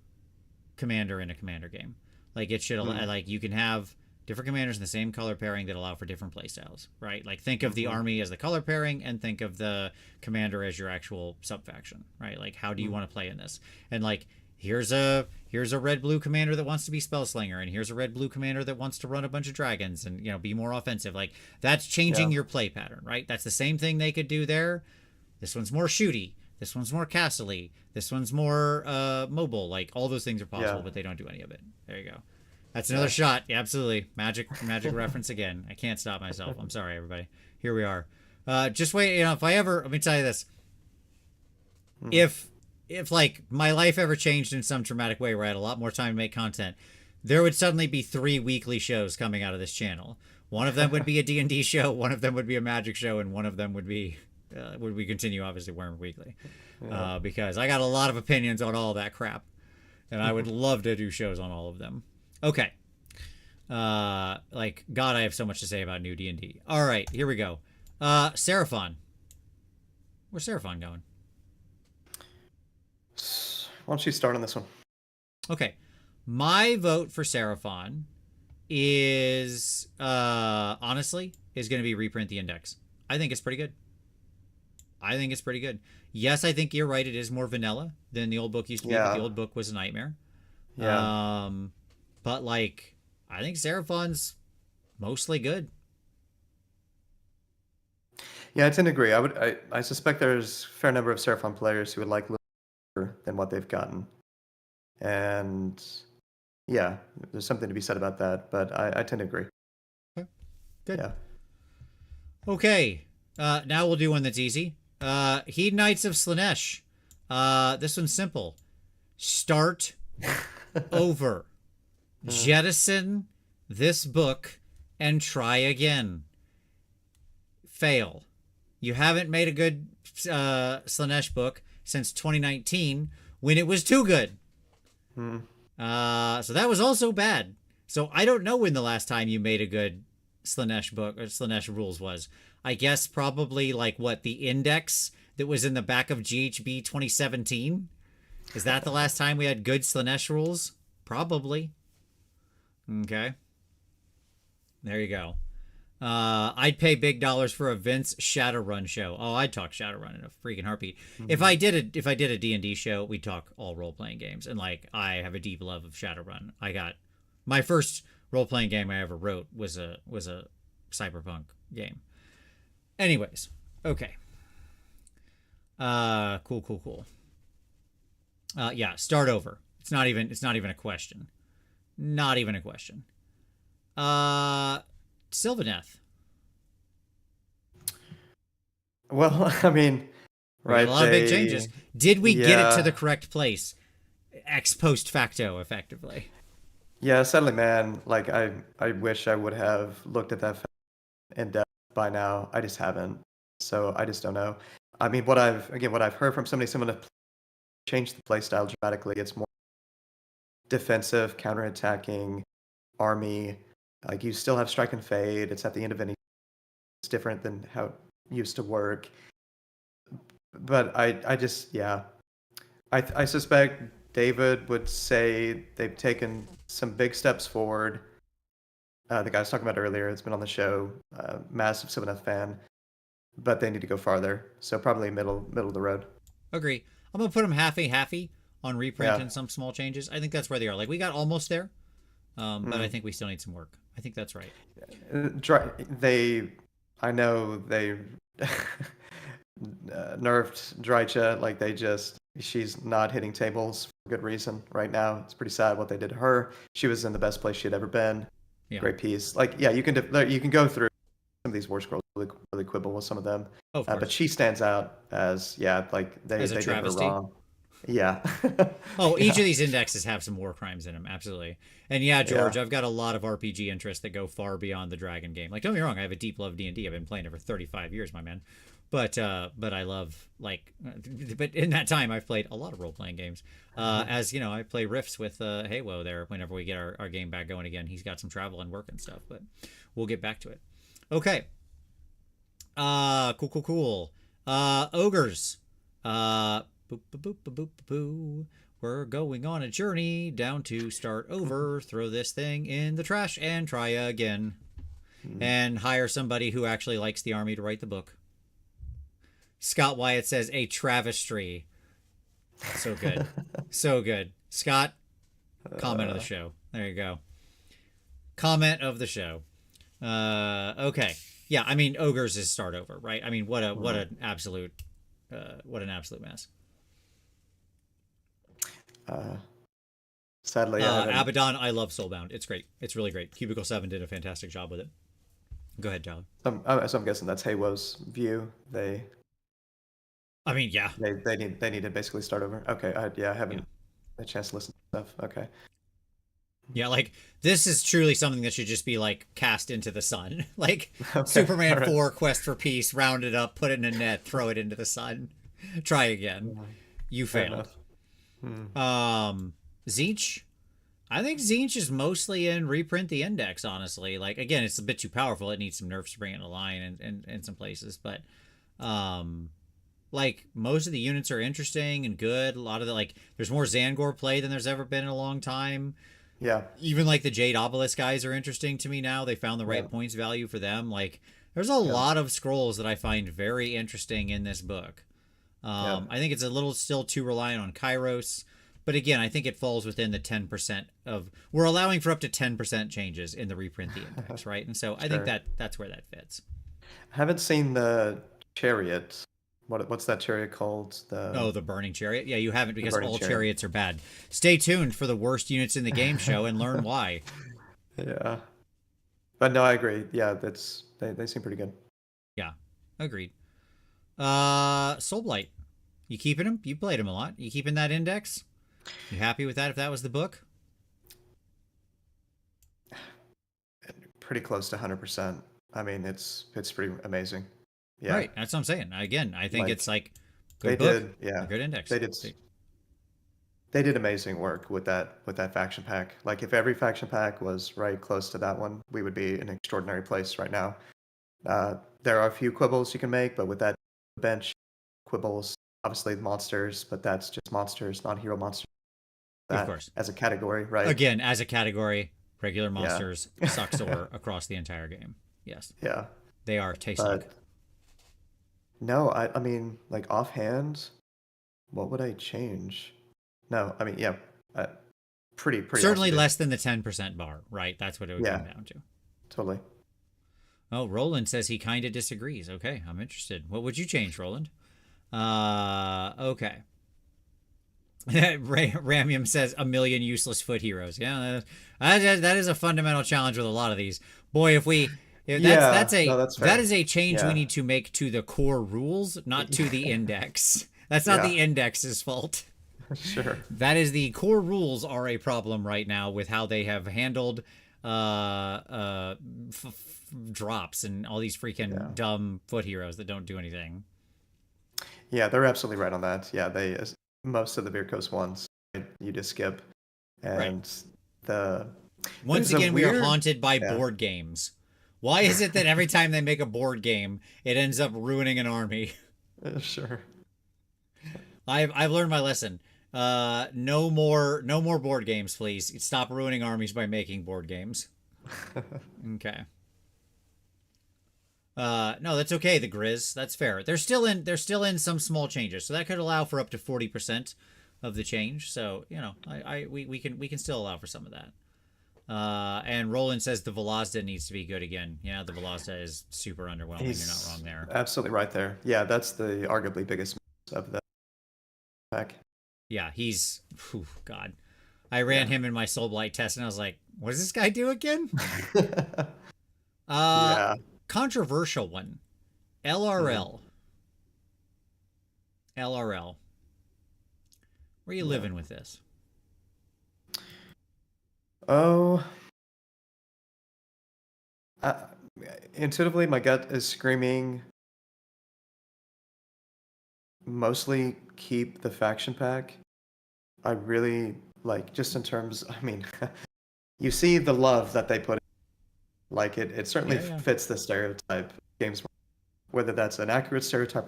commander in a commander game. Like it should like you can have different commanders in the same color pairing that allow for different play styles, right? Like think of the army as the color pairing and think of the commander as your actual sub faction, right? Like how do you want to play in this? And like here's a red blue commander that wants to be spellslinger, and here's a red blue commander that wants to run a bunch of dragons and be more offensive. Like that's changing your play pattern, right? That's the same thing they could do there. This one's more shooty. This one's more castle-y. This one's more mobile. Like all those things are possible, but they don't do any of it. There you go. That's another shot. Yeah, absolutely. Magic reference again. I can't stop myself. I'm sorry, everybody. Here we are. Just wait. If I ever, let me tell you this. If like my life ever changed in some dramatic way where I had a lot more time to make content, there would suddenly be 3 weekly shows coming out of this channel. One of them would be a D&D show. One of them would be a Magic show, and one of them would be. Would we continue, obviously, Warhammer Weekly? Because I got a lot of opinions on all that crap. And I would love to do shows on all of them. Okay. Like, God, I have so much to say about new D&D. All right, here we go. Seraphon. Where's Seraphon going? Why don't you start on this one? Okay. My vote for Seraphon is, honestly, is going to be reprint the index. I think it's pretty good. Yes, I think you're right. It is more vanilla than the old book used to be. But the old book was a nightmare. Yeah. But like, I think Seraphon's mostly good. Yeah, I tend to agree. I suspect there's a fair number of Seraphon players who would like a little more than what they've gotten. And yeah, there's something to be said about that. But I tend to agree. Okay. Good. Yeah. Okay. Now we'll do one that's easy. Heed Knights of Slaanesh. This one's simple. Start over. Jettison this book and try again. Fail. You haven't made a good Slaanesh book since 2019 when it was too good. So that was also bad. So I don't know when the last time you made a good Slaanesh book or Slaanesh rules was. I guess probably like what, the index that was in the back of GHB 2017? Is that the last time we had good Slaanesh rules? Probably. Okay. There you go. I'd pay big dollars for a Vince Shadowrun show. Oh, I'd talk Shadowrun in a freaking heartbeat. If I did a D&D show, we'd talk all role-playing games. And like, I have a deep love of Shadowrun. I got my first role-playing game I ever wrote was a cyberpunk game. Anyways, okay. Cool. Yeah, start over. It's not even a question. Not even a question. Sylvaneth. Well, I mean, right. A lot of big changes. Did we get it to the correct place? Ex post facto, effectively. Yeah, sadly, man. Like, I wish I would have looked at that in depth by now. I just haven't. So I just don't know. I mean, what I've heard from somebody similar to change the playstyle dramatically. It's more defensive, counterattacking, army. Like, you still have strike and fade. It's at the end of any. It's different than how it used to work. But I just, yeah. I suspect David would say they've taken some big steps forward. The guy I was talking about earlier, it's been on the show, massive Sylvaneth fan, but they need to go farther. So probably middle of the road. Agree. I'm gonna put them halfy on reprint and some small changes. I think that's where they are. Like, we got almost there, but I think we still need some work. I think that's right. I know they nerfed Drycha. Like, she's not hitting tables for good reason right now. It's pretty sad what they did to her. She was in the best place she'd ever been. Yeah. Great piece. Like, yeah, you can go through some of these war scrolls, really quibble with some of them. Oh, of course. But she stands out as, like, they did her wrong. Yeah. Oh, each Yeah. of these indexes have some war crimes in them, absolutely. And yeah, George, Yeah. I've got a lot of RPG interests that go far beyond the Dragon game. Like, don't get me wrong, I have a deep love of D&D. I've been playing it for 35 years, my man. But I love but in that time I've played a lot of role playing games. As you know, I play riffs with Haywo there whenever we get our game back going again. He's got some travel and work and stuff, but we'll get back to it. Okay. Cool. Ogres. Boop, boop, boop, boop, boop, boop. We're going on a journey down to start over, throw this thing in the trash, and try again. And hire somebody who actually likes the army to write the book. Scott Wyatt says, a travesty. So good. So good. Scott, comment of the show. There you go. Comment of the show. Okay. Yeah, I mean, Ogres is start over, right? I mean, what an absolute mess. Sadly, I haven't. Abaddon, I love Soulbound. It's great. It's really great. Cubicle 7 did a fantastic job with it. Go ahead, Tyler. So I'm guessing that's Haywo's view. I mean, yeah. They need to basically start over. Okay. I haven't had a chance to listen to stuff. Okay. Yeah, like, this is truly something that should just be, like, cast into the sun. Like, Okay, Superman all right. 4, Quest for Peace, round it up, put it in a net, throw it into the sun. Try again. You Fair failed. enough. Zinch? I think Zinch is mostly in reprint the index, honestly. Like, again, it's a bit too powerful. It needs some nerfs to bring it into line in some places. But, like, most of the units are interesting and good. A lot of the, like, there's more Zangor play than there's ever been in a long time. Yeah. Even, like, the Jade Obelisk guys are interesting to me now. They found the right points value for them. Like, there's a lot of scrolls that I find very interesting in this book. I think it's a little still too reliant on Kairos. But again, I think it falls within the 10% of... We're allowing for up to 10% changes in the reprint the index, right? And so I think that's where that fits. I haven't seen the chariot. What's that chariot called? The Burning Chariot? Yeah, you haven't because Burning all Chariot. chariots are bad. Stay tuned for the worst units in the game show and learn why. Yeah. But no, I agree. Yeah, they seem pretty good. Yeah, agreed. Soulblight. You keeping him? You played him a lot. You keeping that index? You happy with that if that was the book? Pretty close to 100%. I mean, it's pretty amazing. Yeah. Right, that's what I'm saying. Again, I think Like, it's like they good book, did, yeah. a good index. They did amazing work with that faction pack. Like if every faction pack was right close to that one, we would be in an extraordinary place right now. There are a few quibbles you can make, but with that bench, quibbles, obviously monsters, but that's just monsters, not hero monsters. Of course. As a category, right? Again, as a category, regular monsters suck sore across the entire game. Yes. Yeah. They are tasteless. No, I mean, like offhand, what would I change? No, I mean, yeah, pretty Certainly awesome. less than the 10% bar, right? That's what it would come down to. Totally. Oh, Roland says he kind of disagrees. Okay, I'm interested. What would you change, Roland? Okay. Ramium says a million useless foot heroes. Yeah, that is a fundamental challenge with a lot of these. Boy, that is a change we need to make to the core rules, not to the index. That's not the index's fault. Sure. That is the core rules are a problem right now with how they have handled drops and all these freaking dumb foot heroes that don't do anything. Yeah, they're absolutely right on that. Yeah, most of the Virkos ones you just skip, and once again we are haunted by board games. Why is it that every time they make a board game, it ends up ruining an army? Sure. I've learned my lesson. No more board games, please. Stop ruining armies by making board games. Okay. No, that's okay. The Grizz, that's fair. They're still in some small changes, so that could allow for up to 40% of the change. So we can still allow for some of that. And Roland says the Velazda needs to be good again. Yeah, the Velazda is super underwhelming. You're not wrong there. Absolutely right there. Yeah, that's the arguably biggest of the pack. Yeah, he's... God. I ran him in my Soulblight test, and I was like, what does this guy do again? Controversial one. LRL. LRL. Where are you living with this? Oh, uh, intuitively, my gut is screaming mostly keep the faction pack. I really like, just in terms, I mean, you see the love that they put in. Like, it certainly Yeah, yeah. fits the stereotype games, whether that's an accurate stereotype,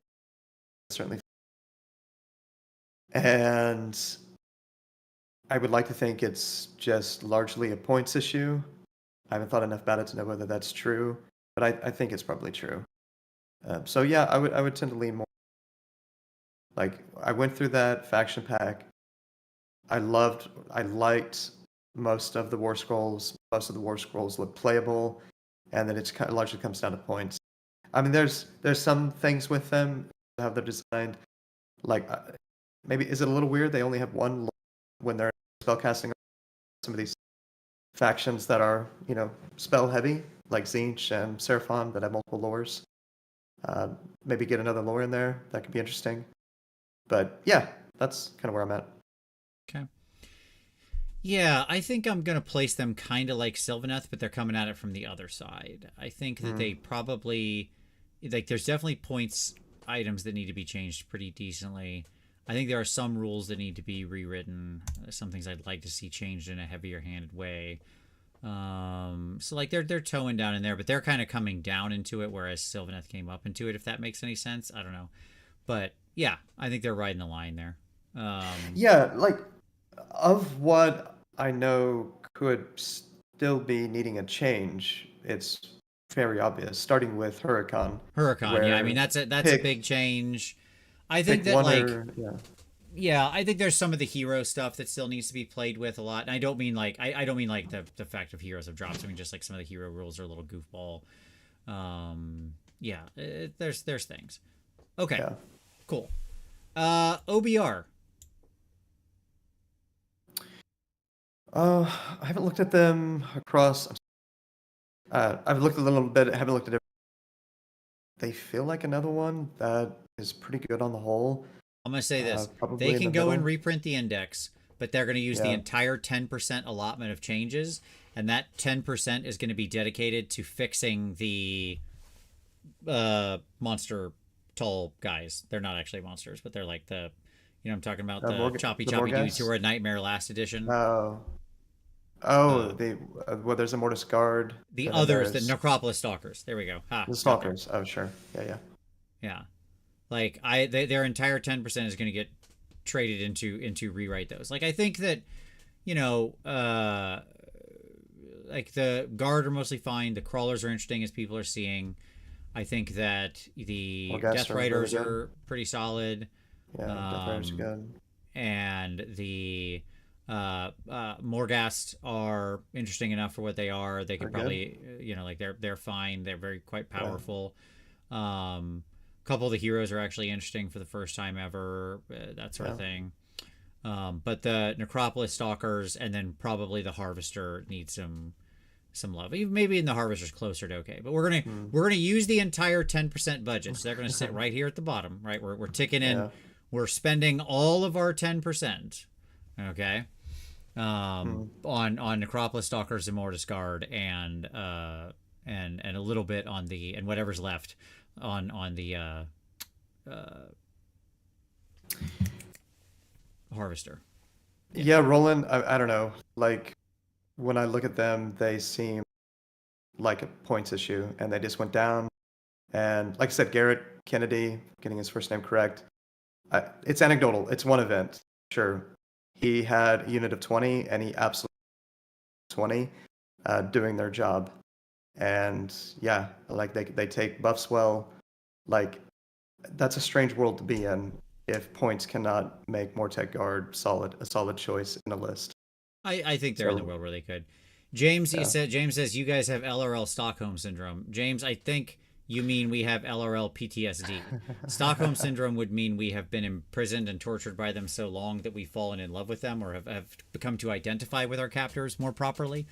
certainly. And I would like to think it's just largely a points issue. I haven't thought enough about it to know whether that's true, but I think it's probably true. So yeah, I would tend to lean more. Like, I went through that faction pack. I liked most of the War Scrolls. Most of the War Scrolls look playable, and then it's kind of largely comes down to points. I mean, there's some things with them, how they're designed. Like, maybe is it a little weird? They only have one when they're spellcasting. Some of these factions that are, spell heavy, like Tzeentch and Seraphon, that have multiple lores. Maybe get another lore in there. That could be interesting. But yeah, that's kind of where I'm at. Okay. Yeah, I think I'm going to place them kind of like Sylvaneth, but they're coming at it from the other side. I think that they probably, like, there's definitely points items that need to be changed pretty decently. I think there are some rules that need to be rewritten. Some things I'd like to see changed in a heavier handed way. So like they're towing down in there, but they're kind of coming down into it, whereas Sylvaneth came up into it. If that makes any sense, I don't know, but yeah, I think they're riding the line there. Yeah, like, of what I know could still be needing a change, it's very obvious, starting with Huracan, Huracan, yeah, I mean where that's a big pick change. I think pick that one like or yeah. yeah, I think there's some of the hero stuff that still needs to be played with a lot. And I don't mean like I don't mean like the fact of heroes have dropped. I mean just like some of the hero rules are a little goofball. Yeah, there's things. Okay, Yeah. cool. OBR. I haven't looked at them across. I've looked a little bit. Haven't looked at it. They feel like another one that is pretty good on the whole. I'm gonna say this: they Probably in the can go and middle. reprint the index, but they're gonna use the Yeah. entire 10% allotment of changes, and that 10% is gonna be dedicated to fixing the monster tall guys. They're not actually monsters, but they're like I'm talking about the choppy The choppy dudes who Morghast. were at Nightmare last edition. Oh, oh, Uh, well, there's a Mortis Guard, the and then others, the there's Necropolis Stalkers. There we go. Ha, the got there. Stalkers. Oh, sure. Yeah, yeah. Yeah, like their entire 10% is gonna get traded into rewrite those. Like I think that you know, like the guard are mostly fine. The crawlers are interesting as people are seeing. I think that the Morghast Death are really Riders good. are pretty solid. Yeah, Death Riders are Um, good. and the Morghast are interesting enough for what they are. They They're could good. probably, like they're fine. They're very quite Yeah. powerful. A couple of the heroes are actually interesting for the first time ever. That sort of Yeah. thing. But the Necropolis Stalkers and then probably the Harvester need some love. Even maybe in the Harvester's closer to okay. But Mm. we're gonna use the entire 10% budget. So they're gonna sit right here at the bottom. Right, we're ticking in. Yeah. We're spending all of our 10%. Okay. Mm. On Necropolis Stalkers and Mortis Guard and a little bit on the and whatever's left on the Harvester. Yeah, Roland, I don't know. Like, when I look at them, they seem like a points issue, and they just went down. And like I said, Garrett Kennedy, getting his first name correct, it's anecdotal. It's one event, sure. He had a unit of 20, and he absolutely 20 doing their job. And yeah, like they take buffs well. Like, that's a strange world to be in if points cannot make Mortec Guard a solid choice in a list. I think they're in the So world where they could. James, yeah. James says you guys have LRL Stockholm syndrome. James, I think you mean we have LRL PTSD. Stockholm syndrome would mean we have been imprisoned and tortured by them so long that we've fallen in love with them or have become to identify with our captors more properly.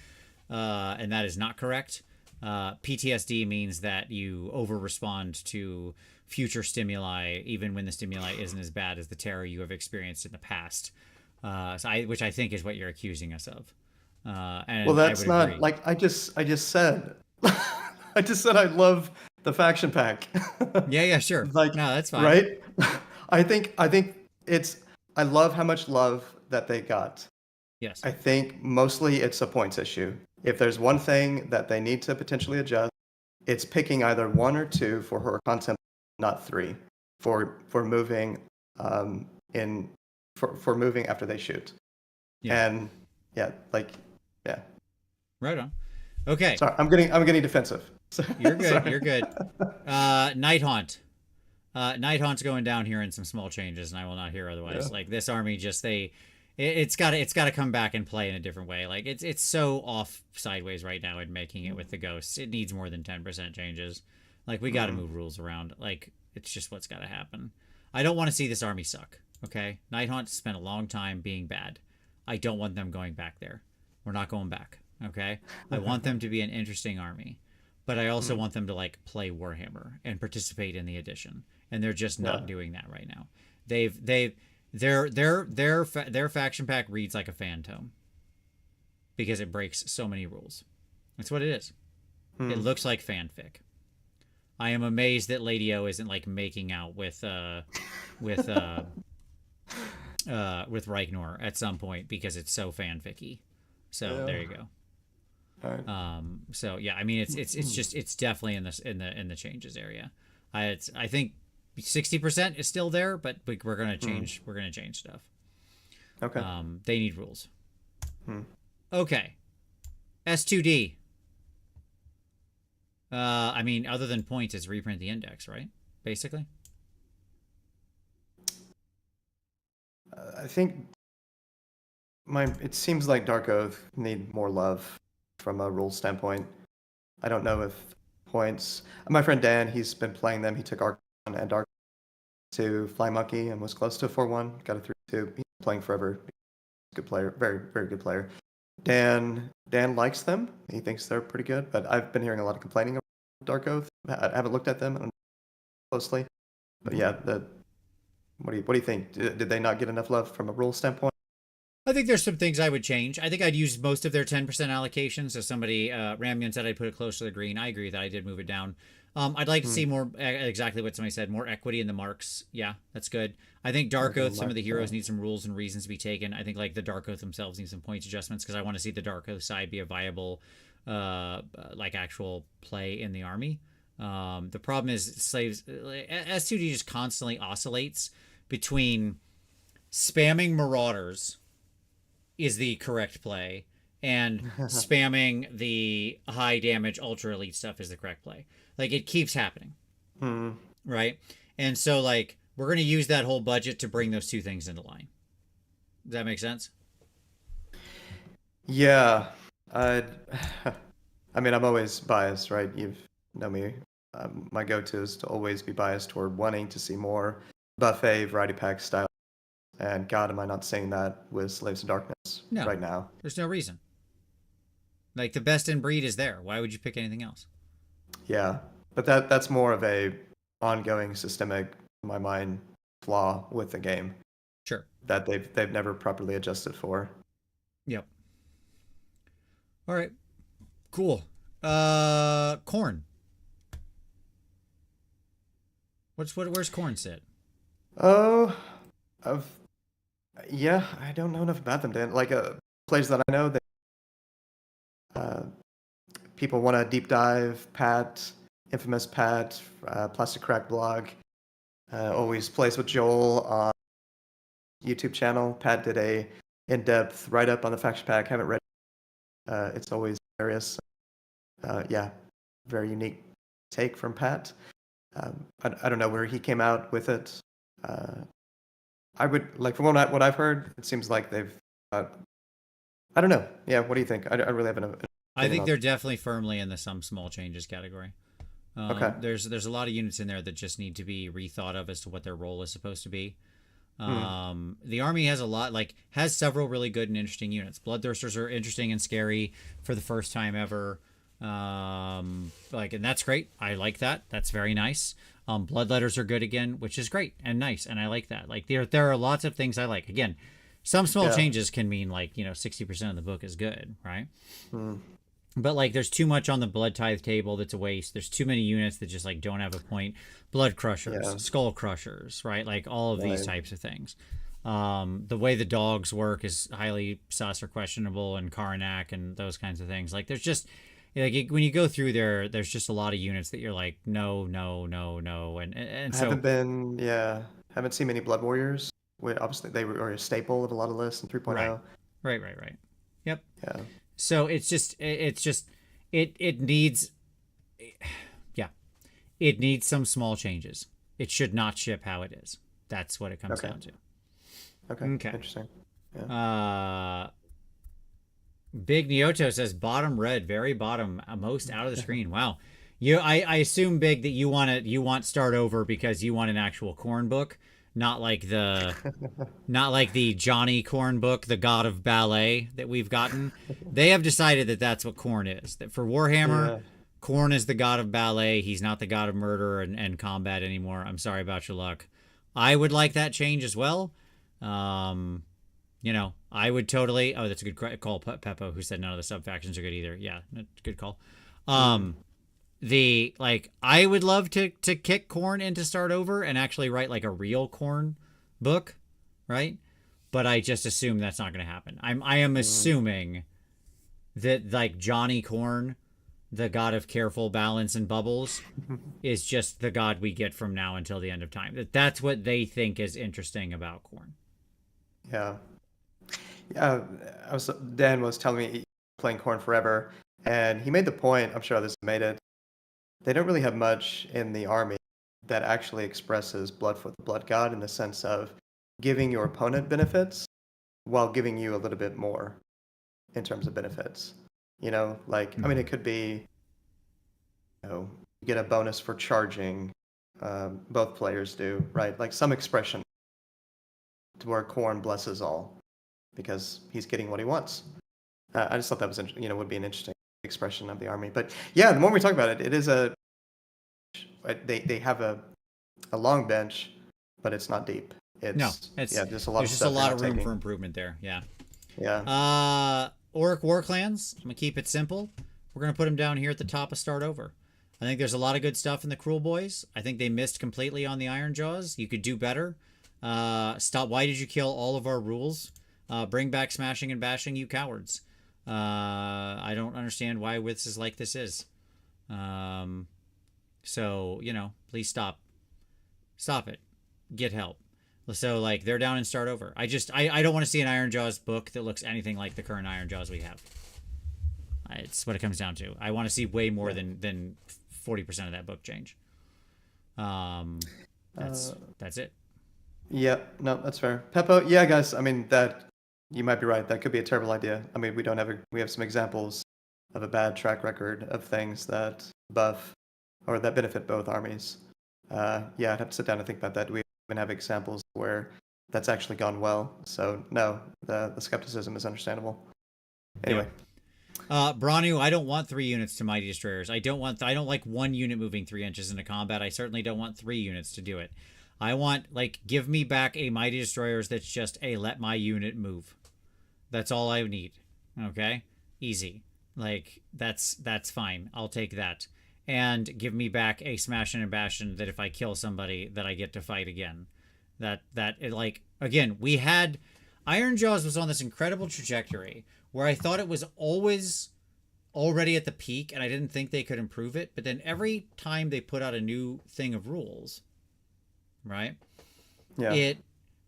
And that is not correct. PTSD means that you over respond to future stimuli, even when the stimuli isn't as bad as the terror you have experienced in the past. Which I think is what you're accusing us of. Well, And I that's would not agree. like I just said. I just said I love the faction pack. Yeah, yeah, sure. Like, No, that's fine. right? I think it's I love how much love that they got. Yes. I think mostly it's a points issue. If there's one thing that they need to potentially adjust, it's picking either one or two for her content, not three, for moving in for moving after they shoot. Yeah. And yeah, like yeah. Right on. Okay. Sorry, I'm getting defensive. You're good. Sorry. You're good. Night Haunt. Night Haunt's going down here in some small changes, and I will not hear Yeah. otherwise. Like this army, it's got to come back and play in a different way. Like it's so off sideways right now in making it with the ghosts. It needs more than 10% changes. Like we got to Mm. move rules around. Like it's just what's got to happen. I don't want to see this army suck. Okay, Night Haunt spent a long time being bad. I don't want them going back there. We're not going back. Okay, I want them to be an interesting army, but I also Mm. want them to like play Warhammer and participate in the edition, and they're just not Yeah. doing that right now. They've their faction pack reads like a phantom because it breaks so many rules. That's what it is. It Mm. looks like fanfic. I am amazed that Lady O isn't like making out with with Reignor at some point because it's so fanficky. So there Yeah. you go. All right. So yeah, I mean it's definitely in this in the changes area. I think 60% is still there, but we're gonna Mm. change stuff. Okay. They need rules. Mm. Okay, S2D. I mean, other than points, it's reprint the index, right? Basically. I think it seems like Dark Oath need more love from a rule standpoint. I don't know if points. My friend Dan, he's been playing them. He took Archon and Dark to Fly Monkey and was close to a 4-1. Got a 3-2. He's been playing forever. Good player. Very, very good player. Dan likes them. He thinks they're pretty good, but I've been hearing a lot of complaining about Dark Oath. I haven't looked at them closely. But yeah, what do you think? Did they not get enough love from a rule standpoint? I think there's some things I would change. I think I'd use most of their 10% allocation. So somebody, Ramyon said I'd put it close to the green. I agree that I did move it down. I'd like to Hmm. see more, exactly what somebody said, more equity in the marks. Yeah, that's good. I think Dark Mark of Oath, the some of the mark, heroes yeah. need some rules and reasons to be taken. I think like the Dark Oath themselves need some points adjustments because I want to see the Dark Oath side be a viable, like actual play in the army. The problem is slaves, S2D just constantly oscillates between spamming Marauders is the correct play, and spamming the high damage ultra elite stuff is the correct play. Like it keeps happening, Hmm. right? And so like we're gonna use that whole budget to bring those two things into line. Does that make sense? Yeah, I. I mean, I'm always biased, right? You know me. My go-to is to always be biased toward wanting to see more buffet variety pack style. And God, am I not saying that with Slaves of Darkness No, right now? there's no reason. Like the best in breed is there. Why would you pick anything else? Yeah, but that's more of a ongoing systemic, in my mind, flaw with the game Sure. that they've never properly adjusted for. Yep. All right. Cool. Corn. Where's corn sit? Oh, of yeah, I don't know enough about them, Dan. Like plays that I know that uh, people want to deep dive. Pat, infamous Pat, Plastic Crack blog, always plays with Joel on YouTube channel. Pat did a in-depth write-up on the faction pack. Haven't read. It's always hilarious. Yeah, very unique take from Pat. I don't know where he came out with it. Uh, I would like from what I've heard, it seems like they've. I don't know. Yeah, what do you think? I really have an I opinion think on. they're definitely firmly in the some small changes category. Okay. There's a lot of units in there that just need to be rethought of as to what their role is supposed to be. Hmm. The army has a lot, like has several really good and interesting units. Bloodthirsters are interesting and scary for the first time ever. Like, and that's great. I like that. That's very nice. Bloodletters are good again, which is great and nice, and I like that. Like there are lots of things I like. Again, some small Yeah. changes can mean like 60% of the book is good, right? Mm. But like there's too much on the blood tithe table that's a waste. There's too many units that just like don't have a point. Blood crushers, Yeah. skull crushers, right? Like all of these Right. types of things. The way the dogs work is highly sus or questionable, and Karnak and those kinds of things. Like there's just like when you go through there's just a lot of units that you're like no, no, no, no, and I so haven't seen many Blood Warriors. Obviously, they were a staple of a lot of lists in right, 3.0. right. Yep. Yeah. So it needs, yeah, it needs some small changes. It should not ship how it is. That's what it comes Okay. down to. Okay. Okay. Interesting. Yeah. Big Nyoto says bottom red, very bottom, most out of the screen. Wow. I assume Big that you want start over because you want an actual corn book, not like the Johnny Corn book, the God of Ballet that we've gotten. They have decided that that's what Corn is. That for Warhammer, Yeah. Corn is the God of Ballet. He's not the God of murder and combat anymore. I'm sorry about your luck. I would like that change as well. I would totally. Oh, that's a good call, Peppo, who said none of the sub factions are good either. Yeah, good call. I would love to kick Corn into start over and actually write like a real Corn book, right? But I just assume that's not going to happen. I am assuming that like Johnny Corn, the god of careful balance and bubbles, is just the god we get from now until the end of time. That's what they think is interesting about Corn. Yeah. Yeah. Dan was telling me playing Corn forever, and he made the point. I'm sure others made it. They don't really have much in the army that actually expresses blood for the blood god in the sense of giving your opponent benefits while giving you a little bit more in terms of benefits. I mean, it could be, you get a bonus for charging. Both players do, right? Like some expression to where Corn blesses all because he's getting what he wants. I just thought that was, would be an interesting expression of the army. But yeah, the more we talk about it, it is they have a long bench, but it's not deep. There's a lot there's of just stuff a lot you're of not room taking. for improvement there. Yeah. Yeah. Orc War Clans. I'm gonna keep it simple. We're gonna put them down here at the top of Start Over. I think there's a lot of good stuff in the Cruel Boys. I think they missed completely on the Iron Jaws. You could do better. Stop. Why did you kill all of our rules? Bring back smashing and bashing, you cowards. I don't understand why this is like this is. So, please stop. Stop it. Get help. So, like, they're down and start over. I don't want to see an Iron Jaws book that looks anything like the current Iron Jaws we have. It's what it comes down to. I want to see way more than 40% of that book change. That's it. Yeah, no, that's fair. Peppo, yeah, guys, I mean, you might be right. That could be a terrible idea. I mean, we have some examples of a bad track record of things that buff or that benefit both armies. Yeah, I'd have to sit down and think about that. We even have examples where that's actually gone well. So no, the skepticism is understandable. Anyway. Branu, I don't want 3 units to Mighty Destroyers. I don't like 1 unit moving 3 inches into combat. I certainly don't want 3 units to do it. I want, give me back a Mighty Destroyers that's just a let my unit move. That's all I need. Okay? Easy. That's fine. I'll take that. And give me back a Smashin' and Bashin' that if I kill somebody that I get to fight again. Again, we had Iron Jaws was on this incredible trajectory where I thought it was always already at the peak and I didn't think they could improve it, but then every time they put out a new thing of rules, right? Yeah.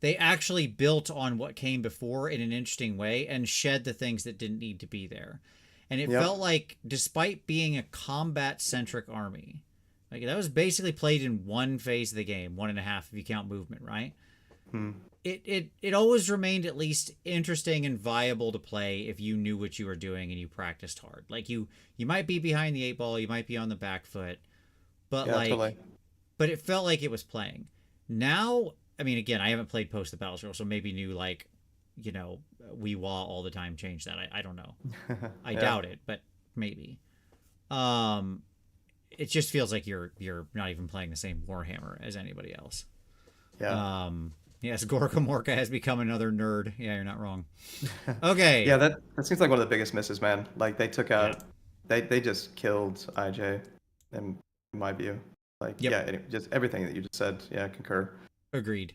They actually built on what came before in an interesting way and shed the things that didn't need to be there. And it felt like, despite being a combat-centric army, that was basically played in one phase of the game, 1.5 if you count movement, right? It always remained at least interesting and viable to play if you knew what you were doing and you practiced hard. You might be behind the 8 ball, you might be on the back foot, but totally. but it felt like it was playing. Now, I mean, again, I haven't played post the Battles Rule, so maybe new we wah all the time change that. I don't know. I doubt it, but maybe. It just feels like you're not even playing the same Warhammer as anybody else. Yeah. Yes, Gorka Morka has become another nerd. Yeah, you're not wrong. Okay. Yeah, that seems like one of the biggest misses, man. Like they took Yeah. out, they just killed IJ, in my view. Like Yep. yeah, just everything that you just said. Yeah, I concur. Agreed.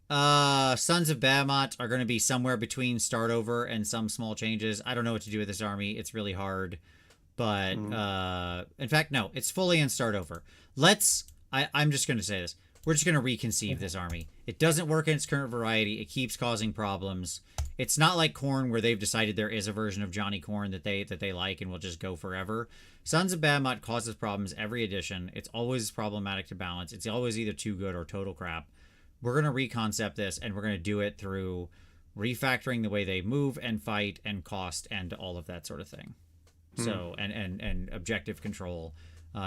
Sons of Bahamut are going to be somewhere between start over and some small changes. I don't know what to do with this army. It's really hard. But in fact, no, it's fully in start over. I'm just going to say this. We're just going to reconceive this army. It doesn't work in its current variety. It keeps causing problems. It's not like Khorne where they've decided there is a version of Johnny Khorne that they like and will just go forever. Sons of Bahamut causes problems every edition. It's always problematic to balance. It's always either too good or total crap. We're going to reconcept this, and we're going to do it through refactoring the way they move and fight and cost and all of that sort of thing. So and objective control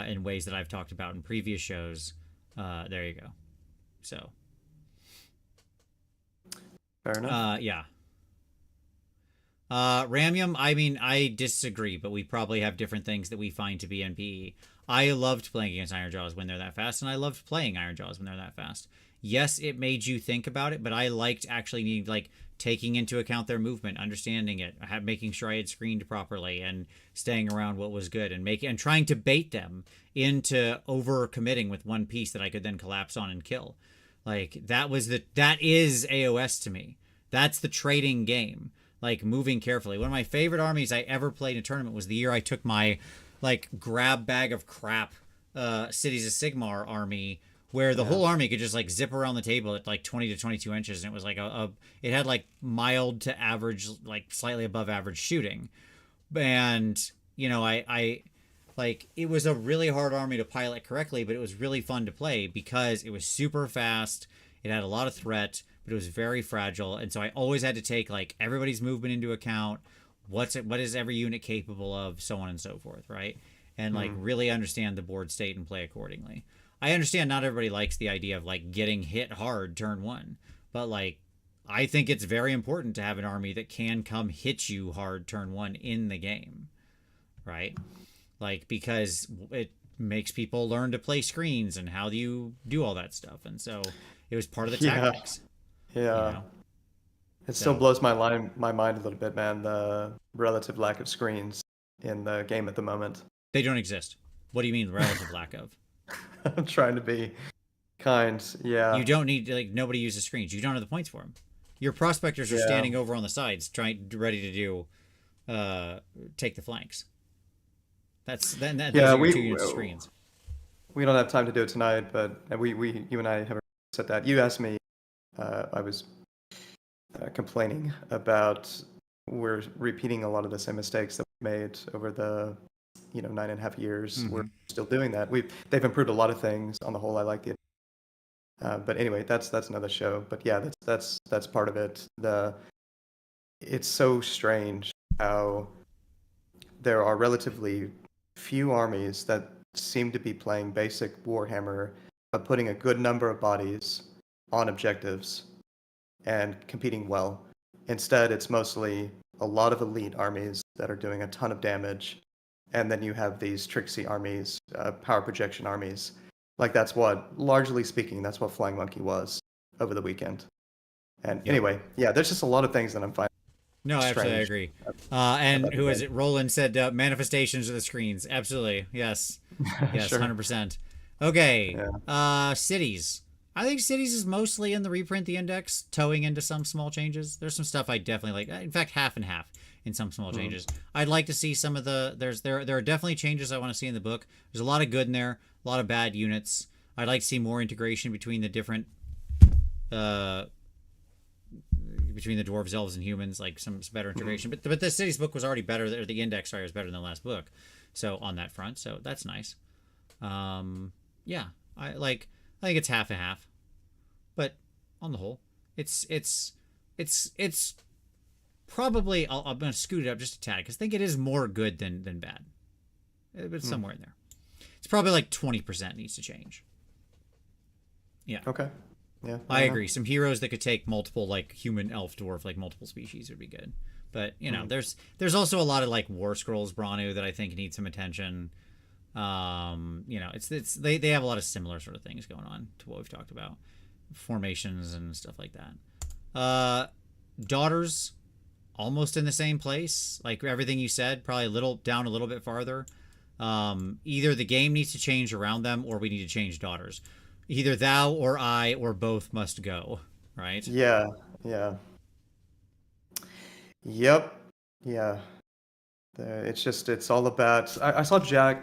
in ways that I've talked about in previous shows. There you go. So Fair enough. yeah. Ramium, I mean, I disagree, but we probably have different things that we find to be NPE. I loved playing against Ironjaws when they're that fast, and I loved playing Ironjaws when they're that fast. Yes, it made you think about it, but I liked actually needing, like, taking into account their movement, understanding it, making sure I had screened properly, and staying around what was good, and trying to bait them into over committing with one piece that I could then collapse on and kill. Like that is AoS to me. That's the trading game. Like moving carefully. One of my favorite armies I ever played in a tournament was the year I took my like grab bag of crap Cities of Sigmar army, where the whole army could just like zip around the table at like 20 to 22 inches, and it was like it had like mild to average, like slightly above average shooting. And you know, I like it was a really hard army to pilot correctly, but it was really fun to play because it was super fast. It had a lot of threat, but it was very fragile, and so I always had to take like everybody's movement into account. What is every unit capable of, so on and so forth, right? And like really understand the board state and play accordingly. I understand not everybody likes the idea of like getting hit hard turn one, but like I think it's very important to have an army that can come hit you hard turn one in the game, right? Like because it makes people learn to play screens and how do you do all that stuff, and so it was part of the tactics. Yeah. You know? It still blows my mind a little bit, man, the relative lack of screens in the game at the moment. They don't exist. What do you mean relative lack of? I'm trying to be kind. Yeah. You don't need, like, nobody uses screens. You don't have the points for them. Your prospectors are standing over on the sides, ready to do, take the flanks. Those are your 2 units of screens. We don't have time to do it tonight, but you and I have said that. You asked me, I was complaining about we're repeating a lot of the same mistakes that we made over the 9.5 years. We're still doing that. They've improved a lot of things. On the whole, I like it. But anyway, that's another show. But yeah, that's part of it. It's so strange how there are relatively few armies that seem to be playing basic Warhammer, but putting a good number of bodies on objectives and competing well. Instead, it's mostly a lot of elite armies that are doing a ton of damage, and then you have these tricksy armies, power projection armies. Like largely speaking, that's what Flying Monkey was over the weekend. And anyway, there's just a lot of things that I'm finding. No, absolutely, I agree. And who is it? Roland said manifestations of the screens. Absolutely, yes, yes, Sure. 100%. Okay, cities. I think cities is mostly in the reprint the index, towing into some small changes. There's some stuff I definitely like. In fact, half and half in some small changes. I'd like to see some of there are definitely changes I want to see in the book. There's a lot of good in there, a lot of bad units. I'd like to see more integration between the different between the dwarves, elves, and humans, like some better integration. But the cities book was already better, or the index, sorry, was better than the last book. So on that front, so that's nice. Yeah, I think it's half and half, but on the whole, it's probably I'm gonna scoot it up just a tad because I think it is more good than bad, but it's somewhere in there. It's probably like 20% needs to change. Yeah. Okay. Yeah. I agree. Some heroes that could take multiple, like human, elf, dwarf, like multiple species would be good. But there's also a lot of like War Scrolls Branu that I think need some attention. They have a lot of similar sort of things going on to what we've talked about. formations and stuff like that. Daughters, almost in the same place. Like everything you said, probably a little down, a little bit farther. Either the game needs to change around them, or we need to change daughters. Either thou or I or both must go. Right? Yeah, yeah, yep, yeah. It's all about. I saw Jack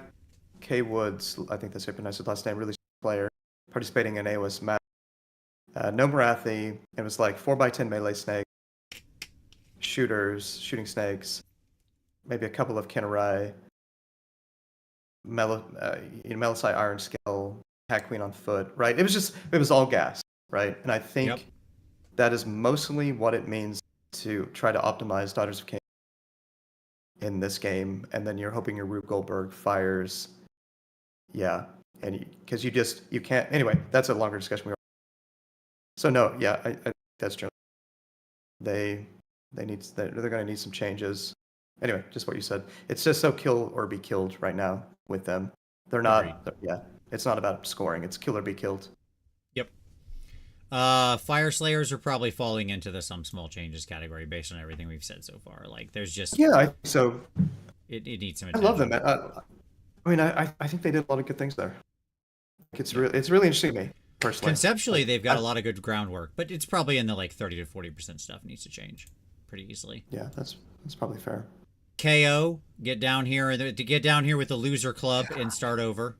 K. Woods, I think that's how you pronounce his last name, really player, participating in AoS match. No Marathi. It was like 4x10 melee snake, shooters, shooting snakes, maybe a couple of Kinerai, Melisai Iron Scale, Hack Queen on foot, right? It was all gas, right? And I think Yep. that is mostly what it means to try to optimize Daughters of Cain in this game. And then you're hoping your Rube Goldberg fires. Yeah. And because you can't. Anyway, that's a longer discussion. So no, yeah, I that's true. They're going to need some changes. Anyway, just what you said. It's just so kill or be killed right now with them. They're not. Yeah, it's not about scoring. It's kill or be killed. Yep. Fire Slayers are probably falling into the some small changes category based on everything we've said so far. Like, there's just So it needs some I attention. love them. I mean, I think they did a lot of good things there. It's really interesting to me personally. Conceptually, they've got a lot of good groundwork, but it's probably in the like 30 to 40% stuff needs to change pretty easily. Yeah, that's probably fair. KO, get down here to get down here with the loser club and start over.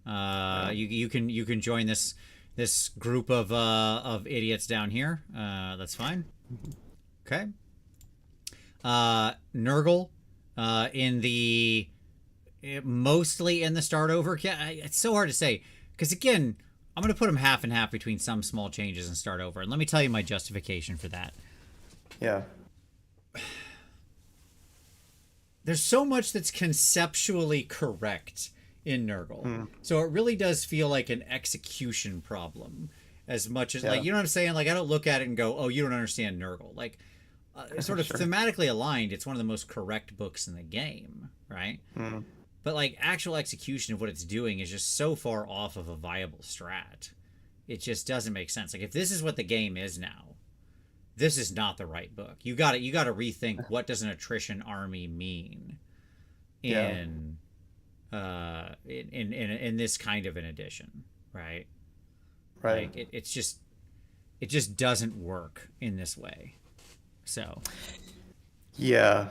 You can join this group of idiots down here. That's fine. Okay. Nurgle, mostly in the start over. Yeah, it's so hard to say because again, I'm going to put them half and half between some small changes and start over. And let me tell you my justification for that. Yeah. There's so much that's conceptually correct in Nurgle. So it really does feel like an execution problem as much as, like, you know what I'm saying? Like, I don't look at it and go, oh, you don't understand Nurgle. Like, sort of thematically aligned, it's one of the most correct books in the game, right? But, like, actual execution of what it's doing is just so far off of a viable strat. It just doesn't make sense. Like, if this is what the game is now, this is not the right book. You got to rethink what does an attrition army mean in this kind of an edition, right? Right. Like it just doesn't work in this way. So yeah,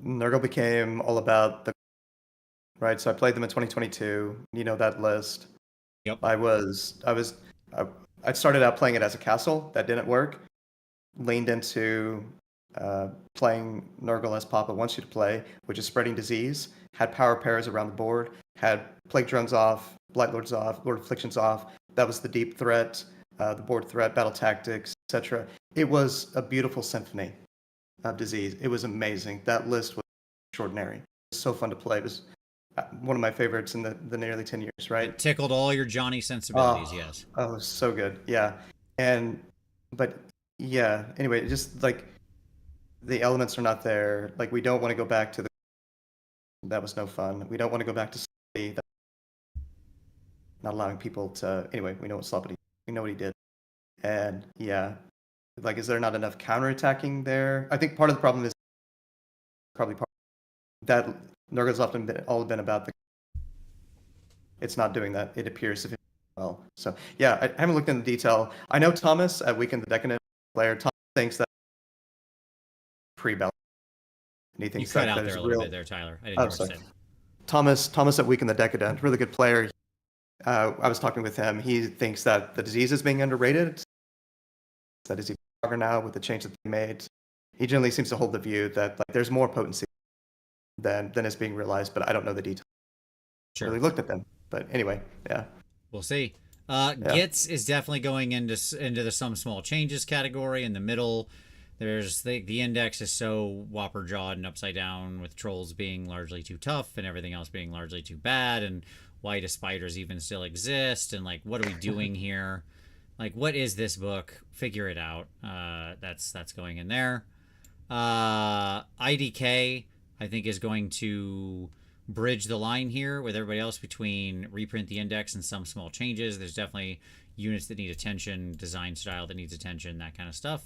Nurgle became all about the right. So I played them in 2022. You know that list. Yep. I started out playing it as a castle. That didn't work. Leaned into playing Nurgle as Papa wants you to play, which is spreading disease. Had power pairs around the board. Had Plague Drones off, Blight Lords off, Lord Afflictions off. That was the deep threat, the board threat, battle tactics, etc. It was a beautiful symphony of disease. It was amazing. That list was extraordinary. It was so fun to play. It was one of my favorites in the nearly 10 years, right? It tickled all your Johnny sensibilities, yes. Oh, it was so good. Yeah. But yeah, anyway, just like the elements are not there. Like we don't want to go back to that was no fun. We don't want to go back to not allowing people to, anyway, we know what he did. And yeah, like, is there not enough counterattacking there? I think part of the problem is probably that Nurgle's often all been about it's not doing that. It appears to well. So yeah, I haven't looked into detail. I know Thomas at Weekend the Decadent player, Thomas thinks that pre-bell. And he thinks you cut that out there a little bit there, Tyler. I didn't hear what you said. Thomas at Weekend the Decadent, really good player. I was talking with him. He thinks that the disease is being underrated. That is even stronger now with the change that they made. He generally seems to hold the view that like there's more potency than is being realized, but I don't know the details. Sure. Really looked at them, but anyway, yeah. We'll see. Gits is definitely going into the some small changes category in the middle. There's the index is so whopper jawed and upside down with trolls being largely too tough and everything else being largely too bad, and why do spiders even still exist, and like what are we doing here? Like, what is this book? Figure it out. That's going in there. IDK I think is going to bridge the line here with everybody else between reprint the index and some small changes. There's definitely units that need attention, design style that needs attention, that kind of stuff.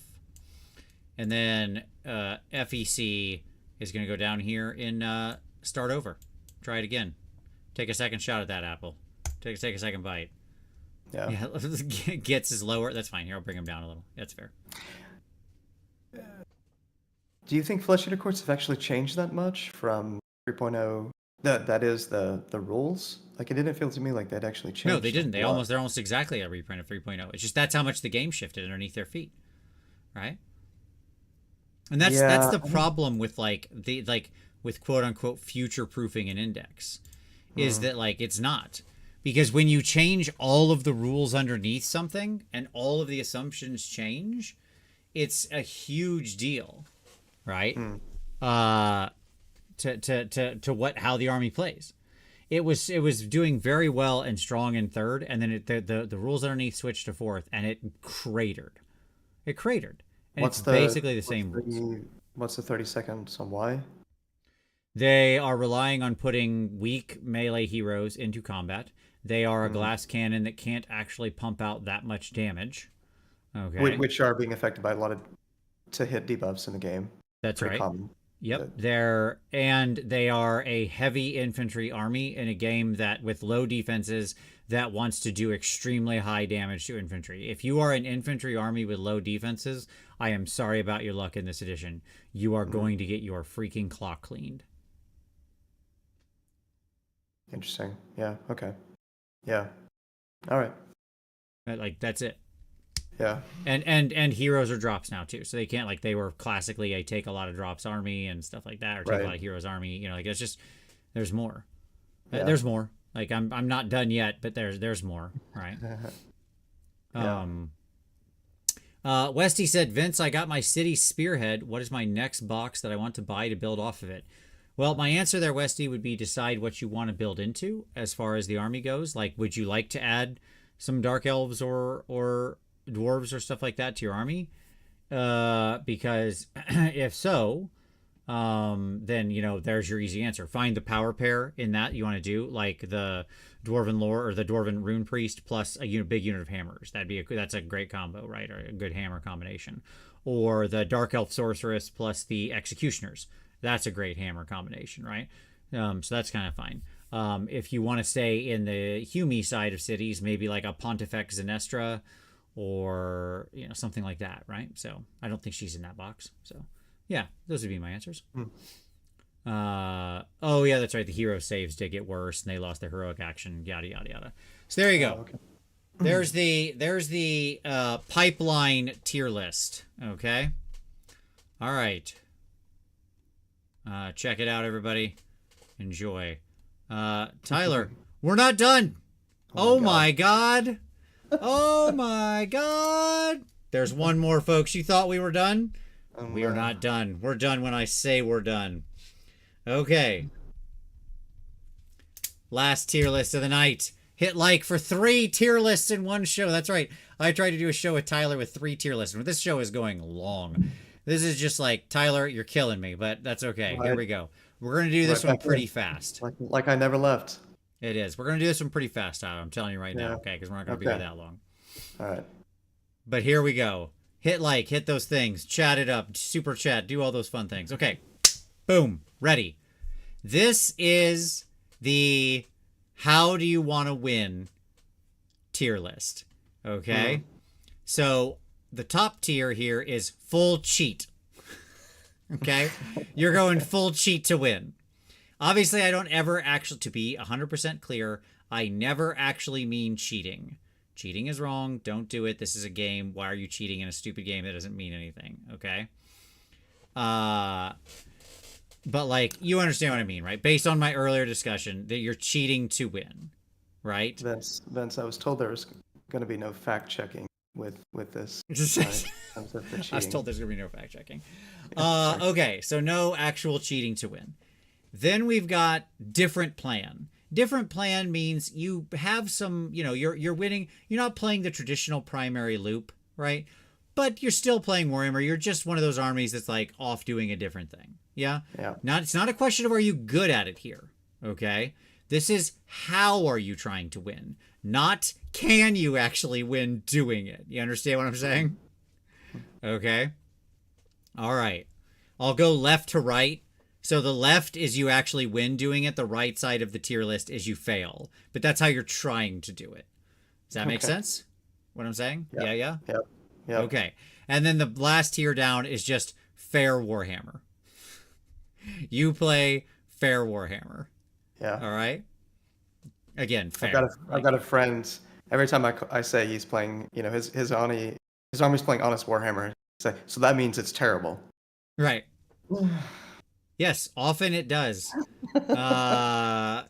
And then FEC is going to go down here and start over. Try it again. Take a second shot at that apple. Take a second bite. Yeah. Gets is lower. That's fine. Here, I'll bring him down a little. That's fair. Do you think Flesh Eater Courts have actually changed that much from 3.0? That is the rules. Like, it didn't feel to me like they'd actually changed. No, they didn't. They're almost exactly a reprint of 3.0. It's just that's how much the game shifted underneath their feet, right? And that's the problem with with quote unquote future proofing an index, is that like it's not. Because when you change all of the rules underneath something and all of the assumptions change, it's a huge deal, right? To how the army plays. It was doing very well and strong in third, and then the rules underneath switched to fourth, and it cratered. It cratered. And it's basically the same rules. What's the 30 seconds on why? They are relying on putting weak melee heroes into combat. They are a glass cannon that can't actually pump out that much damage. Okay. Which are being affected by a lot of to-hit debuffs in the game. That's pretty right. Common. Yep. They are a heavy infantry army in a game that with low defenses that wants to do extremely high damage to infantry. If you are an infantry army with low defenses, I am sorry about your luck in this edition. You are going to get your freaking clock cleaned. Interesting. Yeah. Okay. Yeah. All right. Like that's it. Yeah. And heroes are drops now too, so they can't they were classically a take a lot of drops army and stuff like that, or take a lot of heroes army. You know, like it's just there's more. Yeah. There's more. Like I'm not done yet, but there's more. Right. Westy said, Vince, I got my city spearhead. What is my next box that I want to buy to build off of it? Well, my answer there, Westy, would be decide what you want to build into as far as the army goes. Like, would you like to add some dark elves or dwarves or stuff like that to your army? Because if so, then, you know, there's your easy answer. Find the power pair in that you want to do, like the Dwarven Lore or the Dwarven Rune Priest plus a big unit of hammers. That's a great combo, right? Or a good hammer combination. Or the Dark Elf Sorceress plus the Executioners. That's a great hammer combination, right? So that's kind of fine. If you want to stay in the Hume side of cities, maybe like a Pontifex Zenestra or, you know, something like that, right? So I don't think she's in that box. So yeah, those would be my answers. Oh yeah, that's right. The hero saves did get worse and they lost their heroic action, yada, yada, yada. So there you go. Okay. There's the pipeline tier list. Okay. All right. Check it out, everybody. Enjoy. Tyler, we're not done. Oh my God. Oh my God. There's one more, folks. You thought we were done? We are not done. We're done when I say we're done. Okay. Last tier list of the night. Hit like for 3 tier lists in one show. That's right. I tried to do a show with Tyler with 3 tier lists. This show is going long. This is just like, Tyler, you're killing me, but that's okay. Here we go. We're going to do this one pretty fast. Like I never left. It is. We're going to do this one pretty fast, Tyler. I'm telling you right now, okay? Because we're not going to be here that long. All right. But here we go. Hit like, hit those things, chat it up, super chat, do all those fun things. Okay. Boom. Ready. This is the how do you want to win tier list. Okay? So the top tier here is full cheat. Okay? You're going full cheat to win. Obviously, I don't ever actually, to be 100% clear, I never actually mean cheating. Cheating is wrong. Don't do it. This is a game. Why are you cheating in a stupid game that doesn't mean anything? Okay? But, like, you understand what I mean, right? Based on my earlier discussion, that you're cheating to win, right? Vince, I was told there was going to be no fact-checking with this. I was told there's going to be no fact-checking. Okay, so no actual cheating to win. Then we've got different plan. Different plan means you have some, you know, you're winning. You're not playing the traditional primary loop, right? But you're still playing Warhammer. You're just one of those armies that's like off doing a different thing. Yeah? Yeah. It's not a question of are you good at it here. Okay? This is how are you trying to win, not can you actually win doing it. You understand what I'm saying? Okay. All right. I'll go left to right. So the left is you actually win doing it. The right side of the tier list is you fail. But that's how you're trying to do it. Does that make sense? What I'm saying? Yep. Yeah. Yep. Okay. And then the last tier down is just fair Warhammer. You play fair Warhammer. Yeah. All right. Again, fair. I've got a friend. Every time I say he's playing, you know, his army's playing honest Warhammer. I say, so that means it's terrible. Right. Yes, often it does. Thank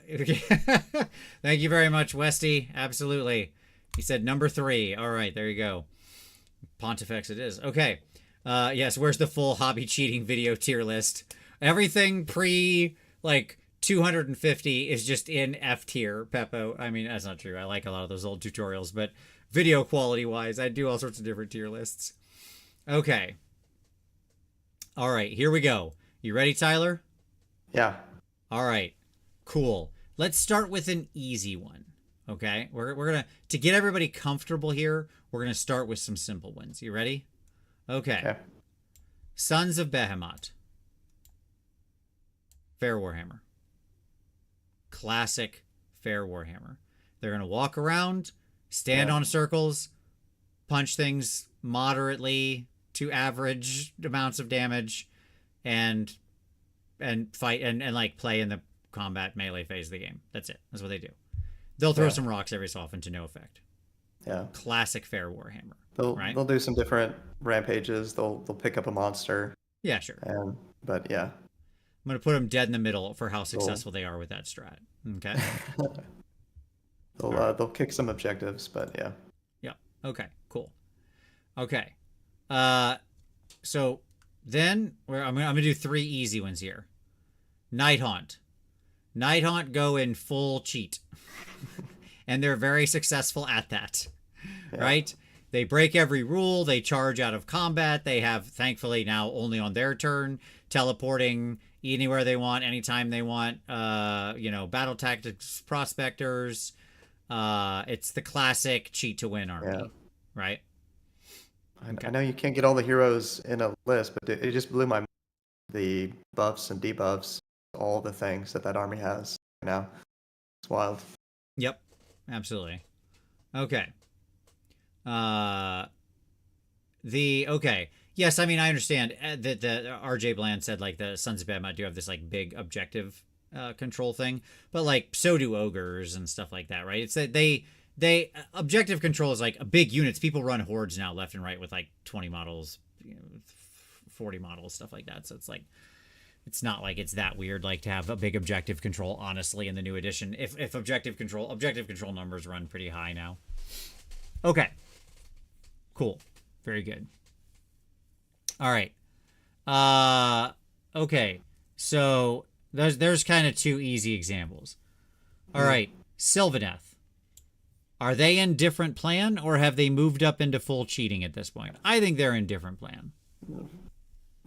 you very much, Westy. Absolutely. He said number 3. All right, there you go. Pontifex it is. Okay. Yes, where's the full hobby cheating video tier list? Everything pre, like, 250 is just in F tier, Peppo. I mean, that's not true. I like a lot of those old tutorials, but video quality-wise, I do all sorts of different tier lists. Okay. All right, here we go. You ready, Tyler? Yeah. All right. Cool. Let's start with an easy one. Okay? We're going to get everybody comfortable here, we're going to start with some simple ones. You ready? Okay. Sons of Behemoth. Fair Warhammer. Classic fair Warhammer. They're going to walk around, stand on circles, punch things moderately to average amounts of damage, and fight and like play in the combat melee phase of the game. That's it. That's what they do. They'll throw some rocks every so often to no effect. Yeah. Classic fair Warhammer. They'll do some different rampages. They'll pick up a monster. Yeah, sure. But yeah. I'm going to put them dead in the middle for how successful they are with that strat. Okay? They'll kick some objectives, but yeah. Yeah. Okay, cool. Okay. So then I'm going to do 3 easy ones here. Nighthaunt. Nighthaunt go in full cheat. And they're very successful at that. Yeah. Right? They break every rule. They charge out of combat. They have, thankfully, now only on their turn, teleporting anywhere they want, anytime they want. Battle tactics, prospectors. It's the classic cheat to win army, right? Okay. I know you can't get all the heroes in a list, but it just blew my mind. The buffs and debuffs, all the things that army has now. It's wild. Yep, absolutely. Okay. Yes, I mean, I understand that the RJ Bland said, like, the Sons of Behemoth do have this, like, big objective control thing, but, like, so do ogres and stuff like that, right? It's that they objective control is, like, a big units. People run hordes now left and right with, like, 20 models, 40 models, stuff like that. So it's, like, it's not like it's that weird, like, to have a big objective control, honestly, in the new edition. If objective control numbers run pretty high now. Okay. Cool. Very good. All right. Okay. So there's kind of 2 easy examples. All right. Sylvaneth. Are they in different plan, or have they moved up into full cheating at this point? I think they're in different plan.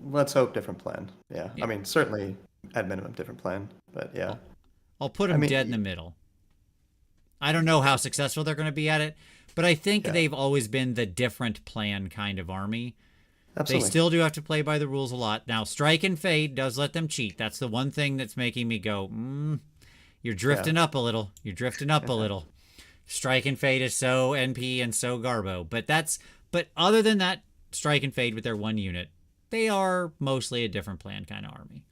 Let's hope different plan. Yeah. I mean, certainly at minimum different plan, but yeah. I'll put them dead in the middle. I don't know how successful they're going to be at it, but I think they've always been the different plan kind of army. Absolutely. They still do have to play by the rules a lot. Now, Strike and Fade does let them cheat. That's the one thing that's making me go, you're drifting up a little. You're drifting up a little. Strike and Fade is so NP and so Garbo. But other than that, Strike and Fade with their 1 unit, they are mostly a different plan kind of army.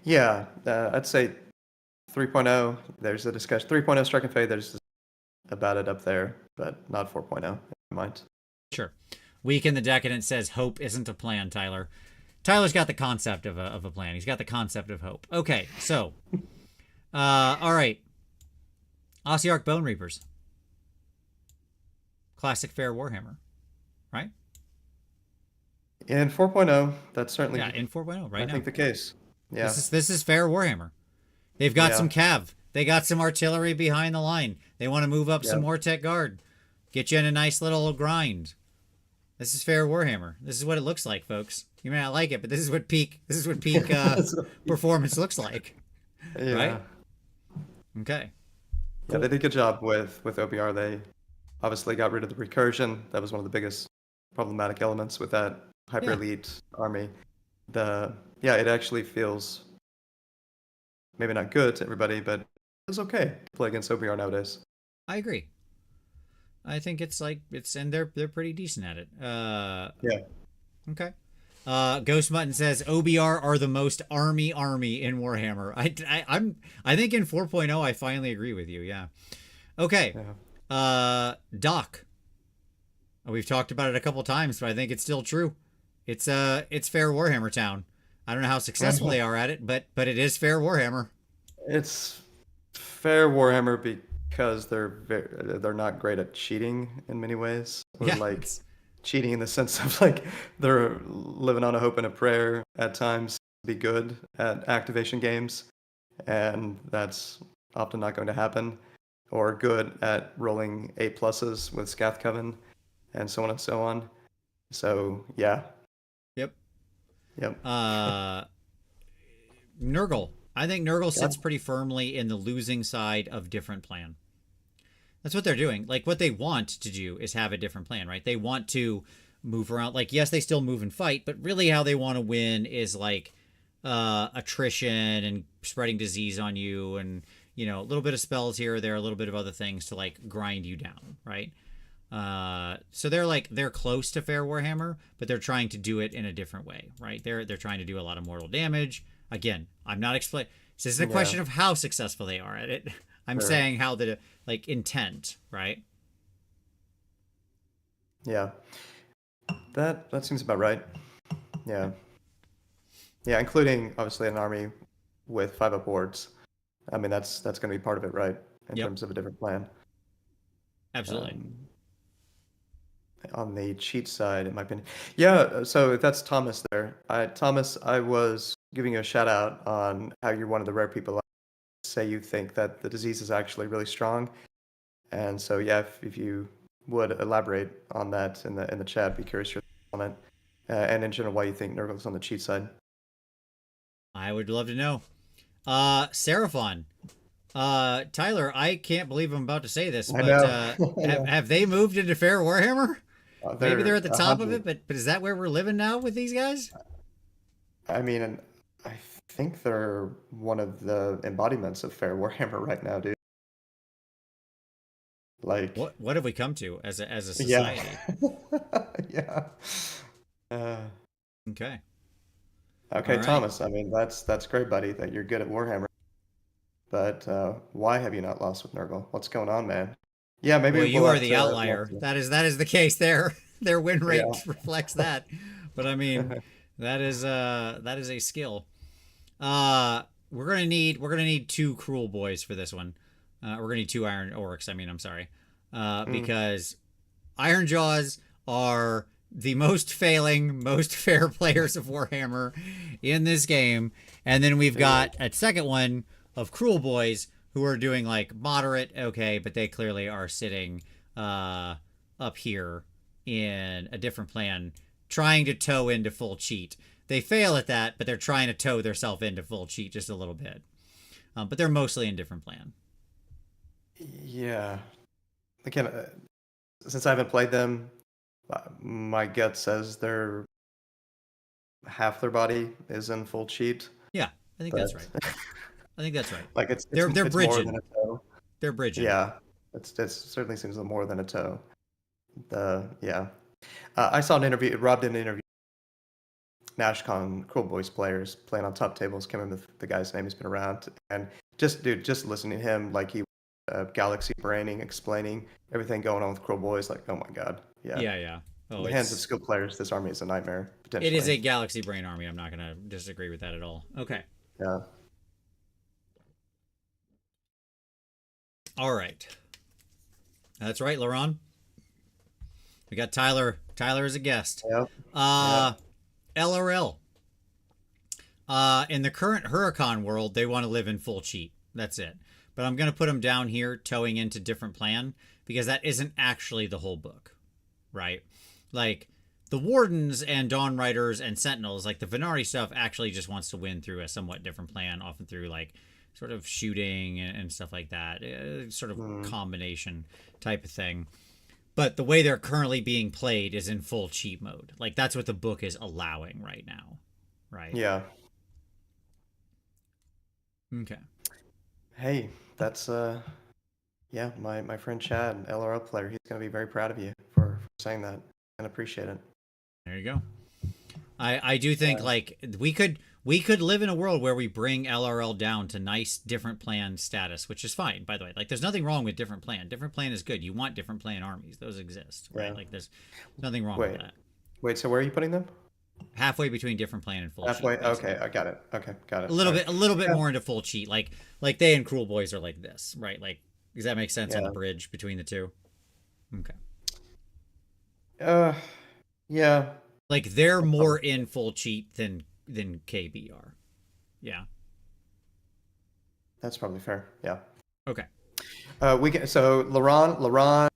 Yeah, I'd say 3.0, there's a discussion. 3.0 Strike and Fade, there's about it up there, but not 4.0 in my mind. Sure. Weak in the Decadent says hope isn't a plan, Tyler. Tyler's got the concept of a plan. He's got the concept of hope. Okay, so. All right. Ossiarch Bone Reapers. Classic fair Warhammer. Right? In 4.0, that's certainly... Yeah, in 4.0, right now. I think the case. Yeah. This is fair Warhammer. They've got some cav. They got some artillery behind the line. They want to move up some more tech guard. Get you in a nice little grind. This is fair Warhammer. This is what it looks like, folks. You may not like it, but this is what peak performance looks like, right? Yeah. Okay. Yeah, they did a good job with OBR. They obviously got rid of the recursion. That was one of the biggest problematic elements with that hyper Yeah. elite army. It actually feels maybe not good to everybody, but it's okay to play against OBR nowadays. I agree. I think and they're pretty decent at it. Yeah. Okay. Ghost Mutton says OBR are the most army in Warhammer. I think in 4.0 I finally agree with you. Yeah. Okay. Yeah. Doc. We've talked about it a couple times, but I think it's still true. It's fair Warhammer town. I don't know how successful they are at it, but it is fair Warhammer. It's fair Warhammer because they're not great at cheating in many ways. Or Yeah. like cheating in the sense of like they're living on a hope and a prayer at times to be good at activation games, and that's often not going to happen. Or good at rolling A pluses with Scath Coven, and so on and so on. So yeah. Yep. Yep. Nurgle. I think Nurgle sits pretty firmly in the losing side of different plan. That's what they're doing. Like, what they want to do is have a different plan, right? They want to move around. Like, yes, they still move and fight, but really how they want to win is like attrition and spreading disease on you, and a little bit of spells here or there, a little bit of other things to like grind you down, right? So they're close to fair Warhammer, but they're trying to do it in a different way, right? They're trying to do a lot of mortal damage. Again, I'm not explaining. This isn't a question of how successful they are at it. I'm saying how the intent, right? Yeah. That seems about right. Yeah. Yeah, including obviously an army with 5-up wards. I mean, that's going to be part of it, right? In terms of a different plan. Absolutely. On the cheat side, in my opinion. Yeah, so that's Thomas there. Thomas, I was giving you a shout out on how you're one of the rare people that say you think that the disease is actually really strong. And so, yeah, if you would elaborate on that in the chat, be curious your comment. And in general, why you think Nurgle's on the cheat side. I would love to know. Seraphon. Tyler, I can't believe I'm about to say this, but have they moved into fair Warhammer? Maybe they're at the top of it, but is that where we're living now with these guys? I mean, I think they're one of the embodiments of fair Warhammer right now, dude. Like, what have we come to as a society? Yeah. Okay. Okay, All right. Thomas. I mean, that's great, buddy, that you're good at Warhammer. But why have you not lost with Nurgle? What's going on, man? Yeah, maybe Well, you we'll are have the to- outlier. That is the case there. Their win rate reflects that. But I mean, that is a skill. We're gonna need 2 cruel boys for this one. We're gonna need 2 iron orcs. I mean, I'm sorry, because Iron Jaws are the most failing, most fair players of Warhammer in this game, and then we've got a second one of cruel boys who are doing like moderate, okay, but they clearly are sitting up here in a different plan, trying to toe into full cheat. They fail at that, but they're trying to toe themselves into full cheat just a little bit. But they're mostly in different plan. Yeah. Again, since I haven't played them, my gut says they're half their body is in full cheat. Yeah, I think that's right. I think that's right. Like it's they're bridging. more than a toe. They're bridging. Yeah, it certainly seems more than a toe. I saw an interview. Rob did an interview. NashCon Cruel Boys players playing on top tables. Can't remember the guy's name. He's been around, and just listening to him, like he galaxy braining, explaining everything going on with Cruel Boys. Like, oh my god, yeah. Oh, In the hands of skilled players, this army is a nightmare. Potentially, it is a galaxy brain army. I'm not gonna disagree with that at all. Okay. Yeah. All right. That's right, Laurent. We got Tyler as a guest. Yep. LRL. In the current Huracan world, they want to live in full cheat. That's it. But I'm going to put them down here, towing into different plan, because that isn't actually the whole book, right? Like, the Wardens and Dawn Riders and Sentinels, like the Venari stuff, actually just wants to win through a somewhat different plan, often through like sort of shooting and stuff like that, sort of combination type of thing. But the way they're currently being played is in full cheat mode. Like that's what the book is allowing right now, right? Yeah. Okay. Hey, that's yeah, my friend Chad, LRL player, he's gonna be very proud of you for saying that and appreciate it. There you go. I do think like we could live in a world where we bring LRL down to nice different plan status, which is fine, by the way. Like there's nothing wrong with different plan. Different plan is good. You want different plan armies. Those exist, right? Yeah. Like there's nothing wrong with that. Wait, so where are you putting them? Halfway between different plan and full Halfway. cheat. Basically. Okay, I got it. Okay, got it. A little bit more into full cheat. Like they and Cruel Boys are like this, right? Like does that make sense on the bridge between the two? Okay. Yeah. Like they're more in full cheat than KB are. Yeah. That's probably fair. Yeah. Okay. So Laron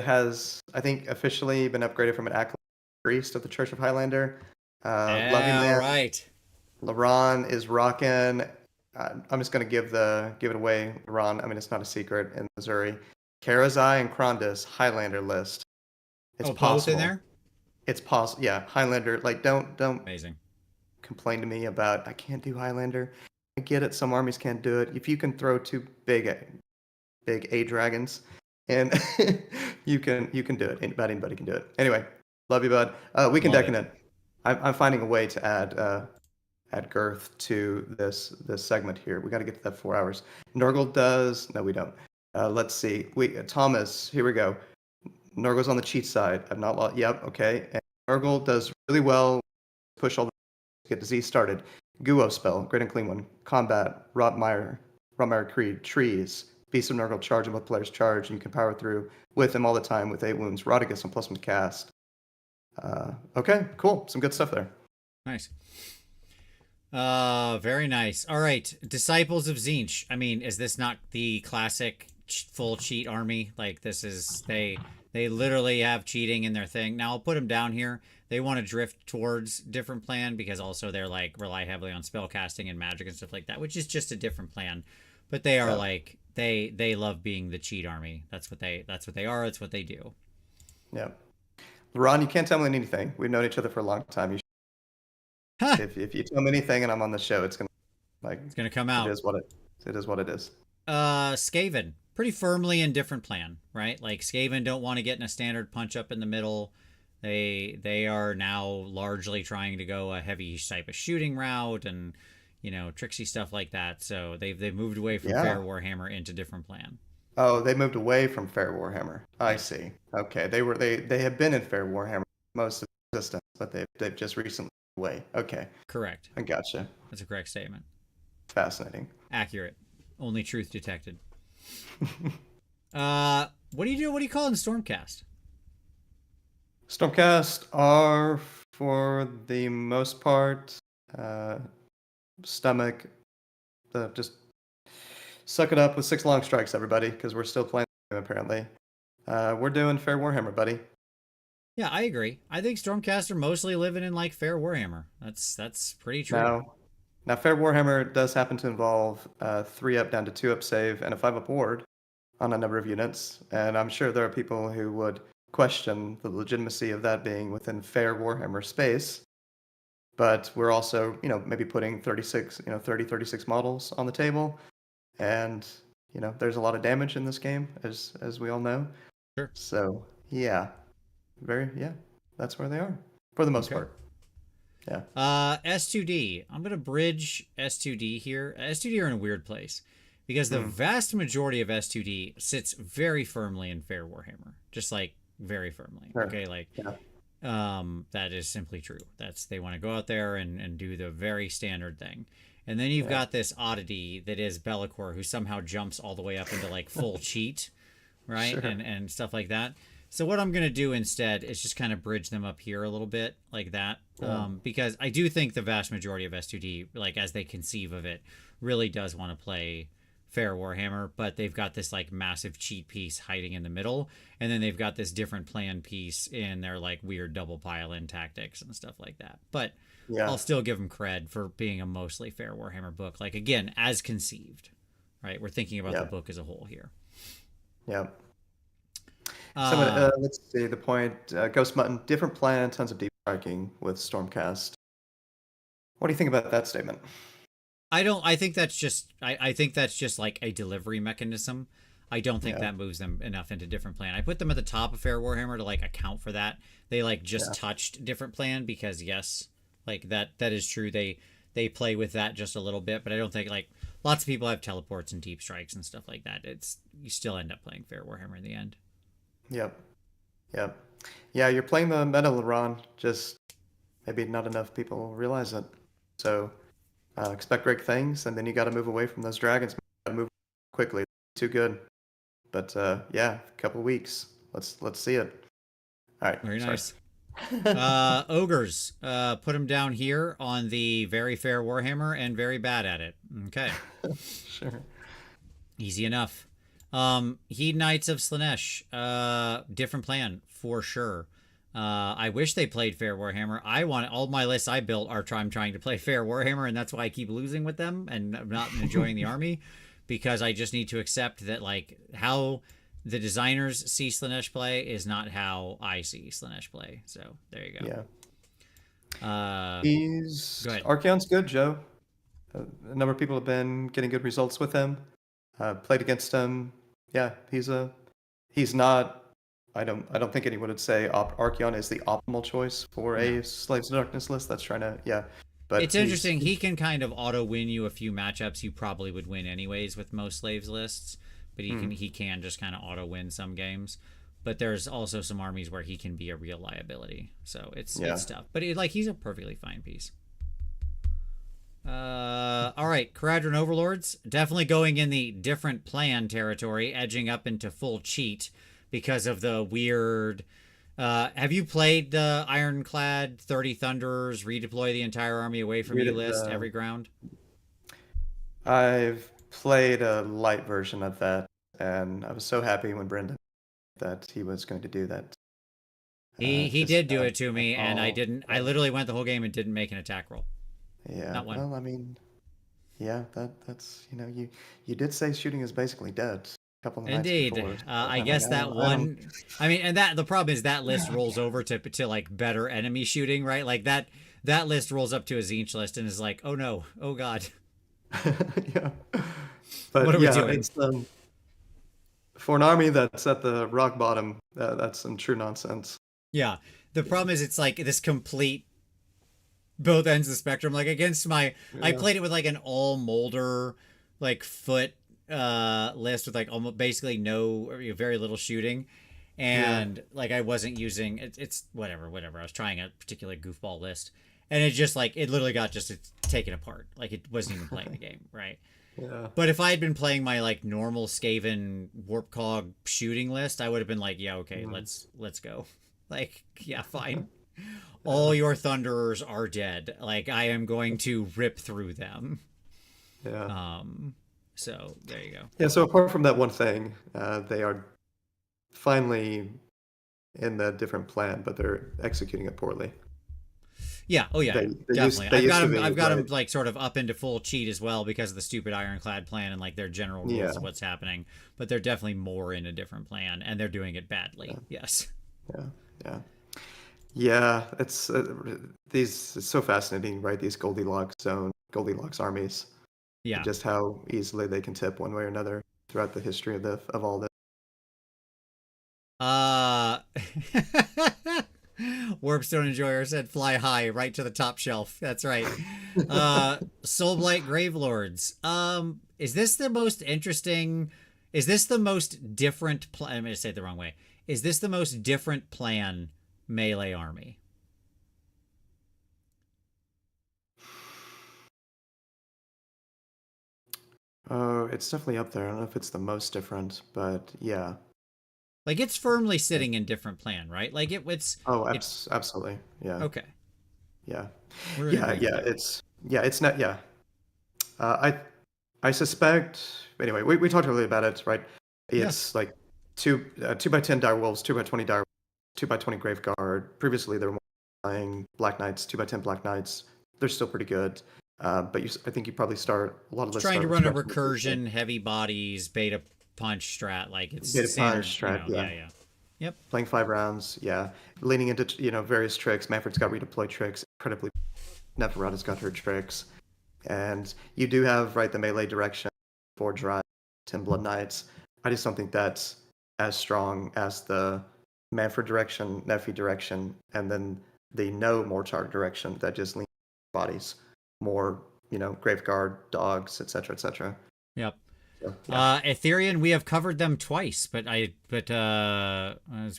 has, I think, officially been upgraded from an acolyte priest of the Church of Highlander. Love you, man. Right. Laron is rocking. I'm just gonna give it away. Laron. I mean, it's not a secret in Missouri. Karazai and Krondus Highlander list. It's possible. Both in there. It's possible. Yeah, Highlander. Like, don't Amazing. complain to me about I can't do Highlander. I get it. Some armies can't do it. If you can throw two big A dragons, and you can do it. About anybody can do it. Anyway, love you, bud. We can decking it. I'm finding a way to add girth to this segment here. We got to get to that 4 hours. Nurgle does. No, we don't. Let's see. Thomas. Here we go. Nurgle's on the cheat side. I've not lost. Yep. Okay. And Nurgle does really well. Push all the get disease started. Guo spell, great and clean one. Combat, Rotmire Creed, trees. Beast of Nurgle charge and both players charge, and you can power through with him all the time with 8 wounds. Rodigus and +1 to cast. Okay, cool. Some good stuff there. Nice. Very nice. All right, Disciples of Tzeentch. I mean, is this not the classic full cheat army? Like this is they literally have cheating in their thing. Now I'll put them down here. They want to drift towards different plan because also they're like rely heavily on spell casting and magic and stuff like that, which is just a different plan. But they are like they love being the cheat army. That's what they are. That's what they do. Yeah. Ron, you can't tell me anything. We've known each other for a long time. If you tell me anything and I'm on the show, it's gonna come out. It is what it is. Skaven. Pretty firmly in different plan, right? Like Skaven don't want to get in a standard punch up in the middle. They are now largely trying to go a heavy type of shooting route and tricksy stuff like that. So they've moved away from Fair Warhammer into different plan. Oh, they moved away from Fair Warhammer. I see. Okay, they have been in Fair Warhammer most of the existence, but they've just recently moved away. Okay, correct. I gotcha. That's a correct statement. Fascinating. Accurate. Only truth detected. What do you call it in Stormcast? Stormcast are, for the most part, stomach. Just suck it up with 6 long strikes, everybody, because we're still playing the game, apparently. We're doing Fair Warhammer, buddy. Yeah, I agree. I think Stormcast are mostly living in like Fair Warhammer. That's pretty true. Now, Fair Warhammer does happen to involve 3-up down to 2-up save and a 5-up ward on a number of units, and I'm sure there are people who would question the legitimacy of that being within Fair Warhammer space. But we're also, maybe putting 36 models on the table, and there's a lot of damage in this game, as we all know. Sure. So that's where they are for the most part. Yeah. S2D. I'm gonna bridge S2D here. S2D are in a weird place because the vast majority of S2D sits very firmly in Fair Warhammer, just like very firmly. Sure. Okay, like that is simply true. They want to go out there and do the very standard thing. And then you've got this oddity that is Bellicor, who somehow jumps all the way up into like full cheat, right? Sure. And stuff like that. So what I'm going to do instead is just kind of bridge them up here a little bit like that. Because I do think the vast majority of S2D, like as they conceive of it, really does want to play fair Warhammer, but they've got this like massive cheat piece hiding in the middle, and then they've got this different plan piece in their like weird double pile in tactics and stuff like that. But Yeah. I'll still give them cred for being a mostly fair Warhammer book. Like again, as conceived, right? We're thinking about the Yeah. book as a whole here. Yeah. So Uh, let's see the point. Ghost Mutton, different plan, tons of deep striking with Stormcast. What do you think about that statement? I don't. I think that's just. I think that's just like a delivery mechanism. I don't think Yeah. that moves them enough into different plan. I put them at the top of Fair Warhammer to like account for that. They like just Yeah. touched different plan because yes, like that is true. They play with that just a little bit, but I don't think like lots of people have teleports and deep strikes and stuff like that. It's you still end up playing Fair Warhammer in the end. Yep. Yep. Yeah, you're playing the meta, LeBron. Just maybe not enough people realize it. So expect great things, and then you got to move away from those dragons. Gotta move quickly. Too good. But yeah, a couple weeks. Let's see it. All right. Very Sorry. nice. Ogres. Put them down here on the very fair Warhammer and very bad at it. Okay. Sure. Easy enough. Heed Knights of Slanesh. Different plan for sure. I wish they played Fair Warhammer. I want all my lists I built are I'm trying to play Fair Warhammer, and that's why I keep losing with them and I'm not enjoying the army because I just need to accept that like how the designers see Slanesh play is not how I see Slanesh play. So there you go. Yeah. Go ahead. Archeon's good, Joe. A number of people have been getting good results with him. Played against him. Yeah, he's not. I don't think anyone would say Archeon is the optimal choice for a Slaves of Darkness list that's trying to. Yeah, but It's interesting. He can kind of auto win you a few matchups you probably would win anyways with most Slaves lists, but he can just kind of auto win some games. But there's also some armies where he can be a real liability. So it's tough. But he's a perfectly fine piece. All right, Caradron Overlords definitely going in the different plan territory, edging up into full cheat because of the weird. Have you played the Ironclad 30 Thunderers redeploy the entire army away from you list every ground? I've played a light version of that, and I was so happy when Brendan that he was going to do that. He did do it to me, and I didn't. I literally went the whole game and didn't make an attack roll. Yeah. Not one. Well, I mean, yeah, that's you did say shooting is basically dead a couple of nights Indeed. before. So I I'm guess like, that I one. don't- I mean, and that the problem is that list rolls over to like better enemy shooting, right? Like that list rolls up to a Zinch list and is like, oh no, oh god. Yeah. But What are we yeah, doing? it's for an army that's at the rock bottom. That's some true nonsense. Yeah. The problem is it's like this complete both ends of the spectrum. Like against I played it with like an all molder like foot list with like almost basically no very little shooting. And like I wasn't using it's whatever. I was trying a particular goofball list. And it just like it literally got just taken apart. Like it wasn't even playing the game, right? Yeah. But if I had been playing my like normal Skaven Warp Cog shooting list, I would have been like, yeah, okay, let's go. Like, yeah, fine. All your Thunderers are dead. Like, I am going to rip through them. Yeah. So there you go. Yeah. So apart from that one thing, they are finally in the different plan, but they're executing it poorly. Yeah. Oh yeah. They Definitely. used to be, I've got them right? like sort of up into full cheat as well because of the stupid Ironclad plan and like their general rules Yeah. of what's happening. But they're definitely more in a different plan, and they're doing it badly. Yes. Yeah. Yeah. Yeah. It's it's so fascinating, right? These Goldilocks armies. Yeah. Just how easily they can tip one way or another throughout the history of all this. Warpstone Enjoyer said fly high right to the top shelf. That's right. Soulblight Gravelords. Is this the most interesting? Is this the most different? I'm going to say it the wrong way. Is this the most different plan melee army? Oh, it's definitely up there. I don't know if it's the most different, but yeah. Like it's firmly sitting in different plan, right? Like Oh, it's absolutely. Yeah. okay. Yeah. We're in Yeah. agreement Yeah. there. It's not. Yeah. I I suspect. Anyway, we talked earlier about it, right? Yes. It's like 2 by 10 dire wolves, 2 by 20 dire, 2 by 20 graveguard. Previously, there were more flying black knights, 2 by 10 black knights. They're still pretty good. But I think you probably start a lot of It's lists trying start to with run a stretch with recursion, heavy bodies, beta punch strat. Like it's beta standard, punch you strat, know. yeah. Yeah, yeah. Yep. Playing 5 rounds, yeah. Leaning into various tricks. Manfred's got redeploy tricks. Incredibly, Neferata's got her tricks, and you do have right the melee direction for drive 10 blood knights. I just don't think that's as strong as the Manfred direction, Nephi direction, and then the no Mortar direction that just leans bodies more. Graveguard, dogs, etc., etc. Yep. So, yeah. Ethereum, we have covered them twice, but as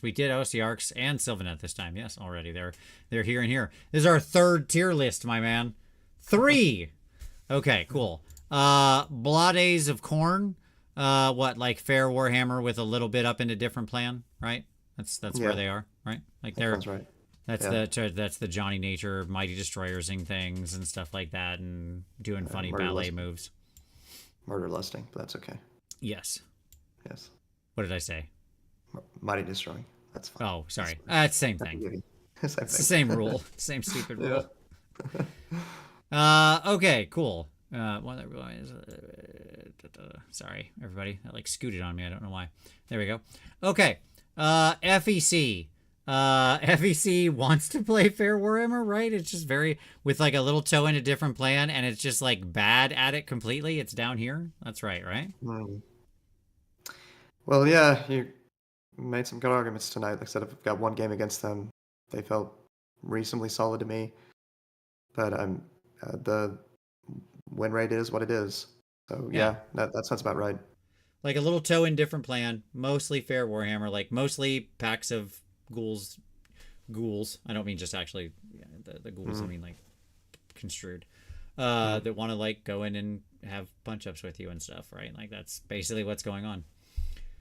we did Ossiarchs and Sylvaneth this time. Yes, already they're here and here. This is our third tier list, my man. 3. Okay, cool. Blades of Corn. What, like Fair Warhammer with a little bit up into different plan, right? That's Yeah. where they are, right? Like they're Sounds right. that's Yeah. that's the Johnny Nature Mighty Destroyersing things and stuff like that, and doing funny Murder ballet Lust. moves. Murder lusting, but that's okay. Yes. Yes. What did I say? Mighty destroying. That's fine. Oh, sorry. It's the same thing. Same It's the thing. same rule. Same stupid Yeah. rule. Okay, cool. Sorry, everybody. That like scooted on me. I don't know why. There we go. Okay. FEC. FEC wants to play Fair Warhammer, right? It's just very with like a little toe in a different plan, and it's just like bad at it completely. It's down here. That's right, right? Hmm. Well, yeah, you made some good arguments tonight. Like I said, I've got one game against them. They felt reasonably solid to me, but the win rate is what it is. So yeah, that sounds about right. Like a little toe in different plan, mostly Fair Warhammer, like mostly packs of ghouls. I don't mean just actually the ghouls. I mean like construed. That want to like go in and have punch ups with you and stuff, right? Like that's basically what's going on.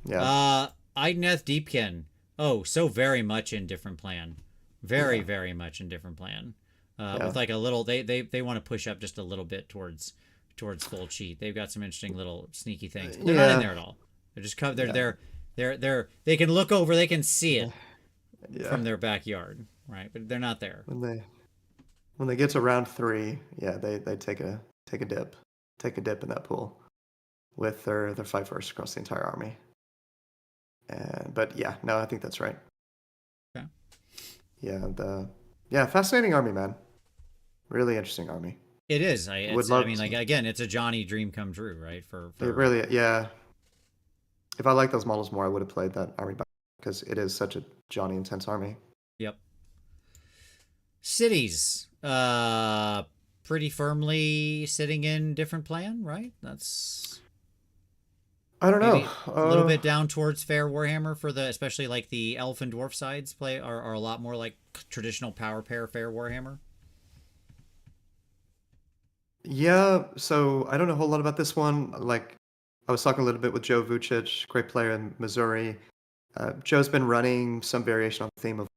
Yeah. Idneth Deepkin. Oh, so very much in different plan. Very much in different plan. With like a little, they want to push up just a little bit towards full cheat. They've got some interesting little sneaky things. They're not in there at all. They're just they can look over, they can see it from their backyard, right? But they're not there. When they get to round 3, yeah, they take a dip in that pool with their 5 first across the entire army. But yeah, no, I think that's right. Okay. Yeah, fascinating army, man. Really interesting army. It is. I mean, like again, it's a Johnny dream come true, right? For It really, yeah. If I liked those models more, I would have played that army because it is such a Johnny intense army. Yep. Cities, pretty firmly sitting in different plan, right? That's I don't know. a little bit down towards Fair Warhammer for especially like the elf and dwarf sides are a lot more like traditional power pair Fair Warhammer. Yeah, so I don't know a whole lot about this one. Like, I was talking a little bit with Joe Vucic, great player in Missouri. Joe's been running some variation on the theme of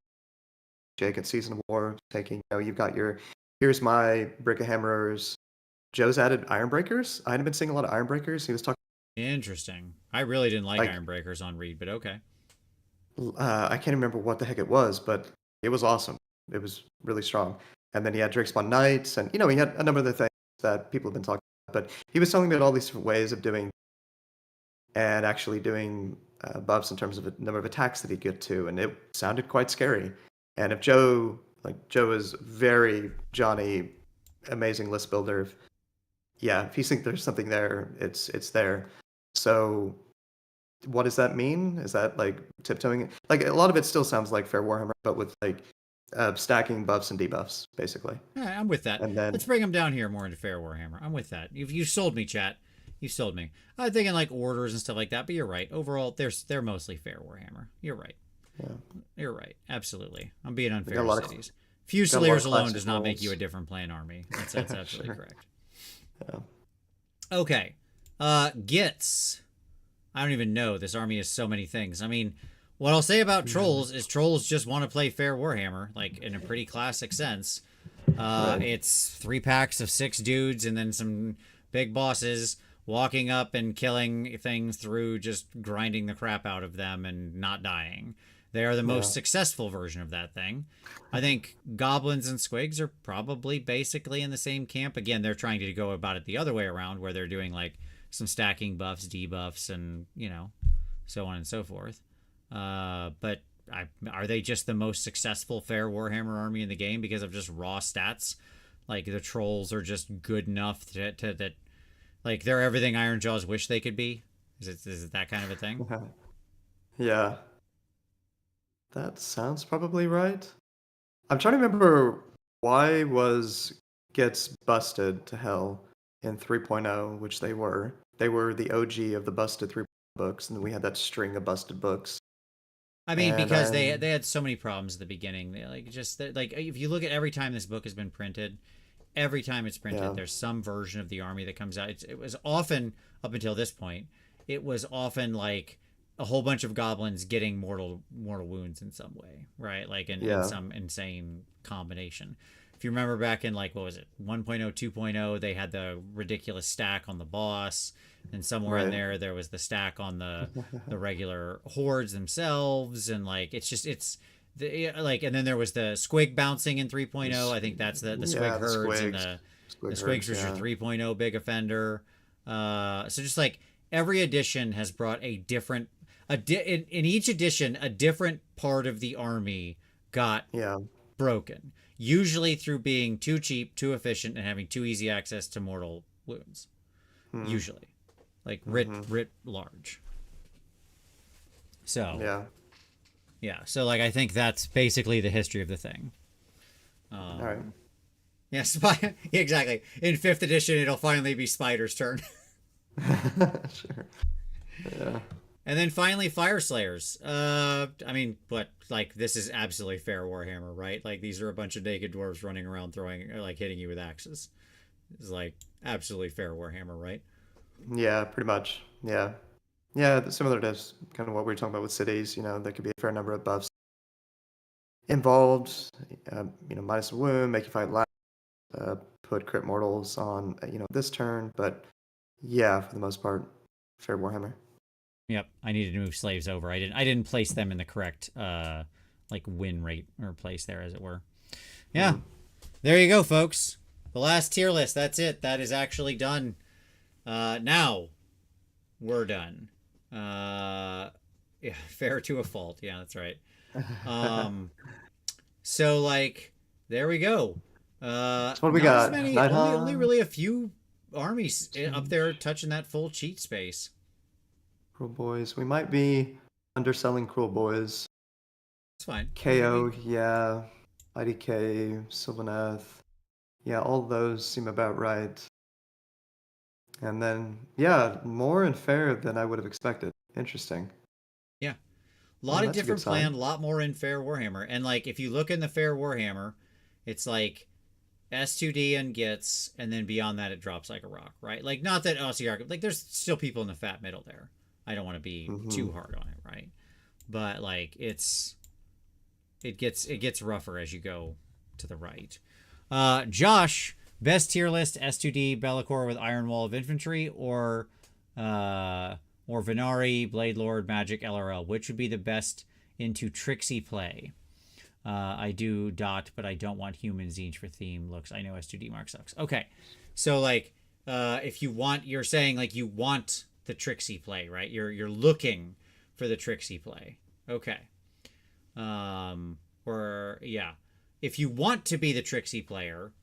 Jake at Season of War, taking, you've got here's my Brick of Hammerers. Joe's added Ironbreakers. I hadn't been seeing a lot of Ironbreakers. He was talking. Interesting. I really didn't like Ironbreakers on Reed, but okay. I can't remember what the heck it was, but it was awesome. It was really strong. And then he had Drakespawn Knights, and he had a number of the things that people have been talking about. But he was telling me about all these different ways of doing and actually doing buffs in terms of a number of attacks that he'd get to, and it sounded quite scary. And if Joe is very Johnny, amazing list builder. If you think there's something there, it's there. So what does that mean? Is that like tiptoeing? Like a lot of it still sounds like Fair Warhammer, but with like stacking buffs and debuffs, basically. Yeah, I'm with that. And then, let's bring them down here more into Fair Warhammer. I'm with that. You sold me, chat. You sold me. I'm thinking like orders and stuff like that, but you're right. Overall, they're mostly Fair Warhammer. You're right. Yeah. You're right. Absolutely. I'm being unfair to cities. Fusiliers alone does not make you a different plan army. That's absolutely correct. Yeah. Okay. Gits. I don't even know. This army is so many things. I mean, what I'll say about trolls is trolls just want to play Fair Warhammer, like in a pretty classic sense. It's 3 packs of 6 dudes and then some big bosses walking up and killing things through just grinding the crap out of them and not dying. They are the most successful version of that thing. I think goblins and squigs are probably basically in the same camp. Again, they're trying to go about it the other way around, where they're doing like some stacking buffs, debuffs, and so on and so forth. But are they just the most successful fair Warhammer army in the game because of just raw stats? Like the trolls are just good enough that like they're everything Ironjawz wish they could be. Is it that kind of a thing? Yeah, that sounds probably right. I'm trying to remember why was gets busted to hell in 3.0, which they were. They were the OG of the busted 3 books, and then we had that string of busted books. I mean, And because they had so many problems at the beginning. They like if you look at every time this book has been printed, every time it's printed, there's some version of the army that comes out. It was often, up until this point, it was often like a whole bunch of goblins getting mortal wounds in some way, right? Like in some insane combination. If you remember back in like, what was it, 1.0, 2.0, they had the ridiculous stack on the boss, and somewhere in there was the stack on the regular hordes themselves, and like and then there was the squig bouncing in 3.0. I think that's the squig herds, and the squigs was your 3.0 big offender. So just like every edition has brought a different in each edition, a different part of the army got broken. Usually through being too cheap, too efficient, and having too easy access to mortal wounds. Usually. Like writ large. So so like I think that's basically the history of the thing. All right. Yeah, exactly. In 5th edition, it'll finally be Spider's turn. Sure. Yeah. And then finally, Fire Slayers. I mean, but like this is absolutely fair Warhammer, right? Like these are a bunch of naked dwarves running around throwing, or like hitting you with axes. It's like absolutely fair Warhammer, right? Yeah, pretty much. Yeah. Yeah, similar to kind of what we were talking about with cities. There could be a fair number of buffs involved. Minus a wound, make you fight last, put crit mortals on, this turn. But yeah, for the most part, fair Warhammer. Yep, I needed to move slaves over. I didn't place them in the correct like win rate or place there, as it were. Yeah, there you go, folks. The last tier list. That's it. That is actually done. Now we're done. Fair to a fault. Yeah, that's right. So like there we go. So what do we got? Only really a few armies up there touching that full cheat space. Cruel Boys. We might be underselling Cruel Boys. It's fine. KO, yeah. IDK, Sylvaneth. Yeah, all those seem about right. And then, yeah, more and fair than I would have expected. Interesting. Yeah. A lot of different plan, a lot more in fair Warhammer. And like, if you look in the fair Warhammer, it's like S2D and Gits, and then beyond that, it drops like a rock, right? Like, not that OCR, like, there's still people in the fat middle there. I don't want to be too hard on it, right? But like, it gets rougher as you go to the right. Josh, best tier list: S2D Bellicor with Iron Wall of Infantry, or Venari, Blade Lord, Magic, LRL. Which would be the best into tricksy play? I do dot, but I don't want human Zinj for theme looks. I know S2D mark sucks. Okay, so like, if you want, you're saying like you want the tricksy play, right? You're looking for the tricksy play. Okay. Or yeah, if you want to be the tricksy player,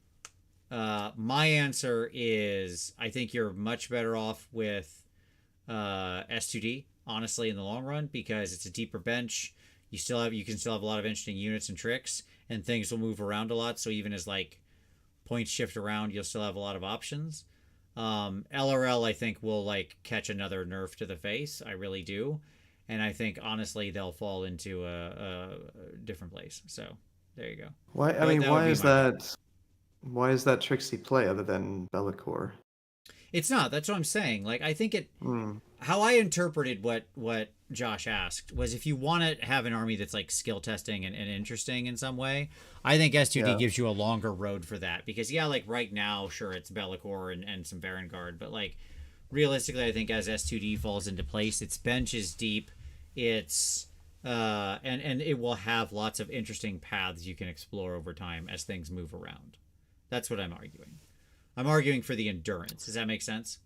my answer is I think you're much better off with S2D, honestly, in the long run, because it's a deeper bench. You can still have a lot of interesting units and tricks, and things will move around a lot. So even as like points shift around, you'll still have a lot of options. LRL, I think, will like catch another nerf to the face. I really do. And I think, honestly, they'll fall into a different place. So there you go. Why is that tricksy play other than Bellicor? It's not. That's what I'm saying. Like, I think how I interpreted what Josh asked was, if you want to have an army that's like skill testing and interesting in some way, I think S2D gives you a longer road for that. Because like right now, sure, it's Bellicor and some Varangard, but like realistically, I think as S2D falls into place, its bench is deep. It's and it will have lots of interesting paths you can explore over time as things move around. That's what I'm arguing. I'm arguing for the endurance. Does that make sense?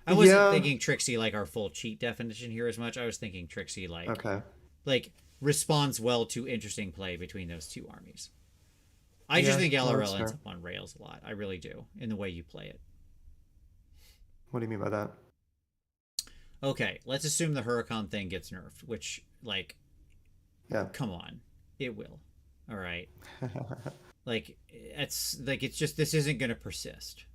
I wasn't thinking Trixie like our full cheat definition here as much. I was thinking Trixie like responds well to interesting play between those two armies. I just think LRL ends up on rails a lot. I really do, in the way you play it. What do you mean by that? Okay, let's assume the Huracan thing gets nerfed, which, like, come on, it will. All right, it's just this isn't going to persist.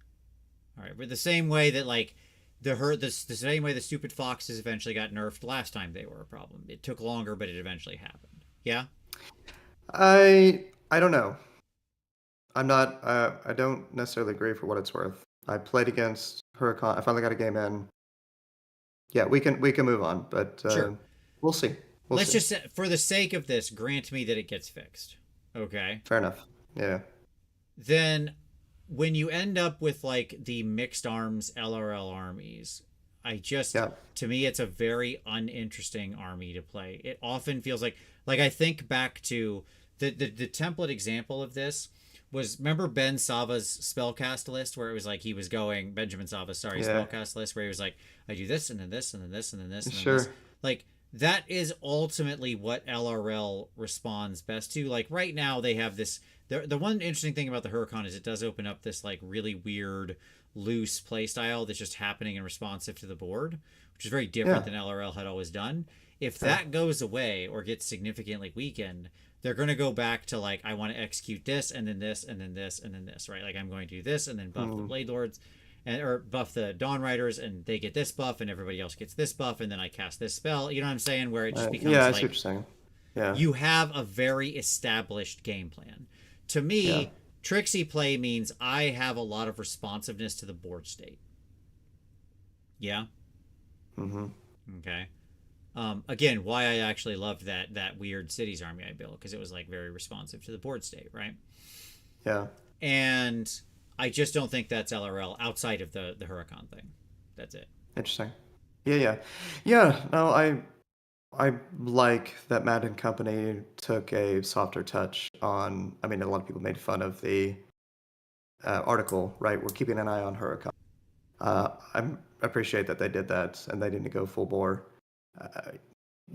All right, but the same way that like the same way the stupid foxes eventually got nerfed last time they were a problem. It took longer, but it eventually happened. Yeah. I don't know. I'm not. I don't necessarily agree for what it's worth. I played against Huracan. I finally got a game in. Yeah, we can move on, but sure. We'll see. Let's just, for the sake of this, grant me that it gets fixed. Okay. Fair enough. Yeah. Then, when you end up with like the mixed arms LRL armies, to me, it's a very uninteresting army to play. It often feels like I think back to the template example of this was, remember Ben Sava's spellcast list where it was like he was going, Benjamin Sava's, spellcast list where he was like, I do this and then this and then this and then this and then this. Like, that is ultimately what LRL responds best to. Like, right now they have this, the one interesting thing about the Huracan is it does open up this like really weird loose play style that's just happening and responsive to the board, which is very different than LRL had always done. If that goes away or gets significantly weakened, they're going to go back to like, I want to execute this and then this and then this and then this, right? Like, I'm going to do this and then buff the Blade Lords or buff the Dawn Riders and they get this buff and everybody else gets this buff and then I cast this spell. You know what I'm saying? Where it just becomes I see what you're saying. Yeah. You have a very established game plan. To me, Trixie play means I have a lot of responsiveness to the board state. Yeah? Mm-hmm. Okay. Again, why I actually loved that weird cities army I built, because it was like very responsive to the board state, right? Yeah. And I just don't think that's LRL outside of the Huracan thing. That's it. Interesting. Yeah. No, I like that Matt and company took a softer touch on. I mean, a lot of people made fun of the article, right? We're keeping an eye on Huracan. I appreciate that they did that and they didn't go full bore.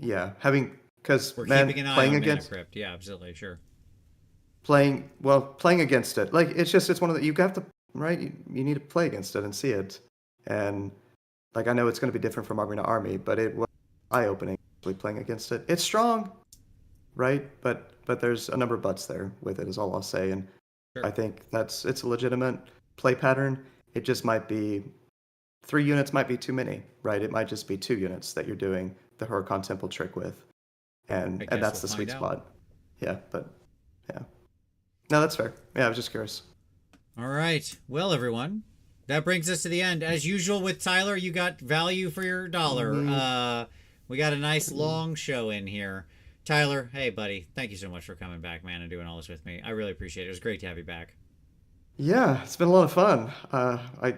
Because we're keeping an eye playing on against Mana Crypt. Yeah, absolutely, sure. Playing against it, like it's one of the, you have to, right? You need to play against it and see it, and like I know it's going to be different from army to army, but it was eye-opening playing against it. It's strong, right? But there's a number of buts there with it, is all I'll say, and sure. I think it's a legitimate play pattern. It just might be 3 units might be too many, right? It might just be 2 units that you're doing the Huracan Temple trick with, and that's the sweet spot. Yeah, but yeah. No, that's fair. Yeah, I was just curious. All right. Well, everyone, that brings us to the end. As usual with Tyler, you got value for your dollar. Mm-hmm. We got a nice long show in here. Tyler, hey, buddy, thank you so much for coming back, man, and doing all this with me. I really appreciate it. It was great to have you back. Yeah, it's been a lot of fun. I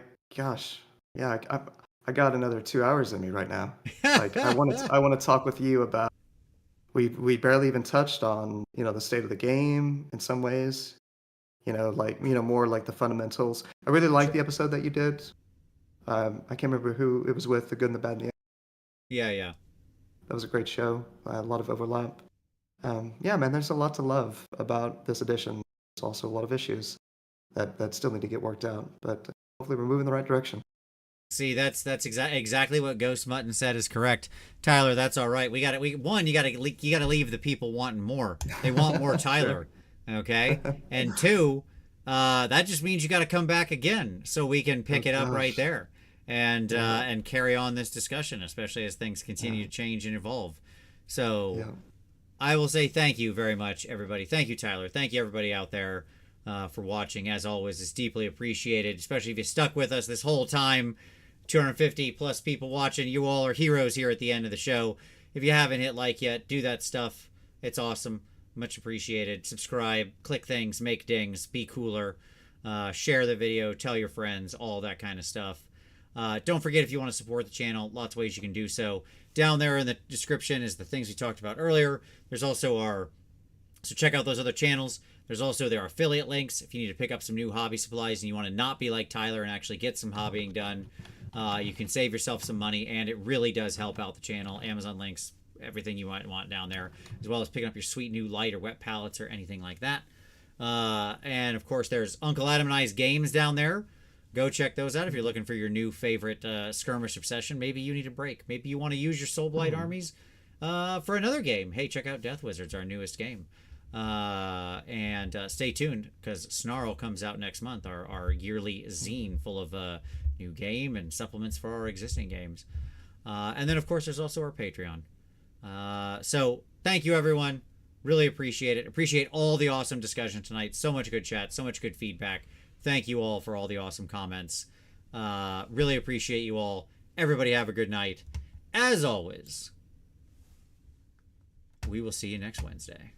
got another 2 hours in me right now. Like I want to talk with you about. We barely even touched on, the state of the game in some ways, more like the fundamentals. I really liked the episode that you did. I can't remember who it was with, the good and the bad and the Yeah. That was a great show. A lot of overlap. Yeah, man, there's a lot to love about this edition. There's also a lot of issues that still need to get worked out, but hopefully we're moving in the right direction. See, that's exactly what Ghost Mutton said is correct, Tyler. That's all right. You got to leave the people wanting more. They want more Tyler, okay? And 2, that just means you got to come back again so we can pick it up right there and carry on this discussion, especially as things continue to change and evolve. So, I will say thank you very much, everybody. Thank you, Tyler. Thank you, everybody out there. For watching. As always, it's deeply appreciated, especially if you stuck with us this whole time. 250 plus people watching. You all are heroes here at the end of the show. If you haven't hit like yet, do that stuff. It's awesome. Much appreciated. Subscribe, click things, make dings, be cooler, share the video, tell your friends, all that kind of stuff. Don't forget, if you want to support the channel, lots of ways you can do so. Down there in the description is the things we talked about earlier. There's also so check out those other channels. There's also their affiliate links if you need to pick up some new hobby supplies and you want to not be like Tyler and actually get some hobbying done. You can save yourself some money, and it really does help out the channel. Amazon links, everything you might want down there, as well as picking up your sweet new light or wet palettes or anything like that. And of course, there's Uncle Adam and I's games down there. Go check those out if you're looking for your new favorite skirmish obsession. Maybe you need a break. Maybe you want to use your Soul Blight armies for another game. Hey, check out Death Wizards, our newest game. And stay tuned, because Snarl comes out next month, our yearly zine full of new game and supplements for our existing games. And then, of course, there's also our Patreon. So thank you, everyone. Really appreciate it. Appreciate all the awesome discussion tonight. So much good chat, so much good feedback. Thank you all for all the awesome comments. Really appreciate you all. Everybody have a good night. As always, we will see you next Wednesday.